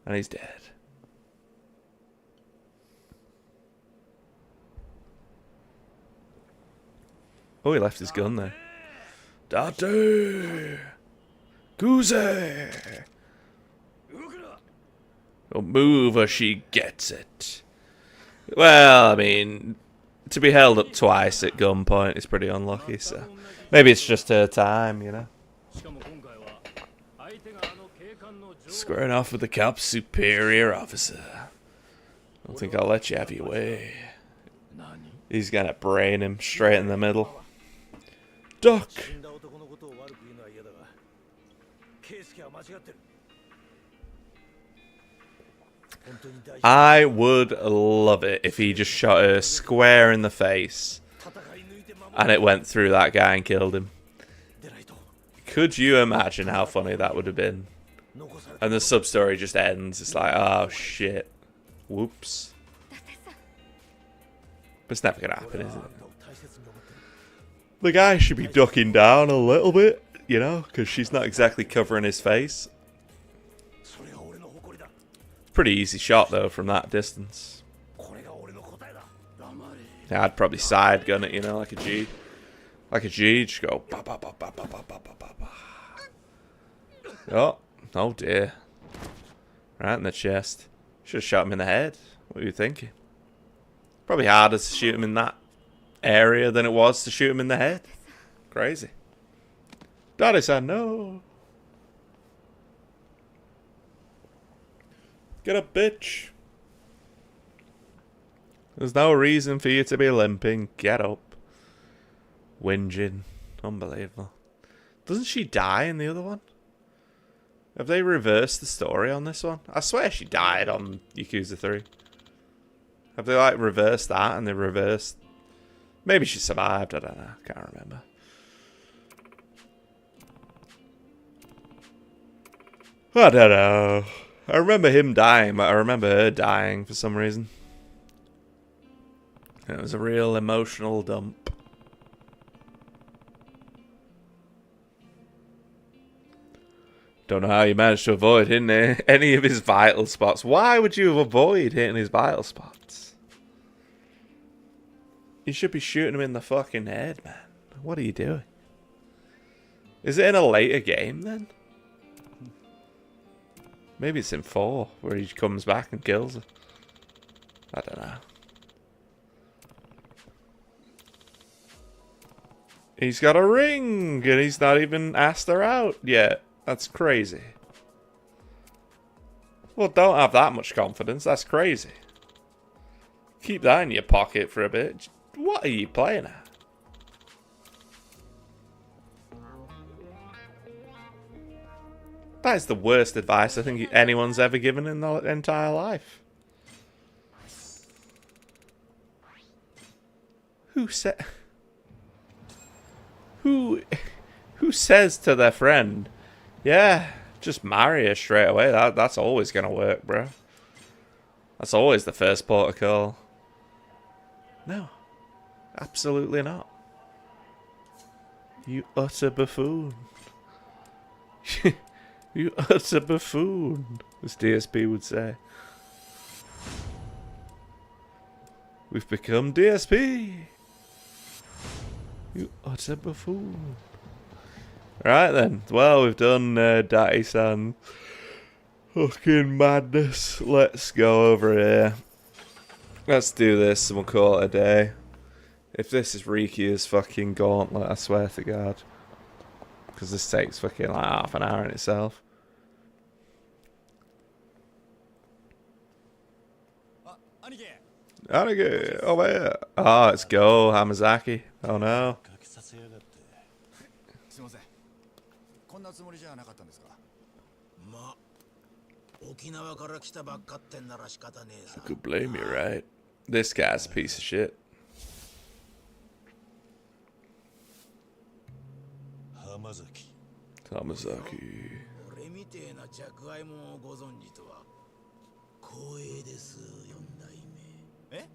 And he's dead. Oh, he left his gun there. Date! Guze! Don't move or she gets it. Well, I mean, to be held up twice at gunpoint is pretty unlucky, so maybe it's just her time, you know. Squaring off with the Cap's superior officer. Don't think I'll let you have your way. He's gonna brain him straight in the middle. Duck! I would love it if he just shot her square in the face and it went through that guy and killed him. Could you imagine how funny that would have been? And the sub-story just ends. It's like, oh shit. Whoops. But it's never gonna happen, is it? The guy should be ducking down a little bit, you know, because she's not exactly covering his face. Pretty easy shot, though, from that distance. Yeah, I'd probably side gun it, you know, like a G. Like a G, just go. Ba, ba, ba, ba, ba, ba, ba, ba, ba. Oh, oh dear. Right in the chest. Should have shot him in the head. What are you thinking? Probably harder to shoot him in that area than it was to shoot him in the head. Crazy. Daddy-san, no. Get up, bitch. There's no reason for you to be limping. Get up. Whinging. Unbelievable. Doesn't she die in the other one? Have they reversed the story on this one? I swear she died on Yakuza 3. Have they, like, reversed that and they reversed... Maybe she survived, I don't know. Can't remember. I don't know. I remember him dying, but I remember her dying for some reason. It was a real emotional dump. Don't know how you managed to avoid hitting any of his vital spots. Why would you avoid hitting his vital spots? You should be shooting him in the fucking head, man. What are you doing? Is it in a later game, then? Maybe it's in 4, where he comes back and kills her. I don't know. He's got a ring, and he's not even asked her out yet. That's crazy. Well, don't have that much confidence. That's crazy. Keep that in your pocket for a bit. What are you playing at? That is the worst advice I think anyone's ever given in their entire life. Who said... Who says to their friend, yeah, just marry her straight away. That's always going to work, bro. That's always the first port of call. No. Absolutely not. You utter buffoon. You utter buffoon, as DSP would say. We've become DSP. You utter buffoon. Right then. Well, we've done Dai-san. Fucking madness. Let's go over here. Let's do this and we'll call it a day. If this is Riki's fucking gauntlet, I swear to God. Because this takes fucking like half an hour in itself. Anige, over here. Oh, it's Go, Hamazaki. Oh no. すいません。こんなつもりじゃなかったんですか。ま、沖縄から来たばっかってんなら仕方ねえさ。 Could blame you, right? This guy's a piece of shit. 浜崎。Hamazaki. 俺みてえな着愛もご存知とは光栄です、四代目。え？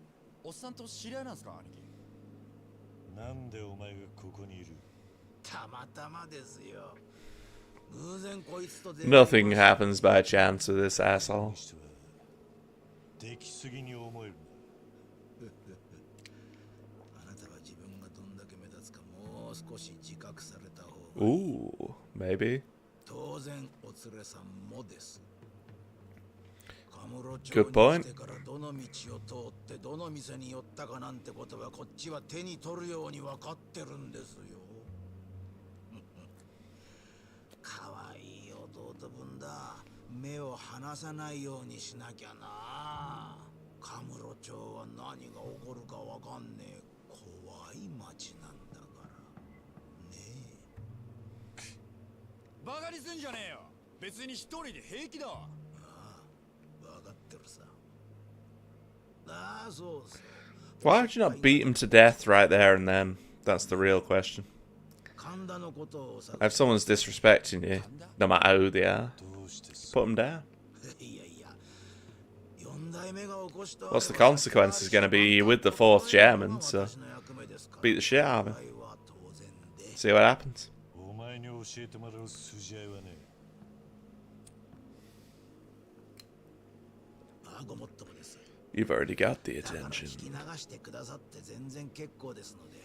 おっさんと知り合いなんですか、兄貴。なんでお前がここにいる？たまたまですよ。偶然こいつと出会い Nothing happens by chance with this asshole. できすぎに思えるあなたは自分がどんだけ目立つかもう少し自覚された方が。 Ooh, maybe. 当然お連れさんもです。 Good point. からどの道を通ってどの店に寄ったかなんてことはこっちは手に取るように分かってるんですよ。かわいい弟分だ。目を離さないようにしなきゃな。カムロ町は何が起こるかわかんねえ怖い町なんだからねえ。バカにすんじゃねえよ。別に一人で平気だ。分かってるさ。ああ、そうそう。 Why would you not beat him to death right there and then? That's the real question. 神田のことをさ。 If someone's disrespecting you, no matter who they are, put them down. いやいや。四代目が起こした。 What's the consequences going to be with the fourth chairman? So beat the shit out of him. See what happens. お前に教えてもらう筋合いはね。 ごもっともです。 You've already got the だから attention. 聞き流してくださって全然結構ですので、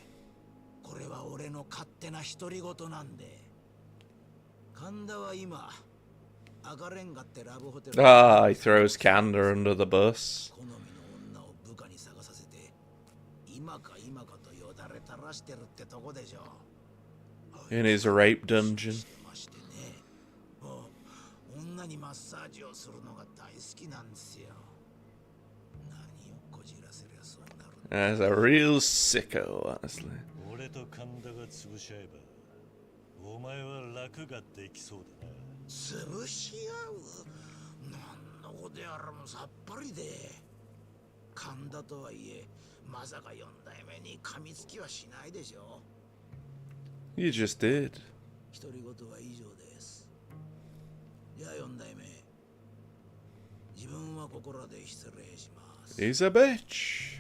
これは俺の勝手な独り言なんで。神田は今赤レンガってラブホテル。 Ah, he throws Kanda under the bus. 好みの女を部下に探させて今か今かとよだれ垂らしてるってとこでしょ。 In his rape dungeon. ましてね。もう女にマッサージをするのが大好きなんですよ。 That's a real sicko, honestly. 俺と神田が潰し合えば、お前は楽ができそうだな。潰し合う？何のことやらもさっぱりで。神田とはいえ、まさか四代目に噛みつきはしないでしょ。 You just did. 独り言は以上です。じゃあ四代目、自分はここらで失礼します。 He's a bitch.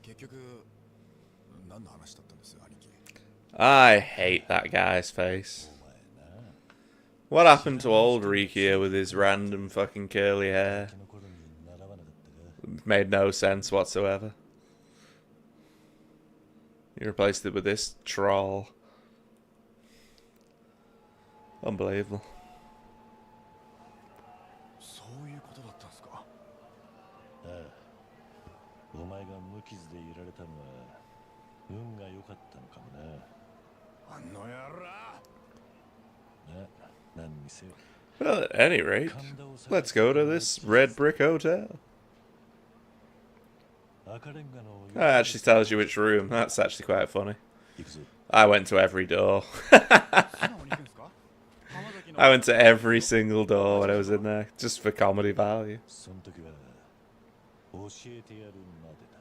結局何の話だったんです、兄貴。 I hate that guy's face. What happened to old Rikia with his random fucking curly hair? Made no sense whatsoever. You replaced it with this troll. Unbelievable. そういうことだったんですか。ああ、お前が無傷でいられたのは運が良かったのかもな。あの野郎。何にせよ。 Well, at any rate, let's go to this red brick hotel. 赤レンガの That actually tells you which room. That's actually quite funny. 行くぞ。 I went to every door. 素直に行くんですか。浜崎の I went to every single door when I was in there, just for comedy value. その時は教えてやるまでだ。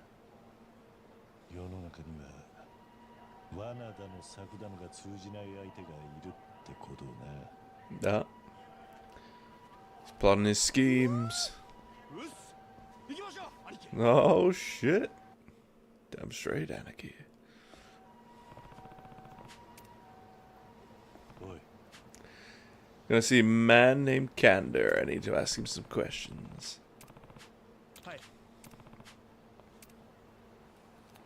世の中には罠だの策だのが通じない相手がいるってことをな。 No. He's plotting his schemes. うっす。行きましょう、兄貴。 Oh shit. Damn straight anarchy. Oi. Gonna see a man named Candor. I need to ask him some questions.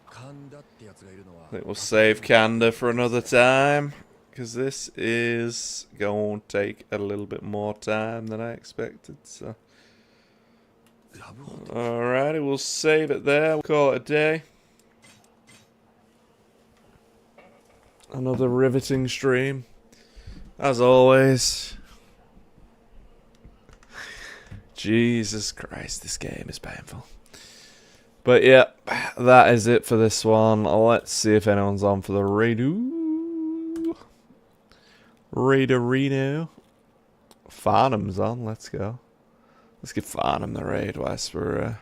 神田ってやつがいるのは I think we'll save Candor for another time. Because this is going to take a little bit more time than I expected. So, ラブホテル alrighty, we'll save it there. We'll call it a day. Another riveting stream. As always. Jesus Christ, this game is painful. But yeah, that is it for this one. Let's see if anyone's on for the Raiderino. Farnham's on, let's go. Let's give Farnham the raid whilst we're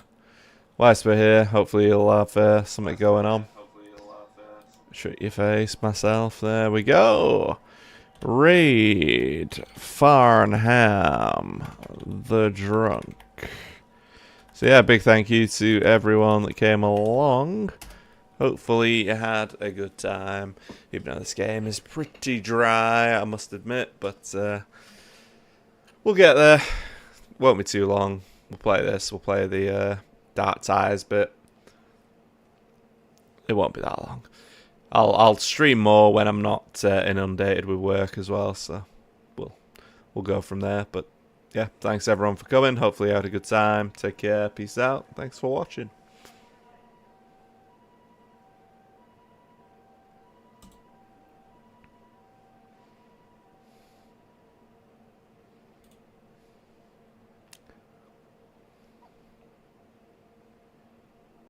here. Hopefully you'll have something going on. Shut your face, myself. There we go. Raid Farnham the Drunk. So yeah, big thank you to everyone that came along. Hopefully you had a good time. Even though this game is pretty dry, I must admit. But we'll get there. Won't be too long. We'll play this. We'll play the Dark Ties bit. It won't be that long. I'll stream more when I'm not inundated with work as well. So we'll go from there. But yeah, thanks everyone for coming. Hopefully you had a good time. Take care. Peace out. Thanks for watching.